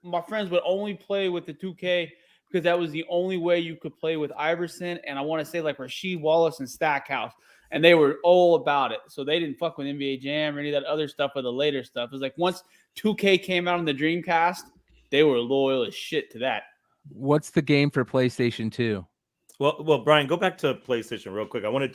C: my friends would only play with the 2K because that was the only way you could play with Iverson and I want to say like Rasheed Wallace and Stackhouse, and they were all about it. So they didn't fuck with NBA Jam or any of that other stuff or the later stuff. It was like once 2K came out on the Dreamcast, they were loyal as shit to that.
A: What's the game for PlayStation 2?
D: Well, Bryan, go back to PlayStation real quick. I wanted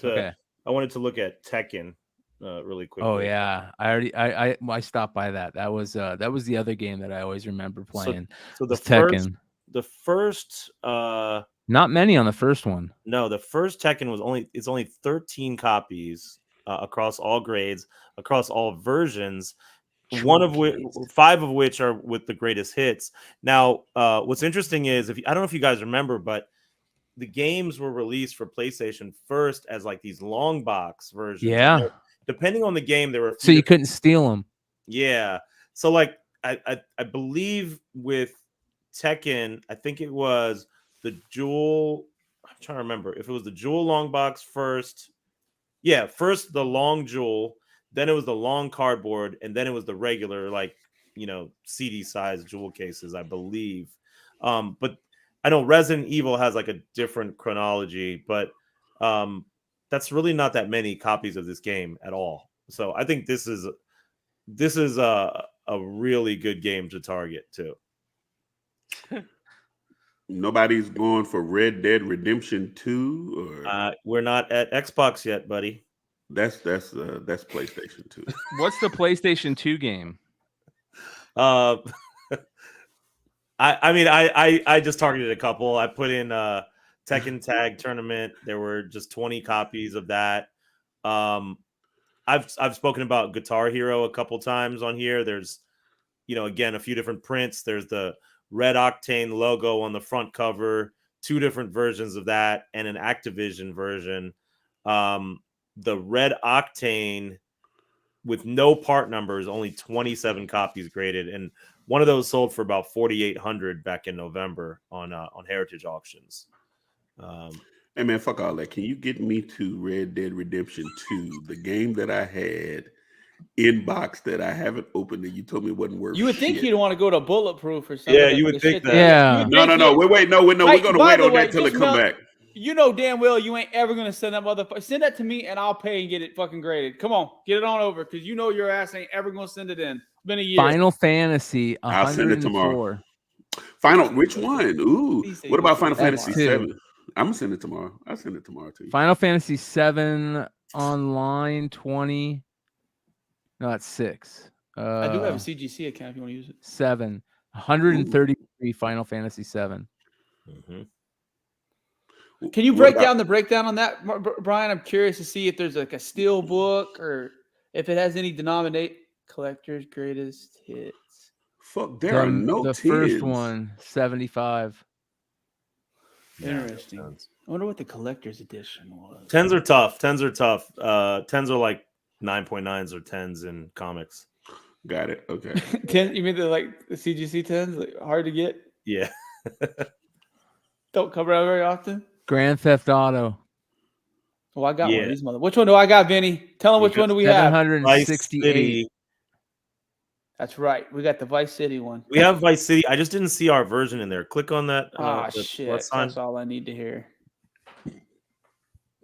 D: to look at Tekken really quickly.
A: Oh yeah, I stopped by that. That was the other game that I always remember playing.
D: So the
A: Tekken.
D: The first
A: not many on the first one.
D: No, the first Tekken was only 13 copies across all grades, across all versions. 5 of which are with the greatest hits. Now, what's interesting is I don't know if you guys remember, but the games were released for PlayStation first as like these long box versions.
A: Yeah.
D: Depending on the game, there were
A: so you couldn't steal them.
D: Yeah. So like I believe with Tekken, I think it was the Jewel. I'm trying to remember if it was the Jewel long box first. Yeah, first the long Jewel, then it was the long cardboard, and then it was the regular CD size Jewel cases, I believe. But I know Resident Evil has like a different chronology, but that's really not that many copies of this game at all. So I think this is a really good game to target too.
B: Nobody's going for Red Dead Redemption 2, or
D: we're not at Xbox yet, buddy.
B: That's PlayStation 2.
A: What's the PlayStation 2 game?
D: I just targeted a couple. I put in Tekken Tag Tournament. There were just 20 copies of that. I've spoken about Guitar Hero a couple times on here. There's again a few different prints. There's the Red Octane logo on the front cover, 2 different versions of that, and an Activision version. The Red Octane with no part numbers, only 27 copies graded, and one of those sold for about $4,800 back in November on Heritage Auctions.
B: Hey man, fuck all that. Can you get me to Red Dead Redemption 2, the game that I had in box that I haven't opened and you told me wasn't worth?
C: You would think
B: shit.
C: you'd want to go to Bulletproof or something.
D: Yeah, you would think that.
A: Yeah.
B: No. We're gonna wait on that till they come back.
C: You know damn well you ain't ever gonna send that motherfucker. Send that to me and I'll pay and get it fucking graded. Come on, get it on over because you know your ass ain't ever gonna send it in. It's been a year.
A: Final Fantasy 104.
B: I'll send it tomorrow. Which one? Ooh, what about Final Fantasy 7? I'm gonna send it tomorrow. I'll send it tomorrow to you.
A: Final Fantasy 7 online 20. No, that's 6.
C: I do have a CGC account if you want to use it.
A: 7. 133 Final Fantasy 7.
D: Mm-hmm.
C: Can you break down the breakdown on that, Brian? I'm curious to see if there's like a steel book or if it has any denominate collector's greatest hits.
B: Fuck, there are no
A: the
B: 10s.
A: First one, 75.
C: Interesting. I wonder what the collector's edition was.
D: 10s are tough. 10s are tough. 10s are like 9.9s or 10s in comics.
B: Got it. Okay.
C: 10? You mean the CGC 10s? Like, hard to get?
D: Yeah.
C: Don't come around very often.
A: Grand Theft Auto.
C: Oh, I got one of these mother. Which one do I got, Vinny? Tell them which one do we have?
A: 768.
C: That's right. We got the Vice City one.
D: We have Vice City. I just didn't see our version in there. Click on that.
C: Shit. That's all I need to hear.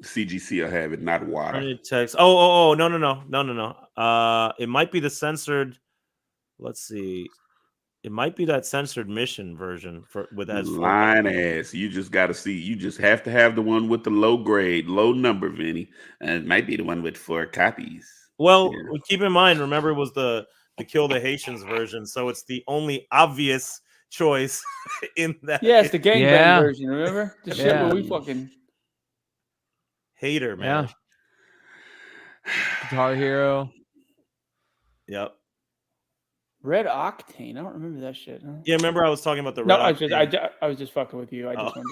B: CGC will have it, not water.
D: Text. Oh, no. It might be the censored. Let's see. It might be that censored mission version with as
B: line ass. You just got to see. You just have to have the one with the low grade, low number, Vinny, and it might be the one with 4 copies.
D: Well, keep in mind. Remember, it was the Kill the Haitians version, so it's the only obvious choice in that.
C: Yeah, it's the gangbang version. Remember the shit where we fucking
D: hater, man.
A: Yeah. Guitar Hero.
D: Yep.
C: Red Octane. I don't remember that shit. Huh?
D: Yeah, remember I was talking about the Red
C: Octane. I was just fucking with you. I just wanted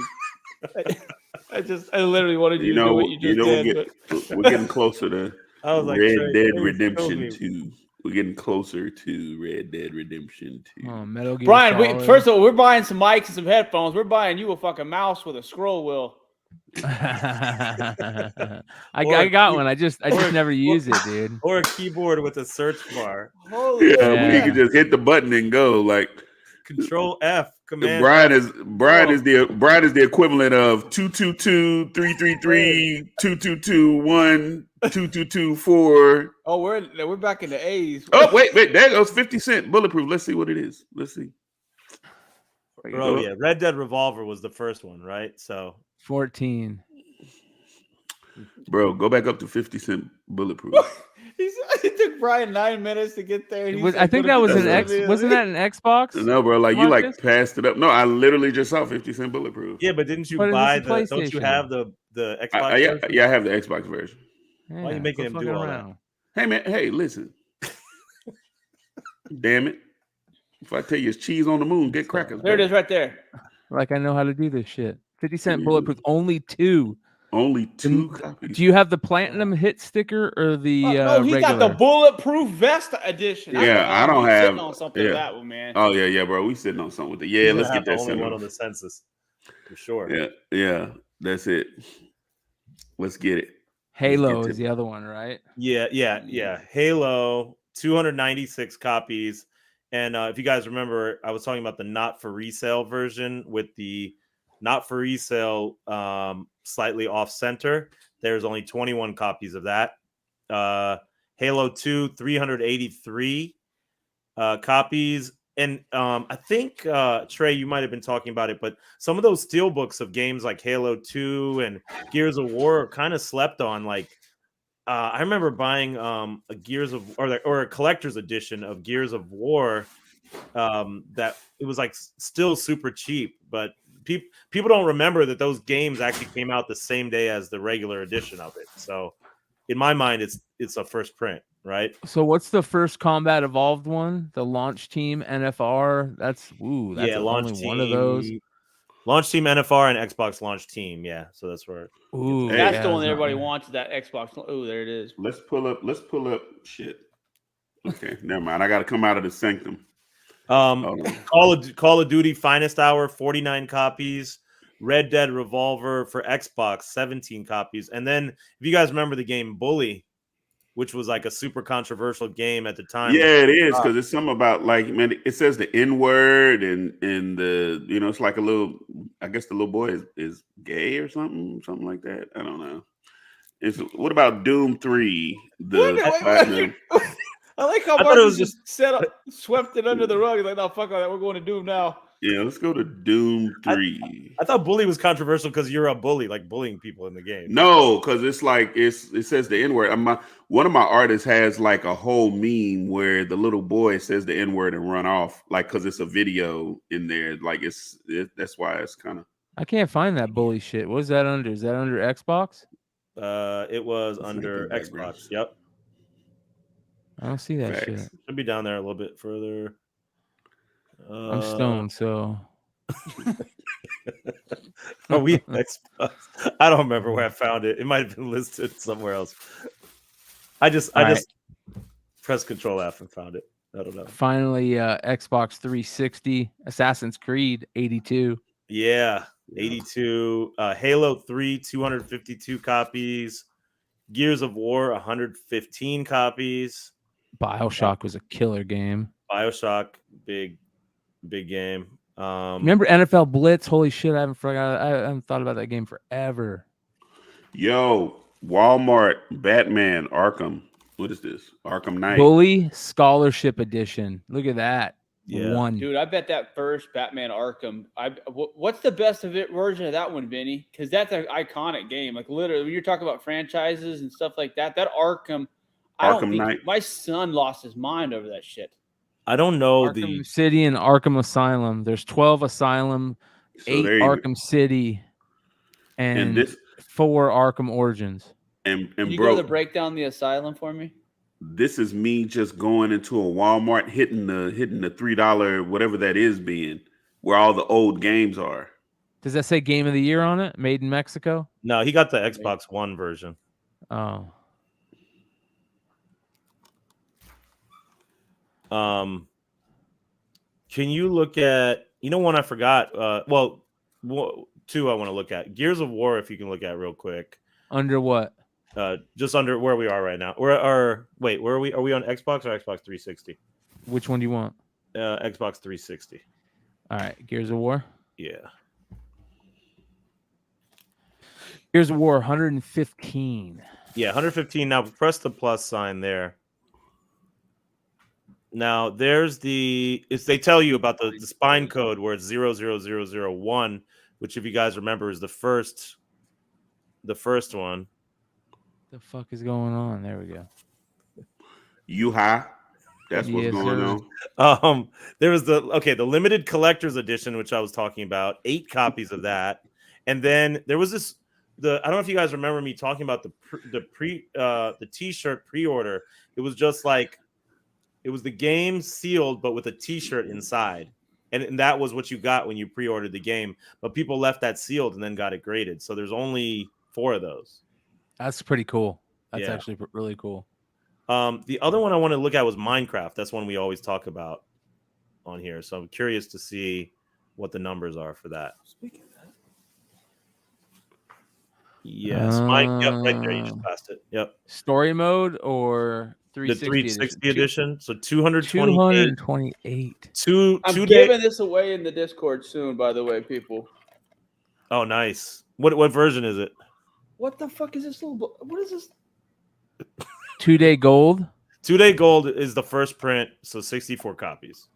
C: I literally wanted you to do what you just did.
B: We're getting closer to Red Dead Redemption 2. We're getting closer to Red Dead Redemption 2.
A: Oh, Metal Gear
C: Brian, first of all, we're buying some mics and some headphones. We're buying you a fucking mouse with a scroll wheel.
A: I got one. I just never use it, dude.
D: Or a keyboard with a search bar.
B: You can just hit the button and go like
D: Control F. Command.
B: Bryan is the equivalent of 222-333-222-1-2224.
C: Oh, we're back in the A's.
B: Oh, wait, there goes 50 Cent Bulletproof. Let's see what it is. Let's see.
D: Bro, yeah, Red Dead Revolver was the first one, right? So
A: 14.
B: Bro, go back up to 50 Cent Bulletproof.
C: It took Brian 9 minutes to get there.
A: I think that was an X. Wasn't that an Xbox?
B: No, bro. Like Marcus? You passed it up. No, I literally just saw 50 Cent Bulletproof.
D: Yeah, but didn't you buy the? Don't you have the Xbox?
B: I have the Xbox version.
D: Yeah, why are you making him do all that?
B: Hey man, listen. Damn it! If I tell you it's cheese on the moon, get crackers.
C: There it is, right there.
A: Like I know how to do this shit. 50 Cent Bulletproof, only 2.
B: Only 2 copies.
A: Do you have the platinum hit sticker or the
C: no, he got the bulletproof vest edition.
B: Yeah, I don't have
C: sitting on something like that one, man.
B: Oh yeah, bro. We sitting on something with it. Yeah, let's get that
D: only one on the census. For sure.
B: Yeah. That's it. Let's get it.
A: Halo is the other one, right?
D: Yeah. Halo, 296 copies. And if you guys remember, I was talking about the not for resale version with the not for resale slightly off center. There's only 21 copies of that. Halo 2, 383 copies. And I think, Trey, you might have been talking about it, but some of those steelbooks of games like Halo 2 and Gears of War are kind of slept on. Like, I remember buying a Gears of or a collector's edition of Gears of War that it was like still super cheap, but people don't remember that those games actually came out the same day as the regular edition of it. So in my mind, it's a first print, right?
A: So what's the first Combat Evolved one? The Launch Team NFR. That's
D: Launch Team,
A: one of those.
D: Launch Team NFR and Xbox Launch Team. Yeah, so that's where.
C: Ooh, that's the one that everybody wants. That Xbox. Oh, there it is.
B: Let's pull up shit. Okay, never mind. I got to come out of the sanctum.
D: Call of Duty Finest Hour, 49 copies. Red Dead Revolver for Xbox, 17 copies. And then if you guys remember the game Bully, which was like a super controversial game at the time.
B: Yeah, it is, because it's something about like, man, it says the N-word and the, it's like a little, I guess the little boy is gay or something like that. I don't know. What about Doom 3?
C: I like how Marcus just swept it under the rug. He's like, no, fuck all that. We're going to Doom now.
B: Yeah, let's go to Doom 3.
D: I thought bully was controversial because you're a bully, like bullying people in the game.
B: No, because it's like it says the N-word. One of my artists has like a whole meme where the little boy says the N-word and run off, like because it's a video in there. Like that's why it's kind of.
A: I can't find that bully shit. What is that under? Is that under Xbox?
D: It was
B: It's
D: under
B: like the background.
D: Xbox. Yep.
A: I don't see that
B: Facts.
A: shit.
D: Should be down there a little bit further.
A: I'm stoned, so.
D: Are we Xbox? I don't remember where I found it. It might have been listed somewhere else. I just pressed Control F and found it. I don't know.
A: Finally, Xbox 360, Assassin's Creed 82.
D: Yeah, 82. Halo 3, 252 copies. Gears of War, 115 copies.
A: BioShock was a killer game.
D: BioShock, big game.
A: Remember NFL Blitz? Holy shit, I haven't thought about that game forever.
B: Yo, Walmart, Batman, Arkham. What is this? Arkham Knight.
A: Bully Scholarship Edition. Look at that.
D: Yeah.
A: One.
C: Dude, I bet that first Batman Arkham. What's the best version of that one, Vinny? Because that's an iconic game. Like literally, when you're talking about franchises and stuff like that, that Arkham. I don't think
B: Knight.
C: my son lost his mind over that shit.
D: I don't know
A: Arkham City and Arkham Asylum. There's 12 Asylum, 8 Arkham City, and 4 Arkham Origins.
C: And Can you go to the breakdown the Asylum for me?
B: This is me just going into a Walmart, hitting the $3 whatever that is being, where all the old games are.
A: Does that say Game of the Year on it? Made in Mexico?
D: No, he got the Xbox One version.
A: Oh.
D: Can you look at, one I forgot? Two I want to look at. Gears of War, if you can look at real quick.
A: Under what?
D: Just under where we are right now. Where are we? Are we on Xbox or Xbox 360?
A: Which one do you want?
D: Xbox 360.
A: All right, Gears of War.
D: Yeah.
A: Gears of War 115.
D: Yeah, 115. Now press the plus sign there. Now there's they tell you about the spine code where it's 00001, which if you guys remember is the first one.
A: The fuck is going on? There we go.
B: You high? That's what's going
D: on. There was the limited collector's edition, which I was talking about, 8 copies of that, and then there was this. I don't know if you guys remember me talking about the T-shirt pre-order. It was just like it was the game sealed, but with a T-shirt inside, and that was what you got when you pre-ordered the game. But people left that sealed and then got it graded. So there's only 4 of those.
A: That's pretty cool. That's actually really cool.
D: The other one I want to look at was Minecraft. That's one we always talk about on here. So I'm curious to see what the numbers are for that. Speaking of that. Yes. Yep, right there. You just passed it. Yep.
A: Story mode or 360
D: the 360 edition. So 228.
A: 228.
C: I'm giving this away in the Discord soon, by the way, people.
D: Oh, nice. What version is it?
C: What the fuck is this little? What is this?
A: 2-day gold.
D: 2-day gold is the first print, so 64 copies.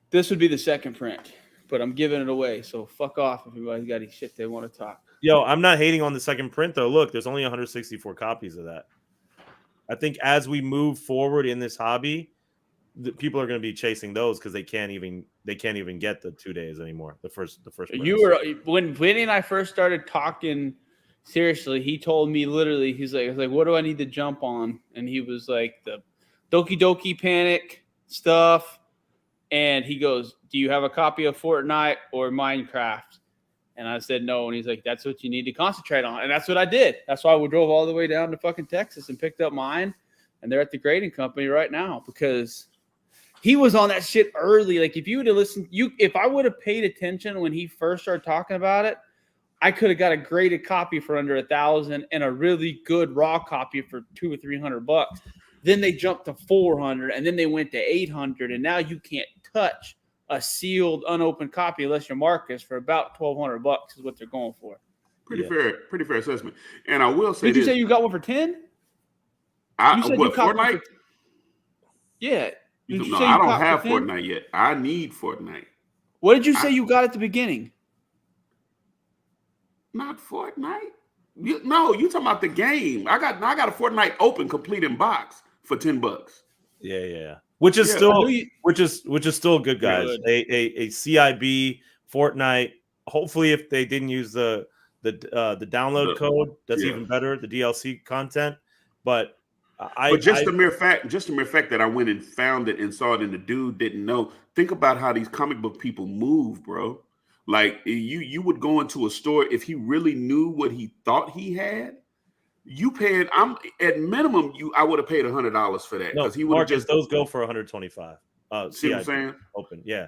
C: This would be the second print, but I'm giving it away. So fuck off if anybody's got any shit they want to talk.
D: Yo, I'm not hating on the second print though. Look, there's only 164 copies of that. I think as we move forward in this hobby, people are going to be chasing those because they can't even get the 2 days anymore. The first.
C: When Vinny and I first started talking. Seriously, he told me literally, he's like, what do I need to jump on? And he was like, the Doki Doki Panic stuff. And he goes, do you have a copy of Fortnite or Minecraft? And I said, no. And he's like, that's what you need to concentrate on. And that's what I did. That's why we drove all the way down to fucking Texas and picked up mine. And they're at the grading company right now because he was on that shit early. Like if you would have listened, if I would have paid attention when he first started talking about it, I could have got a graded copy for under $1,000 and a really good raw copy for $200 or $300. Then they jumped to $400 and then they went to $800. And now you can't touch a sealed, unopened copy unless you're Marcus for about $1,200 is what they're going for.
B: Pretty fair assessment. And I will say,
C: did you say you got one for 10?
B: Fortnite?
C: Yeah.
B: I don't have Fortnite yet. I need Fortnite.
C: What did you say you got at the beginning?
B: Not Fortnite. You talking about the game. I got a Fortnite open, complete in box for $10.
D: Yeah. Which is still good, guys. Good. A CIB Fortnite. Hopefully, if they didn't use the download code, that's even better. The DLC content, but the mere fact that I went and found it and saw it, and the dude didn't know. Think about how these comic book people move, bro. Like you would go into a store if he really knew what he thought he had. You paid. At minimum. I would have paid $100 for that because he would just those go for $125.
B: See what I'm saying?
D: Open, yeah.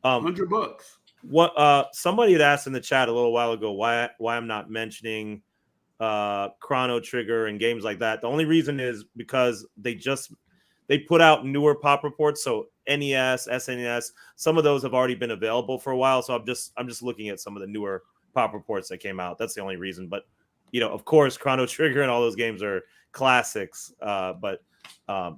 B: $100.
D: What? Somebody had asked in the chat a little while ago why I'm not mentioning Chrono Trigger and games like that. The only reason is because they put out newer pop reports. So NES, SNES, some of those have already been available for a while. So I'm just looking at some of the newer pop reports that came out. That's the only reason. But of course, Chrono Trigger and all those games are classics. But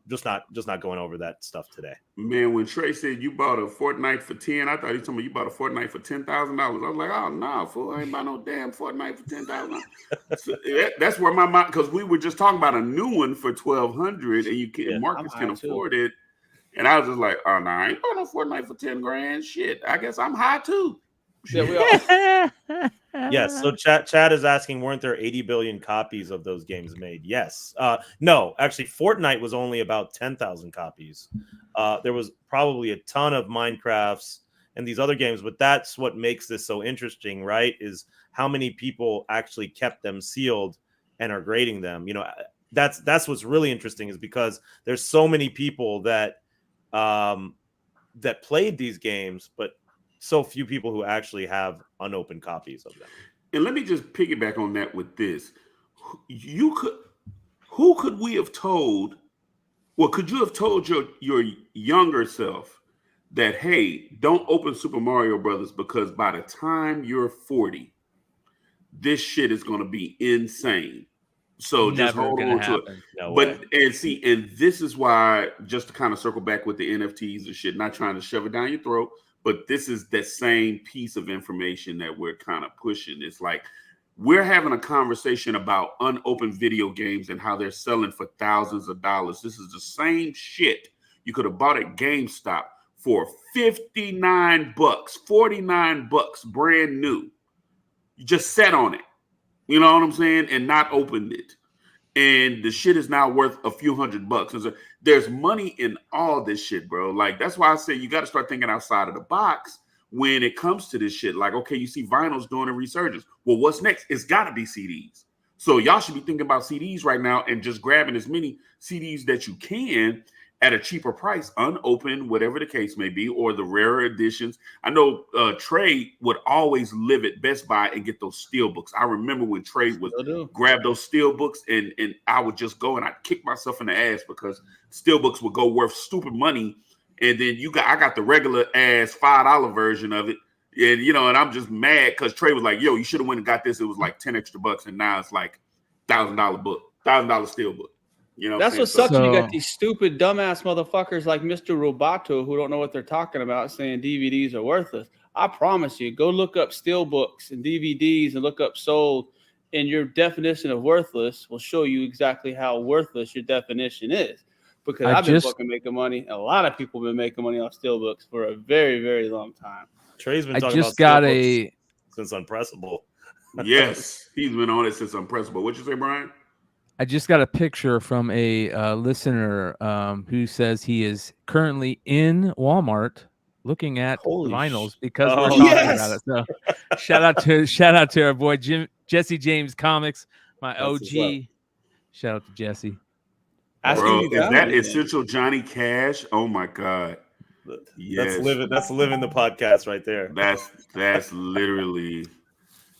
D: just not going over that stuff today.
B: Man, when Trey said you bought a Fortnite for 10, I thought he was talking about you bought a Fortnite for $10,000. I was like, oh no, fool, I ain't buy no damn Fortnite for $10,000. So that's where my mind, because we were just talking about a new one for $1,200, and Marcus can afford it, and I was just like, oh no, I ain't buying no Fortnite for $10,000. Shit, I guess I'm high too.
C: Yeah, we are.
D: Yes. So Chad is asking, weren't there 80 billion copies of those games made? Yes. No, actually, Fortnite was only about 10,000 copies. There was probably a ton of Minecrafts and these other games, but that's what makes this so interesting, right? Is how many people actually kept them sealed and are grading them. That's what's really interesting, is because there's so many people that played these games, but so few people who actually have unopened copies of them.
B: And let me just piggyback on that with this. Who could we have told? Well, could you have told your younger self that, hey, don't open Super Mario Brothers because by the time you're 40, this shit is going to be insane. So just hold on to it.
D: No
B: way. And this is why, just to kind of circle back with the NFTs and shit, not trying to shove it down your throat, but this is the same piece of information that we're kind of pushing. It's like we're having a conversation about unopened video games and how they're selling for thousands of dollars. This is the same shit you could have bought at GameStop for $59, $49, brand new. You just sat on it, you know what I'm saying, and not opened it. And the shit is now worth a few $100. There's money in all this shit, bro. Like, that's why I say you got to start thinking outside of the box when it comes to this shit. Like, okay, you see vinyl's doing a resurgence. Well, what's next? It's got to be CDs. So y'all should be thinking about CDs right now and just grabbing as many CDs that you can at a cheaper price, unopened, whatever the case may be, or the rarer editions. I know Trey would always live at Best Buy and get those steel books. I remember when Trey would grab those steel books, and I would just go and I'd kick myself in the ass because steel books would go worth stupid money. And then I got the regular ass $5 version of it. And, and I'm just mad because Trey was like, yo, you should have went and got this. It was like 10 extra bucks. And now it's like $1,000 book, $1,000 steel book.
C: That's what sucks. You got these stupid, dumbass motherfuckers like Mr. Roboto who don't know what they're talking about, saying DVDs are worthless. I promise you, go look up steel books and DVDs and look up sold, and your definition of worthless will show you exactly how worthless your definition is. Because I've been fucking making money. A lot of people have been making money off steel books for a very, very long time.
D: Trey's been talking about steel books since Unpressable.
B: Yes, he's been on it since Unpressable. What'd you say, Brian?
A: I just got a picture from a listener who says he is currently in Walmart looking at vinyls because we're talking about it. So shout out to our boy Jesse James Comics, my OG. Shout out to Jesse.
B: Bro, is that Essential Johnny Cash? Oh my God.
D: Yes. That's living the podcast right there.
B: That's literally,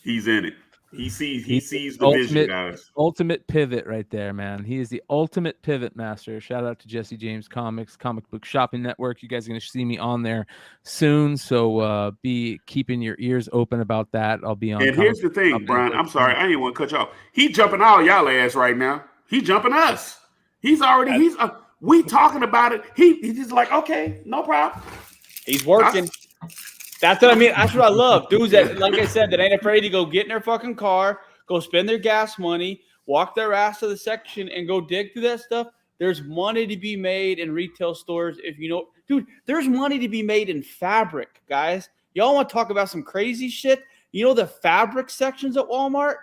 B: he's in it. He sees the vision, guys.
A: Ultimate pivot right there, man. He is the ultimate pivot master. Shout out to Jesse James Comics, Comic Book Shopping Network. You guys are going to see me on there soon, so be keeping your ears open about that. I'll be on.
B: And here's the thing, Brian. I'm sorry, I ain't want to cut you off. He jumping all y'all ass right now. He jumping us. We talking about it. He's like, okay, no problem.
C: He's working. That's what I mean. That's what I love. Dudes that, like I said, that ain't afraid to go get in their fucking car, go spend their gas money, walk their ass to the section, and go dig through that stuff. There's money to be made in retail stores. If you know, dude, there's money to be made in fabric, guys. Y'all want to talk about some crazy shit? You know the fabric sections at Walmart?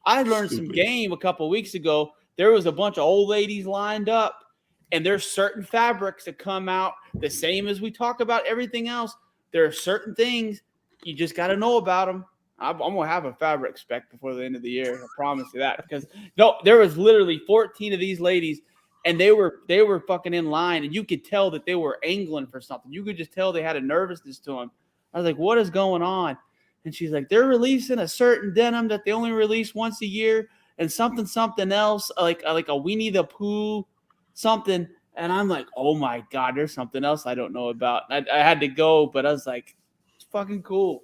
C: I learned some game a couple of weeks ago. There was a bunch of old ladies lined up, and there's certain fabrics that come out the same as we talk about everything else. There are certain things you just got to know about them. I'm going to have a fabric spec before the end of the year. I promise you that. Because no, there was literally 14 of these ladies, and they were fucking in line, and you could tell that they were angling for something. You could just tell they had a nervousness to them. I was like, what is going on? And she's like, they're releasing a certain denim that they only release once a year, and something else, like a Winnie the Pooh something. And I'm like, oh my God, there's something else I don't know about. I had to go, but I was like, it's fucking cool.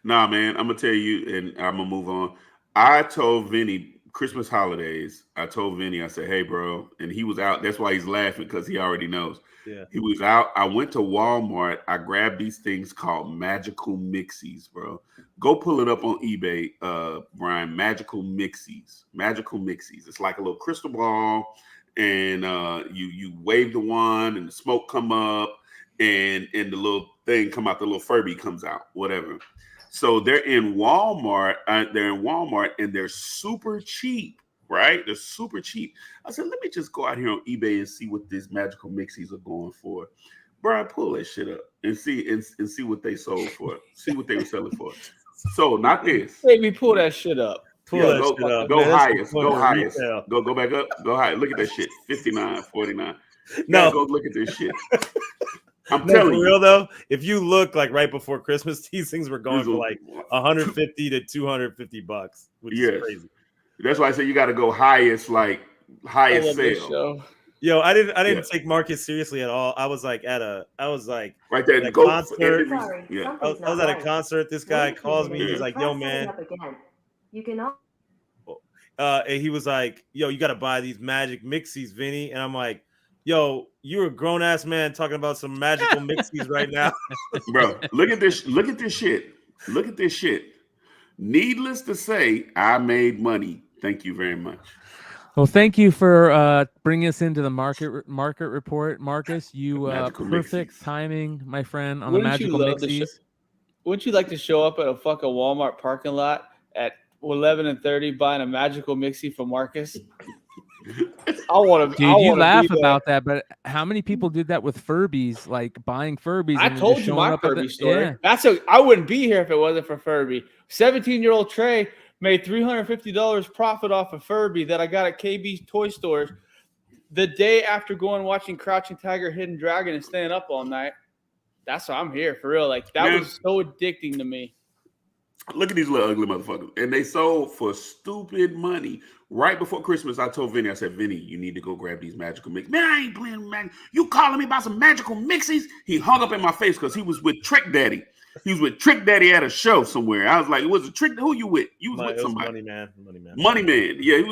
B: Nah, man, I'm gonna tell you, and I'm gonna move on. I told Vinny Christmas holidays. I told Vinny, I said, hey, bro, and he was out. That's why he's laughing, because he already knows.
D: Yeah.
B: He was out. I went to Walmart. I grabbed these things called magical mixies, bro. Go pull it up on eBay, Bryan. Magical mixies. Magical mixies. It's like a little crystal ball, and you wave the wand, and the smoke come up, and the little thing come out. The little Furby comes out. Whatever. So they're in Walmart. And they're super cheap. Right? They're super cheap. I said, let me just go out here on eBay and see what these magical mixies are going for. Bryan, pull that shit up and see what they sold for. See what they were selling for. So not this.
C: Let me pull that shit up.
B: Go highest. Go highest. Go back up. Go high. Look at that shit. 59, 49. No, go look at this shit. I'm telling you.
D: For real though, if you look like right before Christmas, these things were going for like 150 to 250 bucks, which is crazy.
B: That's why I say you got to go highest sale.
D: Yo, I didn't take Marcus seriously at all. I was like right there
B: at a concert.
D: I was at a concert. This guy calls me. He's like, "Yo, man."
E: You can.
D: And he was like, "Yo, you got to buy these magic mixies, Vinny." And I'm like, "Yo, you're a grown ass man talking about some magical mixies right now,
B: bro. Look at this. Look at this shit. Look at this shit. Needless to say, I made money. Thank you very much.
A: Well, thank you for bringing us into the market report, Marcus. You perfect timing, my friend, on the magical mixies.
C: Wouldn't you like to show up at a fucking Walmart parking lot at 11:30 buying a magical mixie for Marcus? I want to.
A: Dude, you laugh about that, but how many people did that with Furbies? Like buying Furbies.
C: I told you my Furby story. Yeah. I wouldn't be here if it wasn't for Furby. 17-year-old Trey made $350 profit off of Furby that I got at KB's toy stores the day after going watching Crouching Tiger, Hidden Dragon, and staying up all night. That's why I'm here for real. Like that was so addicting to me.
B: Look at these little ugly motherfuckers. And they sold for stupid money. Right before Christmas, I told Vinny, I said, Vinny, you need to go grab these magical mixies. Man, I ain't playing magic. You calling me about some magical mixies? He hung up in my face because he was with Trick Daddy. He was with Trick Daddy at a show somewhere. I was like, was a Trick? Who you with? You was with somebody. Money Man. Yeah, he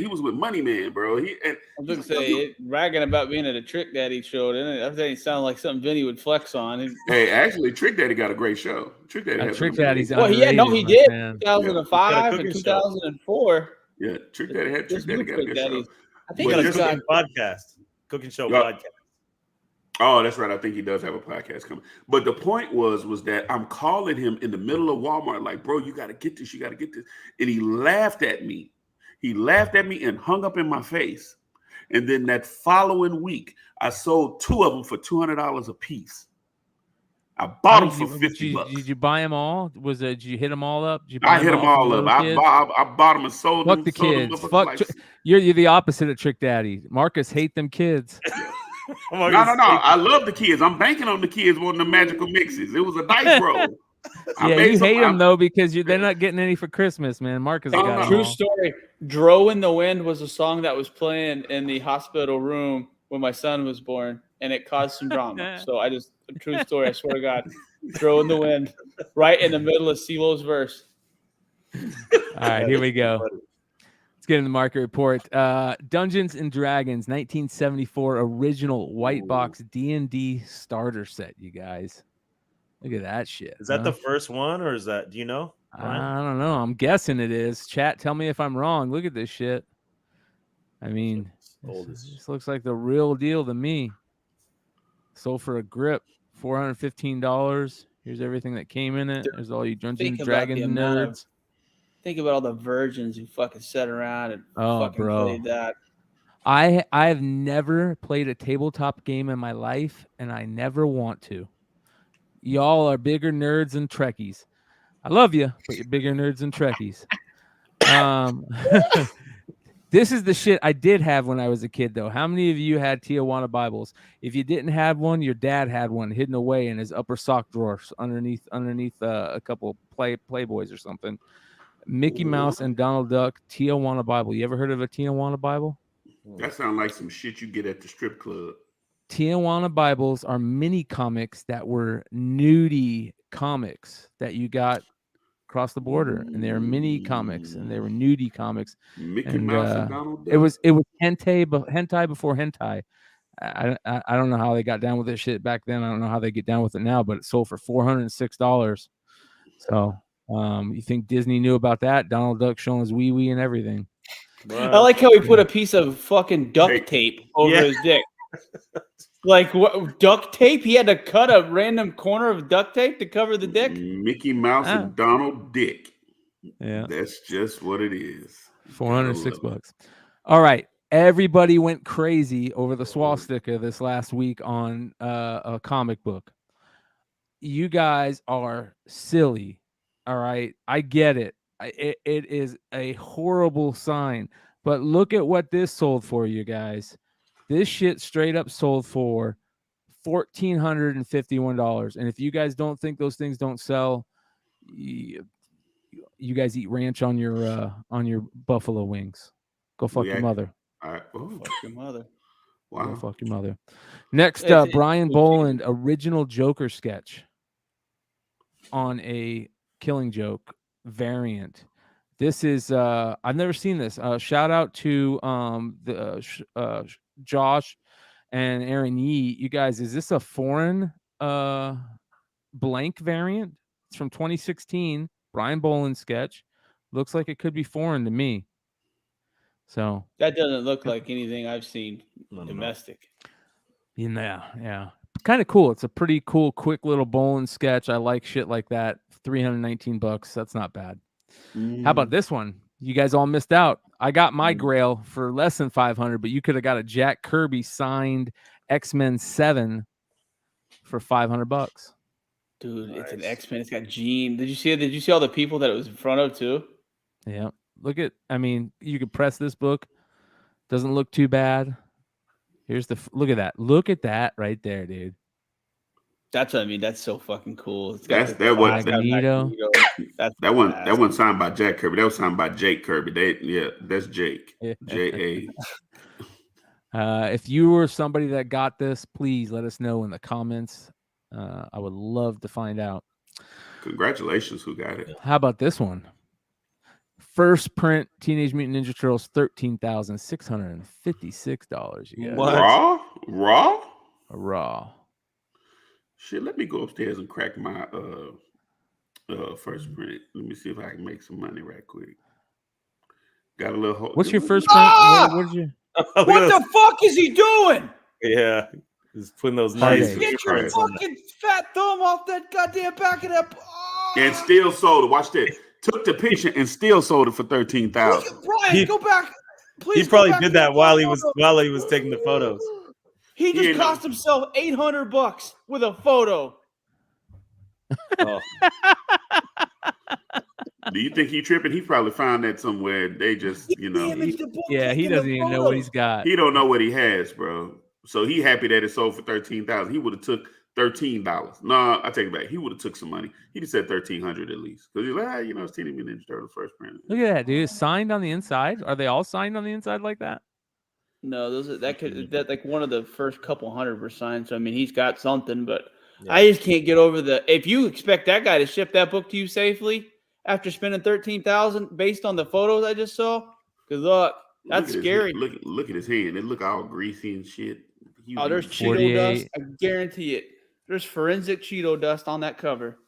B: was with Money Man, bro.
C: I was going to say, bragging about being at a Trick Daddy show, didn't it? That sounded like something Vinny would flex on.
B: Hey, actually, Trick Daddy got a great show. Trick
A: Daddy's
C: well, he did. 2005 and 2004.
B: Yeah, Trick Daddy had Trick Daddy got a good show.
C: I think
D: he got a cooking show podcast.
B: Oh, that's right. I think he does have a podcast coming. But the point was that I'm calling him in the middle of Walmart, like, bro, you got to get this. You got to get this. And he laughed at me. He laughed at me and hung up in my face. And then that following week, I sold 2 of them for $200 a piece. I bought them for $50.
A: Did you buy them all? Did you hit them all up?
B: I hit them all up. I bought them and sold them.
A: Fuck the kids. You're the opposite of Trick Daddy. Marcus hate them kids.
B: No. I love the kids. I'm banking on the kids wanting the magical mixes. It was a dice roll.
A: You hate them though because they're not getting any for Christmas, man. Marcus got
C: true story. "Dro in the Wind" was a song that was playing in the hospital room when my son was born, and it caused some drama. So true story. I swear to God, "Dro in the Wind," right in the middle of CeeLo's verse.
A: All right, here we go. Get in the market report. Dungeons and Dragons 1974 original white box D&D starter set, you guys. Look at that shit.
D: Is that the first one, or is that? Do you know? Ryan?
A: I don't know. I'm guessing it is. Chat, tell me if I'm wrong. Look at this shit. I mean, this looks like the real deal to me. Sold for a grip, $415. Here's everything that came in it. There's all you Dungeons and Dragons nerds.
C: Think about all the virgins who fucking sat around and played that.
A: I've never played a tabletop game in my life, and I never want to. Y'all are bigger nerds than Trekkies. I love you, but you're bigger nerds than Trekkies. This is the shit I did have when I was a kid, though. How many of you had Tijuana Bibles? If you didn't have one, your dad had one hidden away in his upper sock drawer underneath a couple Playboys or something. Mickey Mouse and Donald Duck Tijuana Bible. You ever heard of a Tijuana Bible?
B: That sounds like some shit you get at the strip club.
A: Tijuana Bibles are mini comics that were nudie comics that you got across the border, and they were mini comics, and they were nudie comics.
B: Mickey Mouse and Donald Duck.
A: It was hentai before hentai. I don't know how they got down with this shit back then. I don't know how they get down with it now, but it sold for $406. So you think Disney knew about that? Donald Duck showing his wee and everything.
C: I like how he put a piece of fucking duct tape over his dick. Like what duct tape? He had to cut a random corner of duct tape to cover the dick.
B: Mickey Mouse and Donald Dick.
A: Yeah,
B: that's just what it is.
A: $406. All right, everybody went crazy over the swastika this last week on a comic book. You guys are silly. All right, I get it. It is a horrible sign, but look at what this sold for, you guys. This shit straight up sold for $1,451. And if you guys don't think those things don't sell, you guys eat ranch on your buffalo wings. Go fuck your mother.
C: Fuck your mother.
B: Wow.
A: Go fuck your mother. Next up, Bryan Boland, original Joker sketch on a Killing Joke variant. This is I've never seen this. Shout out to Josh and Aaron Yee. You guys, is this a foreign blank variant? It's from 2016. Bryan Boland sketch. Looks like it could be foreign to me. So
C: that doesn't look like anything I've seen domestic.
A: Yeah. Kind of cool. It's a pretty cool, quick little Boland sketch. I like shit like that. $319. That's not bad. How about this one? You guys all missed out. I got my grail for less than $500, but you could have got a Jack Kirby signed X-Men 7 for $500.
C: Dude, nice. It's an X-Men. It's got Jean. Did you see it? Did you see all the people that it was in front of too?
A: Yeah. I mean, you could press this book. Doesn't look too bad. Here's look at that. Look at that right there, dude.
C: That's what I mean. That's so fucking cool. It's
B: got that one signed by Jack Kirby. That was signed by Jake Kirby. That's Jake. J-A.
A: If you were somebody that got this, please let us know in the comments. I would love to find out.
B: Congratulations, who got it?
A: How about this one? First print Teenage Mutant Ninja Turtles, $13,656. You guys. Raw.
B: Shit, let me go upstairs and crack my first print. Let me see if I can make some money right quick. Got a little.
A: What's your first print? What did you?
C: What the fuck is he doing?
D: Yeah, he's putting those nice.
C: Get your fucking fat thumb off that goddamn back of that.
B: Oh. And still sold it. Watch that. Took the picture and still sold it for $13,000.
C: Brian, go back. Please.
D: He probably did that while he was taking the photos.
C: He just cost himself $800 with a photo.
D: Oh.
B: Do you think he tripping? He probably found that somewhere. They just,
A: he doesn't even know what he's got.
B: He don't know what he has, bro. So he happy that it sold for $13,000. He would have took $13. No, I take it back. He would have took some money. He just said $1,300 at least because he's like, it's Teenage Mutant Ninja Turtles first print.
A: Look at that, dude. It's signed on the inside. Are they all signed on the inside like that?
C: No, that like one of the first couple hundred were signed. So I mean, he's got something, but I just can't get over if you expect that guy to ship that book to you safely after spending $13,000 based on the photos I just saw. Good luck. That's scary.
B: Look at his hand. It look all greasy and shit.
C: There's Cheeto dust. I guarantee it. There's forensic Cheeto dust on that cover.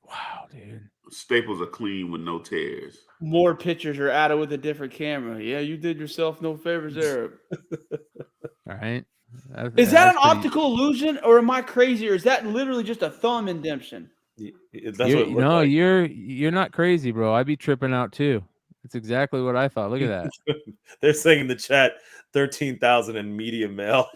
A: Wow, dude.
B: Staples are clean with no tears.
C: More pictures are added with a different camera. Yeah, you did yourself no favors there.
A: All right.
C: Is that an optical illusion, or am I crazy, or is that literally just a thumb indentation?
D: That's what it looked like.
A: You're not crazy, bro. I'd be tripping out too. That's exactly what I thought. Look at that.
D: They're saying in the chat 13,000 in media mail.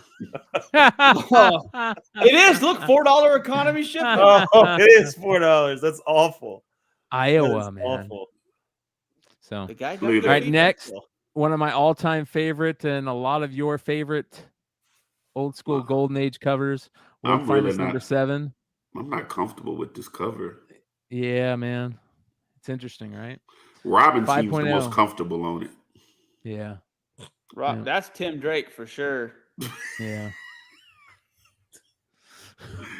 C: It is. Look, $4 economy shipping.
D: Oh, it is $4. That's awful.
A: Iowa, man.
D: Awful.
A: So,
C: The guy
B: All
A: right, next, one of my all-time favorite and a lot of your favorite old school golden age covers. World
B: I'm really
A: Finest
B: not.
A: number 7.
B: I'm not comfortable with this cover.
A: Yeah, man. It's interesting, right?
B: Robin seems the
A: 5.0.
B: most comfortable on it.
A: Yeah.
C: Rob,
A: Yeah.
C: that's Tim Drake for sure.
A: Yeah.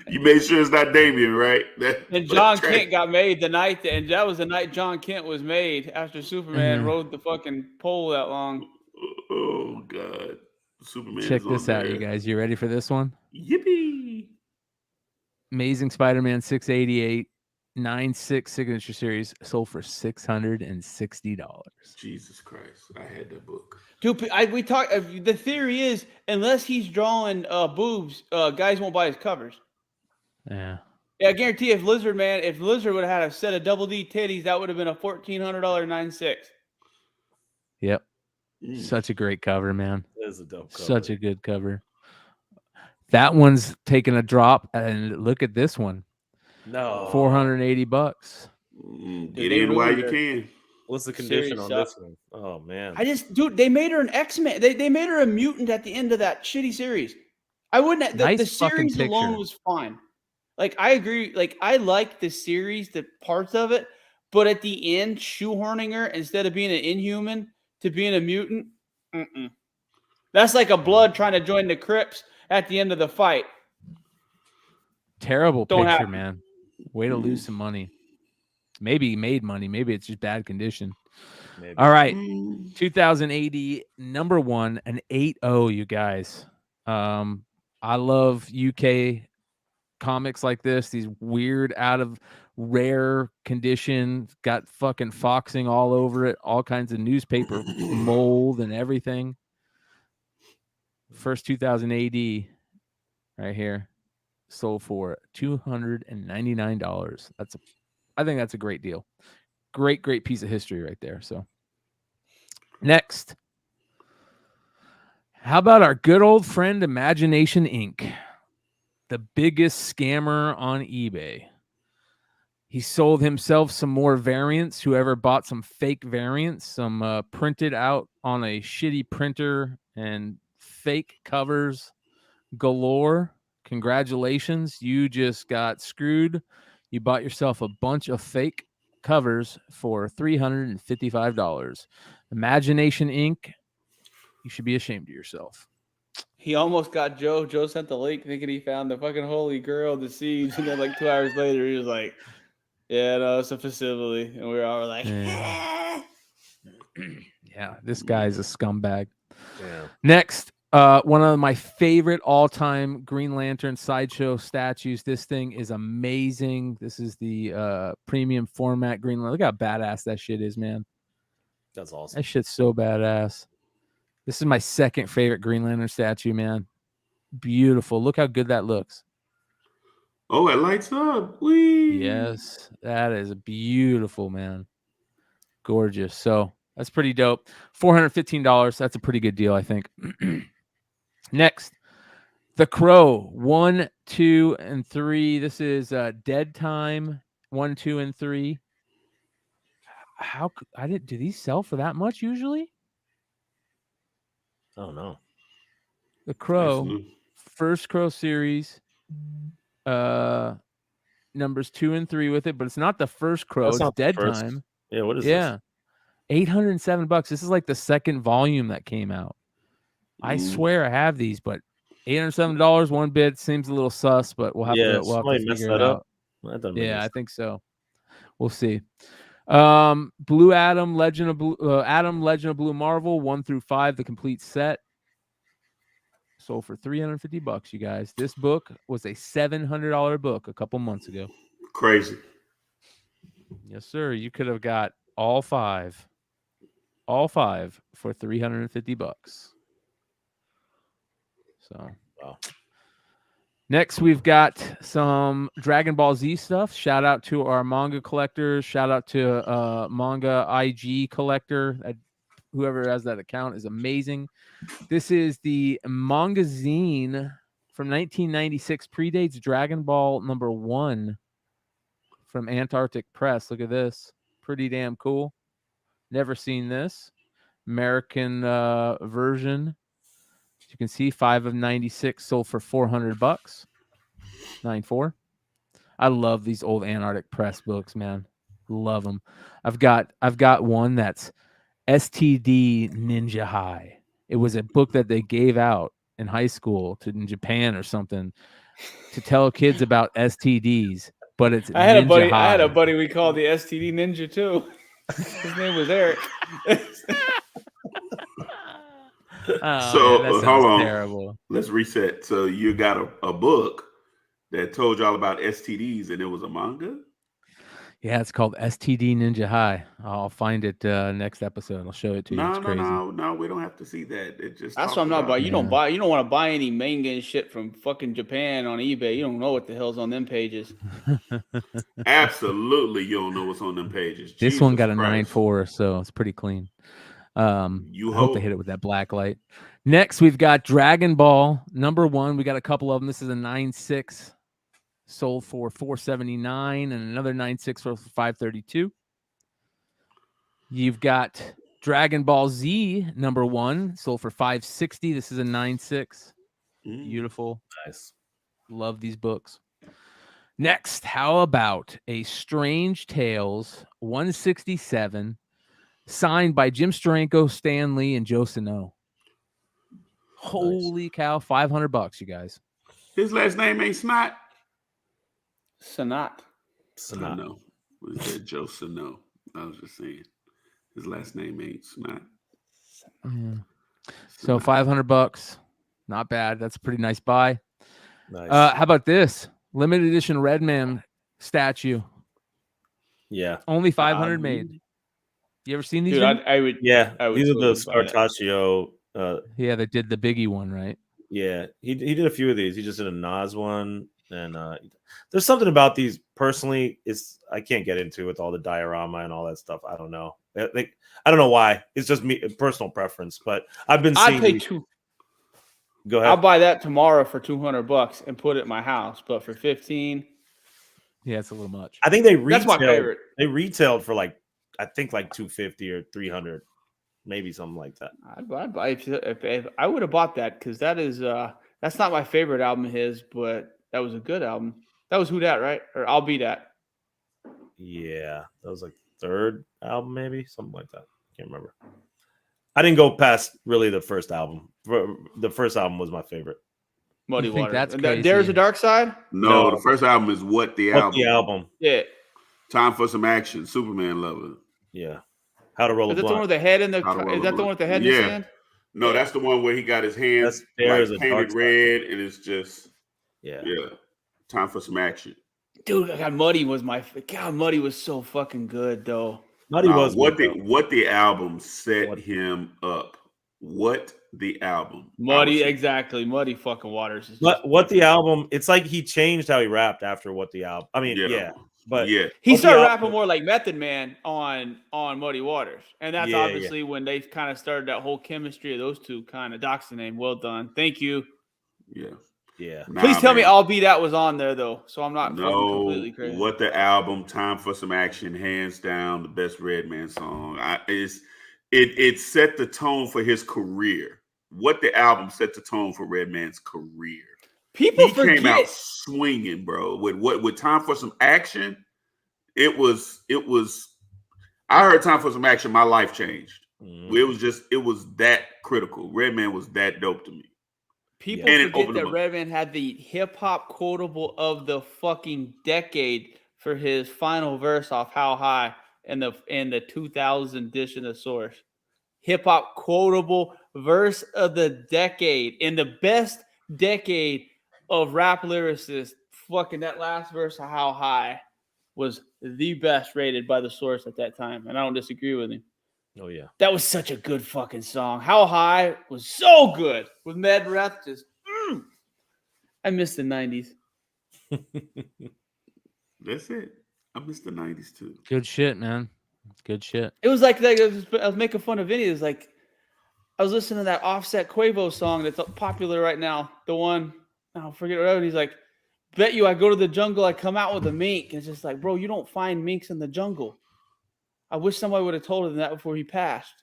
B: You made sure it's not Damien, right?
C: And John Kent got made the night, and that was the night John Kent was made after Superman rode the fucking pole that long.
B: Oh God, Superman.
A: Check this out, you guys. You ready for this one?
B: Yippee!
A: Amazing Spider-Man 688 9/6 signature series sold for $660.
B: Jesus Christ, I had that book.
C: Dude, we talked. The theory is, unless he's drawing boobs, guys won't buy his covers.
A: Yeah.
C: Yeah, I guarantee if Lizard would have had a set of double D titties, that would have been a $1,400 9/6.
A: Yep. Such a great cover, man.
D: That is a dope cover.
A: Such a good cover. That one's taking a drop, and look at this one.
D: No.
A: $480.
B: Get in while you can.
D: What's the condition on this one? Oh man.
C: Dude, they made her an X-Men. They made her a mutant at the end of that shitty series. I wouldn't. The series alone was fine. Like, I agree. Like, I like the series, the parts of it, but at the end, shoehorning her instead of being an Inhuman to being a mutant, that's like a Blood trying to join the Crips at the end of the fight.
A: Terrible picture, man. Way to lose some money. Maybe he made money. Maybe it's just bad condition. Maybe. All right. 2080 number 1, an 8.0, you guys. I love UK comics like this. These weird, out of rare condition, got fucking foxing all over it, all kinds of newspaper mold and everything. First 2000 AD right here. Sold for $299. I think that's a great deal. Great piece of history right there. So next, how about our good old friend Imagination Inc., the biggest scammer on eBay? He sold himself some more variants. Whoever bought some fake variants, some printed out on a shitty printer and fake covers galore. Congratulations, you just got screwed. You bought yourself a bunch of fake covers for $355. Imagination Inc., you should be ashamed of yourself.
C: He almost got Joe. Joe sent the link thinking he found the fucking holy grail, the siege, and then like 2 hours later, he was like, yeah, no, it's a facility. And we were all like,
A: yeah, this guy's a scumbag.
D: Yeah.
A: Next, one of my favorite all-time Green Lantern sideshow statues. This thing is amazing. This is the premium format Green Lantern. Look how badass that shit is, man.
D: That's awesome.
A: That shit's so badass. This is my second favorite Green Lantern statue, man. Beautiful. Look how good that looks.
B: Oh, it lights up. Whee!
A: Yes, that is beautiful, man. Gorgeous. So that's pretty dope. $415. That's a pretty good deal, I think. Next, The Crow 1, 2, and 3. This is Dead Time 1, 2, and 3. Do these sell for that much usually?
D: Oh no.
A: The Crow, first Crow series, numbers 2 and 3 with it, but it's not the first Crow. It's Dead Time.
D: Yeah, what is this?
A: $807. This is like the second volume that came out. I swear I have these, but $807 one bit seems a little sus, but we'll have to figure it out. I think so. We'll see. Blue Adam, Legend of Blue Marvel 1 through 5, the complete set. sold for $350, you guys. This book was a $700 book a couple months ago.
B: Crazy.
A: Yes, sir. You could have got all five for $350. So,
D: wow.
A: Next, we've got some Dragon Ball Z stuff. Shout out to our manga collectors. Shout out to manga IG collector. Whoever has that account is amazing. This is the Mangazine from 1996. Predates Dragon Ball #1 from Antarctic Press. Look at this. Pretty damn cool. Never seen this. American version. As you can see, 5 of 96 sold for $400. 9.4. I love these old Antarctic Press books, man. Love them. I've got one that's STD Ninja High. It was a book that they gave out in high school in Japan or something to tell kids about STDs. But it's
C: I had
A: Ninja
C: a
A: High.
C: buddy we called the STD Ninja too. His name was Eric.
A: Oh,
B: So,
A: man, that sounds
B: hold on.
A: terrible.
B: Let's reset. So you got a book that told y'all about STDs, and it was a manga?
A: Yeah, it's called STD Ninja High. I'll find it next episode. I'll show it to you. It's crazy.
B: No, we don't have to see that. It just
C: That's what I'm not buying. You don't
A: Yeah.
C: You don't want to buy any manga and shit from fucking Japan on eBay. You don't know what the hell's on them pages.
B: Absolutely, you don't know what's on them pages.
A: This one
B: Jesus
A: got a
B: Christ.
A: 9.4, so it's pretty clean.
B: You
A: I hope they hit it with that black light. Next, we've got Dragon Ball #1. We got a couple of them. This is a 9.6, sold for $479, and another 9.6 sold for $532. You've got Dragon Ball Z #1, sold for $560. This is a 9.6. Beautiful.
D: Nice.
A: Love these books. Next, how about a Strange Tales 167, signed by Jim Steranko, Stan Lee, and Joe Sano. Holy cow, $500, you guys.
B: His last name ain't Snot.
C: Sanat.
B: I know. We said Joe Sano. I was just saying. His last name ain't Snot.
A: Yeah. So $500, not bad. That's a pretty nice buy.
D: Nice.
A: How about this limited edition Redman statue?
D: Yeah.
A: Only 500 made. You ever seen these?
C: Dude, I would.
D: Yeah.
C: I would
D: These are the
C: totally buy that.
D: Scartaccio.
A: Yeah, they did the Biggie one, right?
D: Yeah, he did a few of these. He just did a Nas one, and there's something about these personally. I can't get into with all the diorama and all that stuff. I don't know. I don't know why. It's just me, personal preference. But I've been seeing.
C: I'd pay two.
D: Go ahead.
C: I'll buy that tomorrow for $200 and put it in my house. But for 15,
A: yeah, it's a little much.
D: I think they
C: that's my favorite.
D: They retailed for like 250 or 300, maybe something like that.
C: I'd buy if I would have bought that because that is that's not my favorite album of his, but that was a good album. That was Who Dat, right? Or I'll Be That.
D: Yeah, that was like third album, maybe something like that. Can't remember. I didn't go past really the first album. The first album was my favorite.
C: Muddy
A: You think
C: Water.
A: that's
C: And
A: crazy?
C: There's a Dark Side.
B: No, the first album is What the Album.
D: The album.
C: Yeah.
B: Time for Some Action. Superman Lover.
D: Yeah. How to Roll
C: Is
D: a
C: that the one
D: Blunt.
C: with the head in the?
B: How to Roll
C: Is
B: a
C: that the
B: Blunt.
C: one with the head in
B: Yeah.
C: the sand?
B: No, that's the one where he got his hands
D: There's a
B: painted
D: Dark Side.
B: red, and it's just
D: Yeah.
B: Time for Some Action.
C: Dude, God, Muddy was Muddy was so fucking good though.
D: Muddy was
B: what
D: good,
B: the album set him up. What the album.
C: Muddy, exactly. Muddy fucking Waters. Is
D: But
C: just
D: What the
C: fucking-
D: album? It's like he changed how he rapped after What the album. I mean, yeah. But
B: yeah.
C: He
D: What the
C: started
D: album-
C: rapping more like Method Man on Muddy Waters, and that's
D: Yeah,
C: obviously when they kind of started that whole chemistry of those two. Kind of Doc's the name. Well done, thank you.
B: Yeah.
D: Yeah.
C: Please tell me
B: man.
C: I'll Be That was on there though, so I'm not fucking completely
B: No,
C: crazy.
B: What the album, Time for Some Action, hands down the best Redman song. It set the tone for his career. What the album set the tone for Redman's career.
C: People
B: He came out
C: forget.
B: swinging, bro. With Time for Some Action, it was. I heard Time for Some Action, my life changed. It was that critical. Redman was that dope to me.
C: People
B: And it
C: forget
B: opened
C: that
B: them up.
C: Redman had the hip hop quotable of the fucking decade for his final verse off How High in the 2000 edition of Source. Hip hop quotable verse of the decade in the best decade of rap lyricists. Fucking that last verse of How High was the best rated by the source at that time, and I don't disagree with him.
D: Oh yeah,
C: that was such a good fucking song. How High was so good with Med Rep. Just I miss the 90s.
B: That's it. I miss the 90s too.
A: Good shit, man. Good shit.
C: It was like I was making fun of Vinny. It was like I was listening to that Offset Quavo song that's popular right now. The one, I forget what. He's like, bet you I go to the jungle, I come out with a mink. And it's just like, bro, you don't find minks in the jungle. I wish somebody would have told him that before he passed.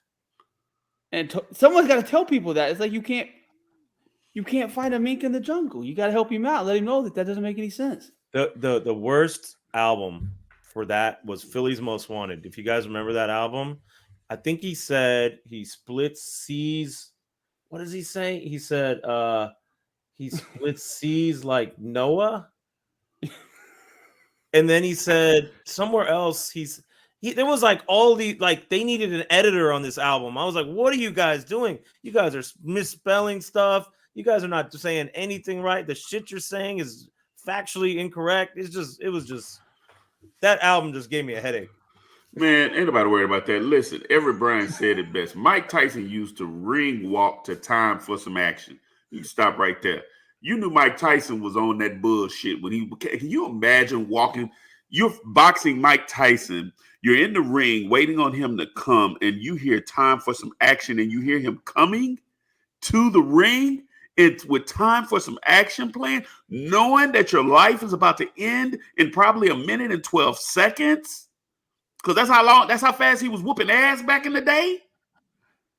C: And someone's got to tell people that. It's like you can't find a mink in the jungle. You got to help him out. Let him know that doesn't make any sense.
D: the worst album for that was Philly's Most Wanted. If you guys remember that album, I think he said he splits seas. What does he say? He said he splits seas like Noah. And then he said somewhere else there was like all the like they needed an editor on this album. I was like, what are you guys doing? You guys are misspelling stuff. You guys are not saying anything right. The shit you're saying is factually incorrect. It was just that album just gave me a headache.
B: Man, ain't nobody worried about that. Listen, every Bryan said it best. Mike Tyson used to ring walk to Time for Some Action. You can stop right there. You knew Mike Tyson was on that bullshit when he. Can you imagine walking? You're boxing Mike Tyson. You're in the ring waiting on him to come, and you hear Time for Some Action, and you hear him coming to the ring. It's with Time for Some Action playing, knowing that your life is about to end in probably a minute and 12 seconds. Because that's how fast he was whooping ass back in the day.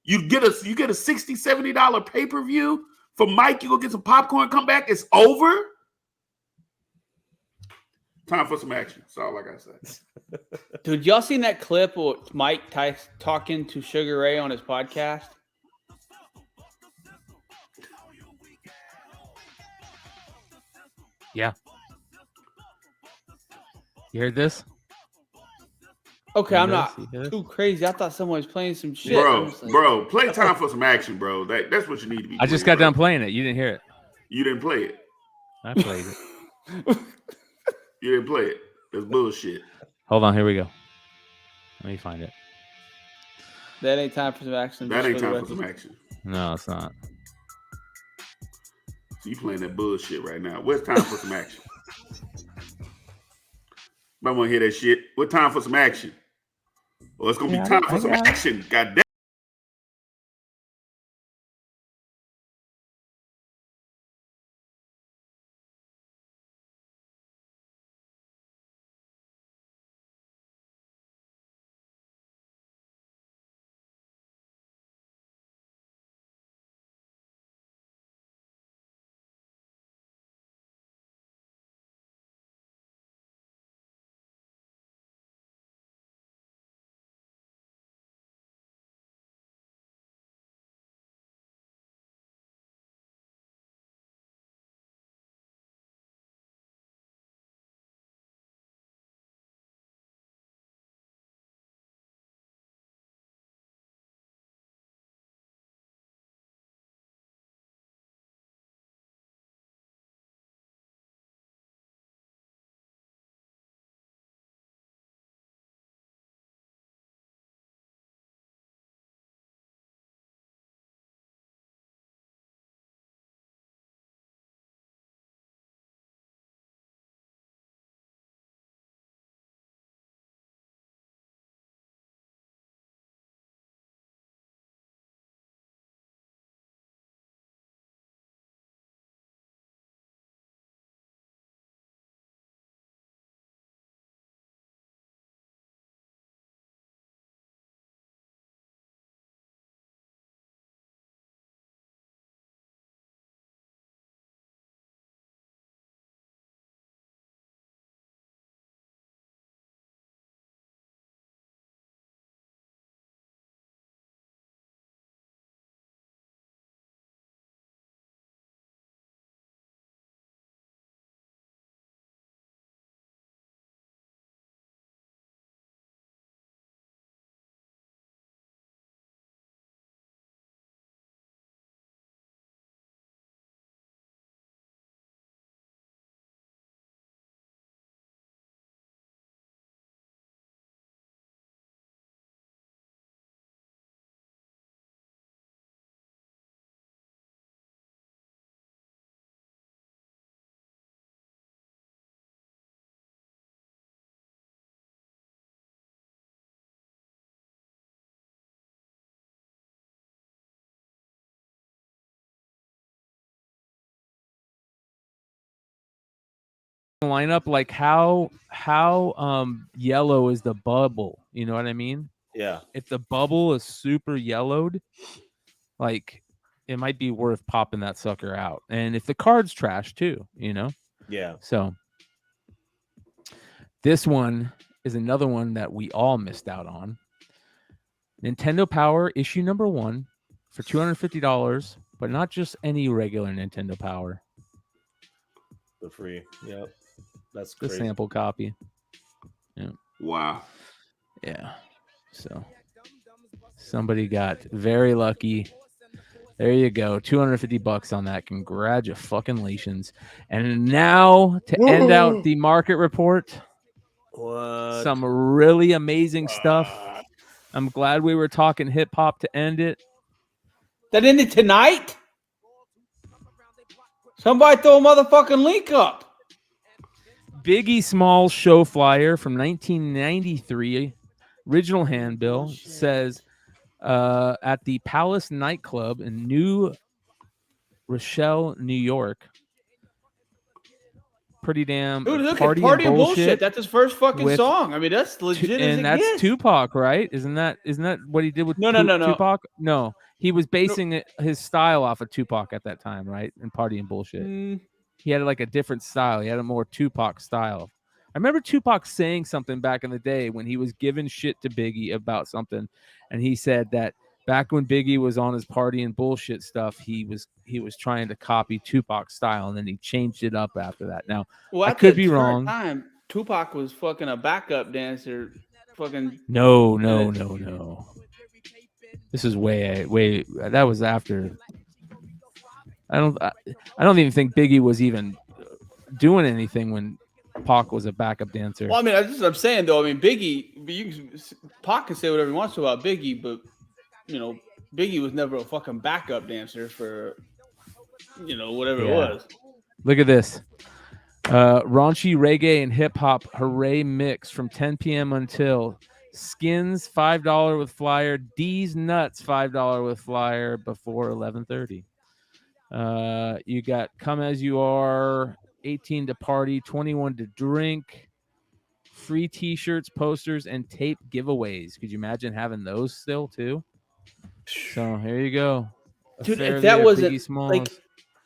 B: You get a $60, $70 pay-per-view for Mike, you go get some popcorn, come back, it's over. Time for some action. That's all I gotta say.
C: Dude, y'all seen that clip with Mike Tyson talking to Sugar Ray on his podcast?
A: Yeah. You heard this?
C: Okay, I'm not too crazy. I thought someone was playing some shit.
B: Bro, play Time for Some Action, bro. That's what you need to be.
A: I just got done playing it. You didn't hear it.
B: You didn't play it.
A: I played it.
B: You didn't play it. That's bullshit.
A: Hold on, here we go. Let me find it.
C: That ain't Time for Some Action.
B: That ain't Time for Some Action.
A: No, it's not.
B: So you playing that bullshit right now. Where's Time for Some Action? I want to hear that shit. What Time for Some Action? Well, it's gonna be Time for Some Action. God damn.
A: lineup, like how yellow is the bubble? You know what I mean?
D: Yeah.
A: If the bubble is super yellowed, like it might be worth popping that sucker out. And if the card's trash too, you know?
D: Yeah.
A: So this one is another one that we all missed out on. Nintendo Power issue number 1 for $250, but not just any regular Nintendo Power.
D: The free. Yep. That's
A: the
D: crazy.
A: sample copy. Yeah.
B: Wow.
A: Yeah. So somebody got very lucky. There you go. $250 on that. Congratulations. And now to end out the market report,
D: What?
A: some really amazing stuff. I'm glad we were talking hip hop to end it.
C: That ended tonight? Somebody throw a motherfucking link up.
A: Biggie Smalls show flyer from 1993, original handbill, says at the Palace nightclub in New Rochelle, New York. Pretty damn
C: Dude, look
A: party
C: at Party
A: and
C: and Bullshit. That's his first fucking
A: with
C: song. I mean, that's legit as
A: and
C: it
A: that's
C: gets.
A: Tupac, right? Isn't that what he did with
C: No.
A: Tupac? No, he was basing his style off of Tupac at that time, right? And Party and Bullshit. He had like a different style. He had a more Tupac style. I remember Tupac saying something back in the day when he was giving shit to Biggie about something, and he said that back when Biggie was on his Party and Bullshit stuff, he was trying to copy Tupac's style, and then he changed it up after that. Now,
C: well,
A: I could be wrong.
C: Time, Tupac was fucking a backup dancer. Fucking
A: no. This is way. That was after. I don't even think Biggie was even doing anything when Pac was a backup dancer.
C: Well, I mean, I'm saying though. I mean, Pac can say whatever he wants to about Biggie, but you know, Biggie was never a fucking backup dancer for, you know, whatever it was.
A: Look at this. Raunchy reggae and hip hop hooray mix from 10 p.m. until Skins $5 with flyer, D's Nuts $5 with flyer before 11:30. You got Come As You Are, 18 to party, 21 to drink, free t-shirts, posters, and tape giveaways. Could you imagine having those still too? So here you go.
C: Dude, if that wasn't like,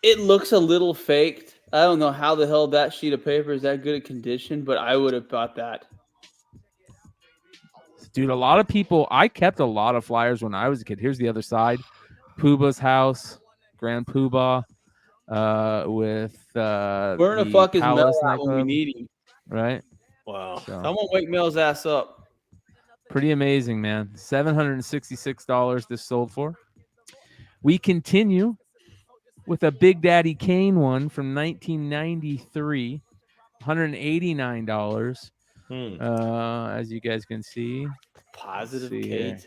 C: it looks a little faked. I don't know how the hell that sheet of paper is that good a condition, but I would have bought that.
A: Dude, a lot of people, I kept a lot of flyers when I was a kid. Here's the other side. Pooba's house, Grand Poobah, with
C: where the fuck is Mel at when we need him?
A: Right?
C: Wow. So, someone wake Mel's ass up.
A: Pretty amazing, man. $766 this sold for. We continue with a Big Daddy Kane one from 1993, $189. As you guys can see.
C: Positive K.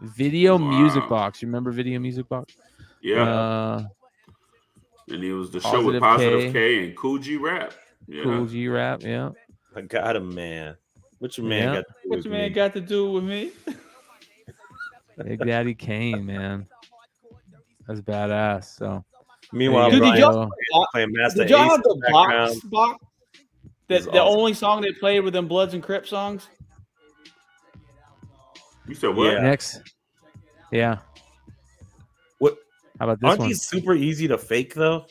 A: Video Music Box. You remember Video Music Box?
B: Yeah. And it was the show with Positive K and Cool G Rap. Yeah.
A: Cool G Rap, yeah.
D: I got him, man. What your man
C: got to do with me?
A: Big Daddy Kane, man. That's badass. So,
D: meanwhile,
C: dude,
D: did y'all
C: have the box? The only song they played with them Bloods and Crips songs.
B: You said what?
A: Yeah. Next, yeah.
D: What?
A: How about this
D: Aren't
A: one?
D: these super easy to fake though?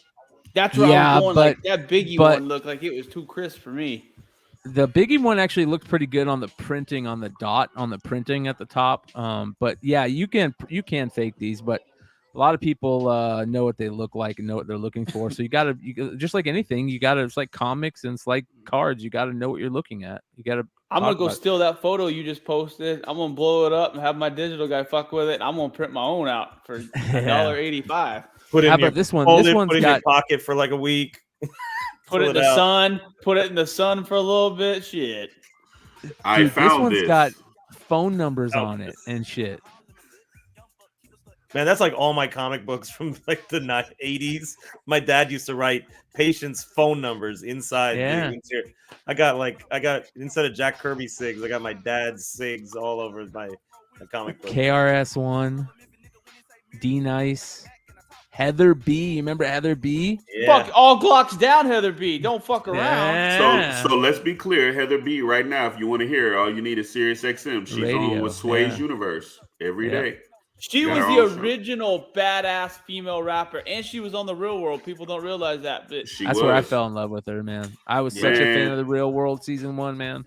C: That's where I was going. Like that Biggie one looked like it was too crisp for me.
A: The Biggie one actually looked pretty good on the printing, on the dot, on the printing at the top. But yeah, you can fake these, but a lot of people know what they look like and know what they're looking for. So you gotta just like anything, it's like comics and it's like cards. You gotta know what you're looking at. You gotta.
C: I'm gonna go steal that photo you just posted. I'm gonna blow it up and have my digital guy fuck with it. I'm gonna print my own out for $1.85.
D: Put it
A: How
D: in
A: about this one?
D: This one's got your pocket for like a week.
C: Put it in the sun. Put it in the sun for a little bit. Shit.
B: I found
A: this one's got phone numbers on it and shit.
D: Man, that's like all my comic books from like the 80s. My dad used to write patients' phone numbers inside.
A: Yeah.
D: I got instead of Jack Kirby SIGs, I got my dad's SIGs all over my comic book.
A: KRS-One, D Nice, Heather B. You remember Heather B?
C: Fuck all Glocks down, Heather B. Don't fuck around.
A: Yeah.
B: So let's be clear. Heather B. Right now, if you want to hear, all you need is Sirius XM. She's
A: Radio,
B: on with Sway's
A: yeah.
B: Universe every day.
C: She
B: Got
C: was
B: her
C: the
B: own show.
C: original badass female rapper, and she was on The Real World. People don't realize that, but
A: That's where I fell in love with her, man. I was such a fan of The Real World season 1, man.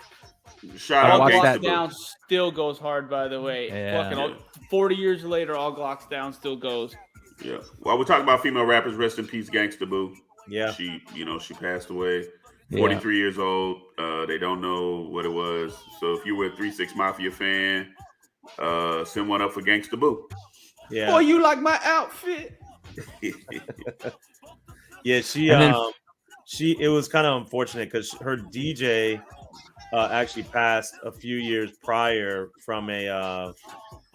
B: Shout
C: All
B: out
C: Glocks
B: Gangsta
C: Down
B: Boo.
C: still goes hard, by the way. Fucking 40 years later, All Glocks Down still goes.
B: Yeah. While we're talking about female rappers, rest in peace, Gangsta Boo.
D: Yeah.
B: She passed away. 43 years old. They don't know what it was. So if you were a 3-6 Mafia fan, send one up for Gangsta Boo.
D: Yeah.
C: Boy, you like my outfit?
D: Yeah, it was kind of unfortunate because her DJ actually passed a few years prior from a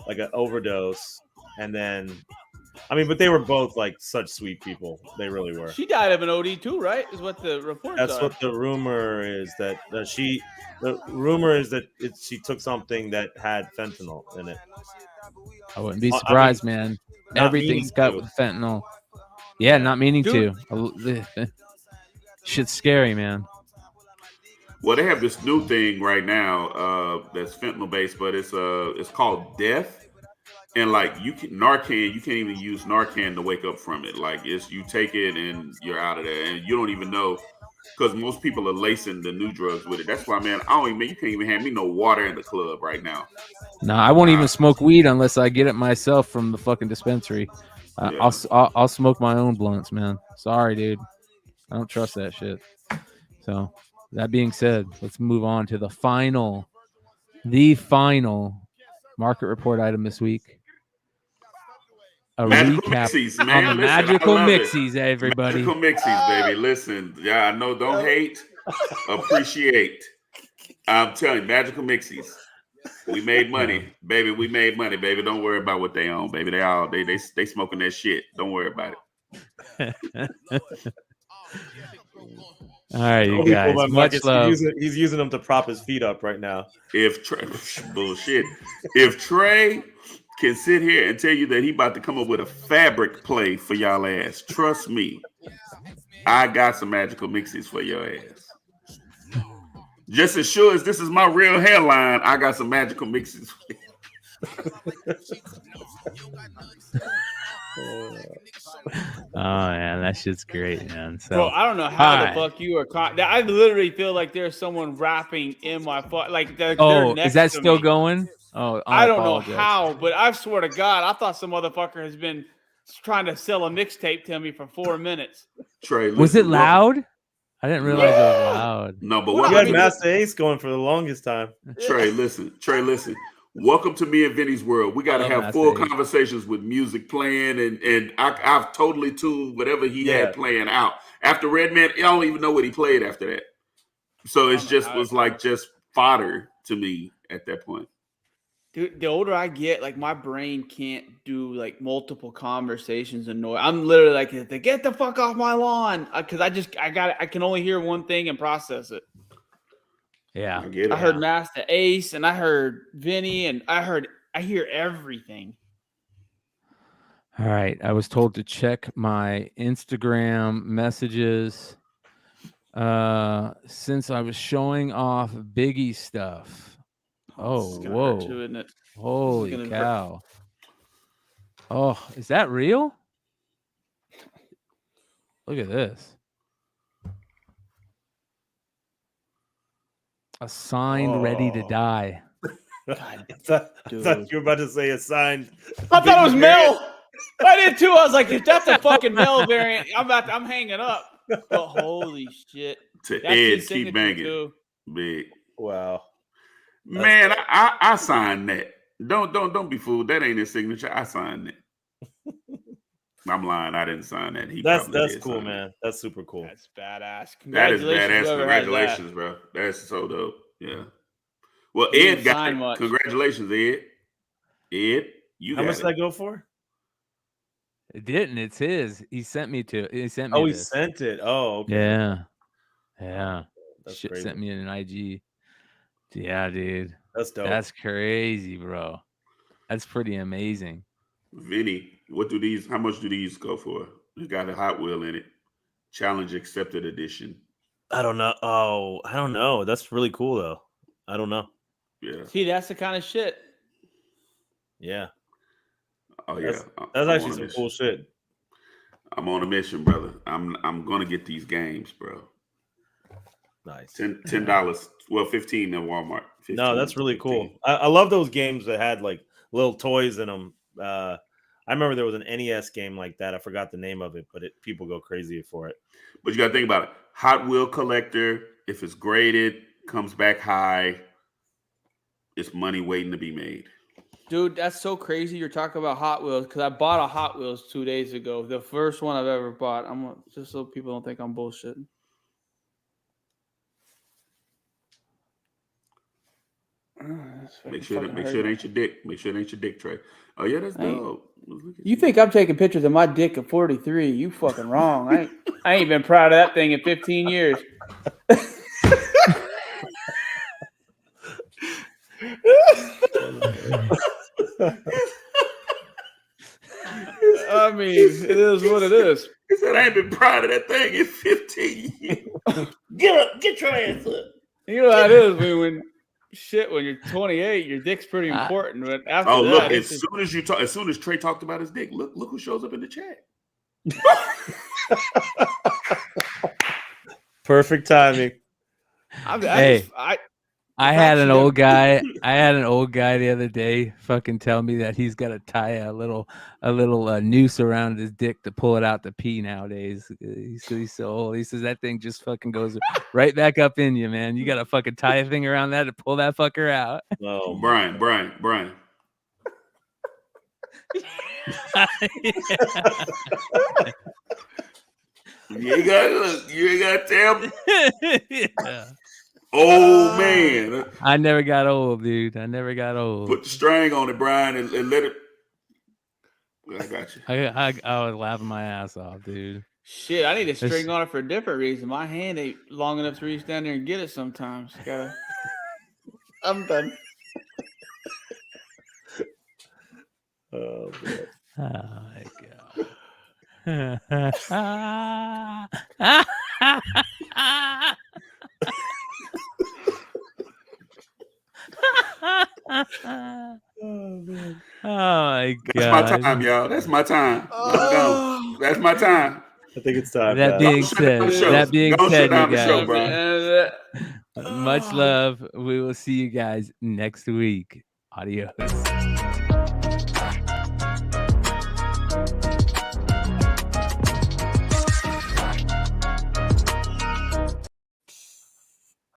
D: like an overdose, and then but they were both like such sweet people. They really were.
C: She died of an OD too, right? Is what the reports
D: That's
C: are.
D: what the rumor is, that she took something that had fentanyl in it.
A: I wouldn't be surprised, man. Everything's got with fentanyl. Yeah, not meaning to. Shit's scary, man.
B: Well, they have this new thing right now that's fentanyl based, but it's called Death. And like Narcan, you can't even use Narcan to wake up from it. Like you take it and you're out of there, and you don't even know, because most people are lacing the new drugs with it. That's why, man, you can't even have me no water in the club right now.
A: No, I won't even smoke weed unless I get it myself from the fucking dispensary. I'll smoke my own blunts, man. Sorry, dude. I don't trust that shit. So that being said, let's move on to the final market report item this week.
B: Magical
A: Recap
B: Mixies,
A: on
B: man.
A: the
B: Listen,
A: Magical
B: I love
A: Mixies, everybody.
B: Magical Mixies, baby. Listen, I know. Don't hate, appreciate. I'm telling you, Magical Mixies. We made money, baby. We made money, baby. Don't worry about what they own, baby. They smoking that shit. Don't worry about it.
A: All right, you guys. Much love.
D: He's using them to prop his feet up right now.
B: If Trey can sit here and tell you that he about to come up with a fabric play for y'all ass, trust me, I got some Magical Mixies for your ass. Just as sure as this is my real hairline, I got some Magical Mixies for you.
A: Oh man, that shit's great, man. So,
C: bro, I don't know how the fuck you are caught. I literally feel like there's someone rapping in my foot. Like, they're next
A: is that
C: to
A: still
C: me.
A: going? Oh,
C: I don't know how, but I swear to God, I thought some motherfucker has been trying to sell a mixtape to me for 4 minutes.
B: Trey,
A: was it loud? I didn't realize it was loud.
B: No, but
D: you had Master Ace going for the longest time.
B: Trey, listen. Welcome to me and Vinny's world. We got to have full conversations with music playing, and I've totally tuned whatever he had playing out. After Redman, I don't even know what he played after that. So it was like just fodder to me at that point.
C: Dude, the older I get, like, my brain can't do like multiple conversations and noise. I'm literally like, get the fuck off my lawn, because I can only hear one thing and process it.
A: Yeah,
C: I heard Master Ace, and I heard Vinny, and I hear everything.
A: All right, I was told to check my Instagram messages since I was showing off Biggie stuff. Oh, whoa.
C: Too, isn't it?
A: Holy cow. Oh, is that real? Look at this. A signed Ready to Die.
D: God, I thought you were about to say a signed.
C: I thought it was Mel. I did too. I was like, if that's a fucking Mel variant, I'm hanging up. But holy shit.
B: To Ed, keep banging. Big.
D: Wow.
B: Man, I signed that. Don't be fooled. That ain't his signature. I signed it. I'm lying. I didn't sign that.
D: That's cool, man. That's super cool.
C: That's badass.
B: That is badass. Congratulations, bro. That's so dope. Yeah. Well, Ed got it. Much. Congratulations, Ed. Ed, you got it.
D: How much did that go for?
A: It didn't. It's his. He sent me to. He sent me.
D: Oh, he sent it. Oh, okay.
A: Yeah.
D: That's
A: shit
D: crazy.
A: Sent me an IG. Yeah, dude.
D: That's dope.
A: That's crazy, bro. That's pretty amazing.
B: Vinny, How much do these go for? You got a Hot Wheel in it. Challenge accepted edition.
D: I don't know. Oh, I don't know. That's really cool though. I don't know.
B: Yeah.
C: See, that's the kind of shit.
D: Yeah.
B: Oh yeah.
D: That's actually some cool shit.
B: I'm on a mission, brother. I'm gonna get these games, bro.
D: Nice.
B: $10. Well, $15 at Walmart. 15,
D: No, that's really
B: 15.
D: cool. I love those games that had like little toys in them. I remember there was an NES game like that. I forgot the name of it, but people go crazy for it.
B: But you got to think about it. Hot Wheel collector, if it's graded, comes back high, it's money waiting to be made.
C: Dude, that's so crazy. You're talking about Hot Wheels because I bought a Hot Wheels 2 days ago. The first one I've ever bought. Just so people don't think I'm bullshitting.
B: Make sure it ain't your dick. Make sure it ain't your dick, Trey. Oh yeah, that's dope.
C: You think I'm taking pictures of my dick at 43? You fucking wrong. I ain't been proud of that thing in 15 years. I mean, it is what it is.
B: He said, I ain't been proud of that thing in 15 years. Get up, get your ass up.
C: You know how it is when you're 28, your dick's pretty important. But after that,
B: look, as soon as Trey talked about his dick, look who shows up in the chat.
D: Perfect timing.
A: I had an old guy the other day fucking tell me that he's got to tie a little noose around his dick to pull it out to pee nowadays. He's so old. He says that thing just fucking goes right back up in you, man. You got to fucking tie a thing around that to pull that fucker out.
B: Oh, Bryan. You ain't got to tell me.
A: Yeah.
B: Oh man,
A: I never got old, dude. I never got old.
B: Put the string on it, Bryan, and let it. I got you.
A: I was laughing my ass off, dude.
C: Shit, I need a string on it for a different reason. My hand ain't long enough to reach down there and get it sometimes. I'm done.
D: Oh, man.
A: Oh my god. Oh my god.
B: That's my time, y'all. That's my time. That's my time.
D: I think it's time.
A: That being said, you guys, much love. We will see you guys next week. Adios.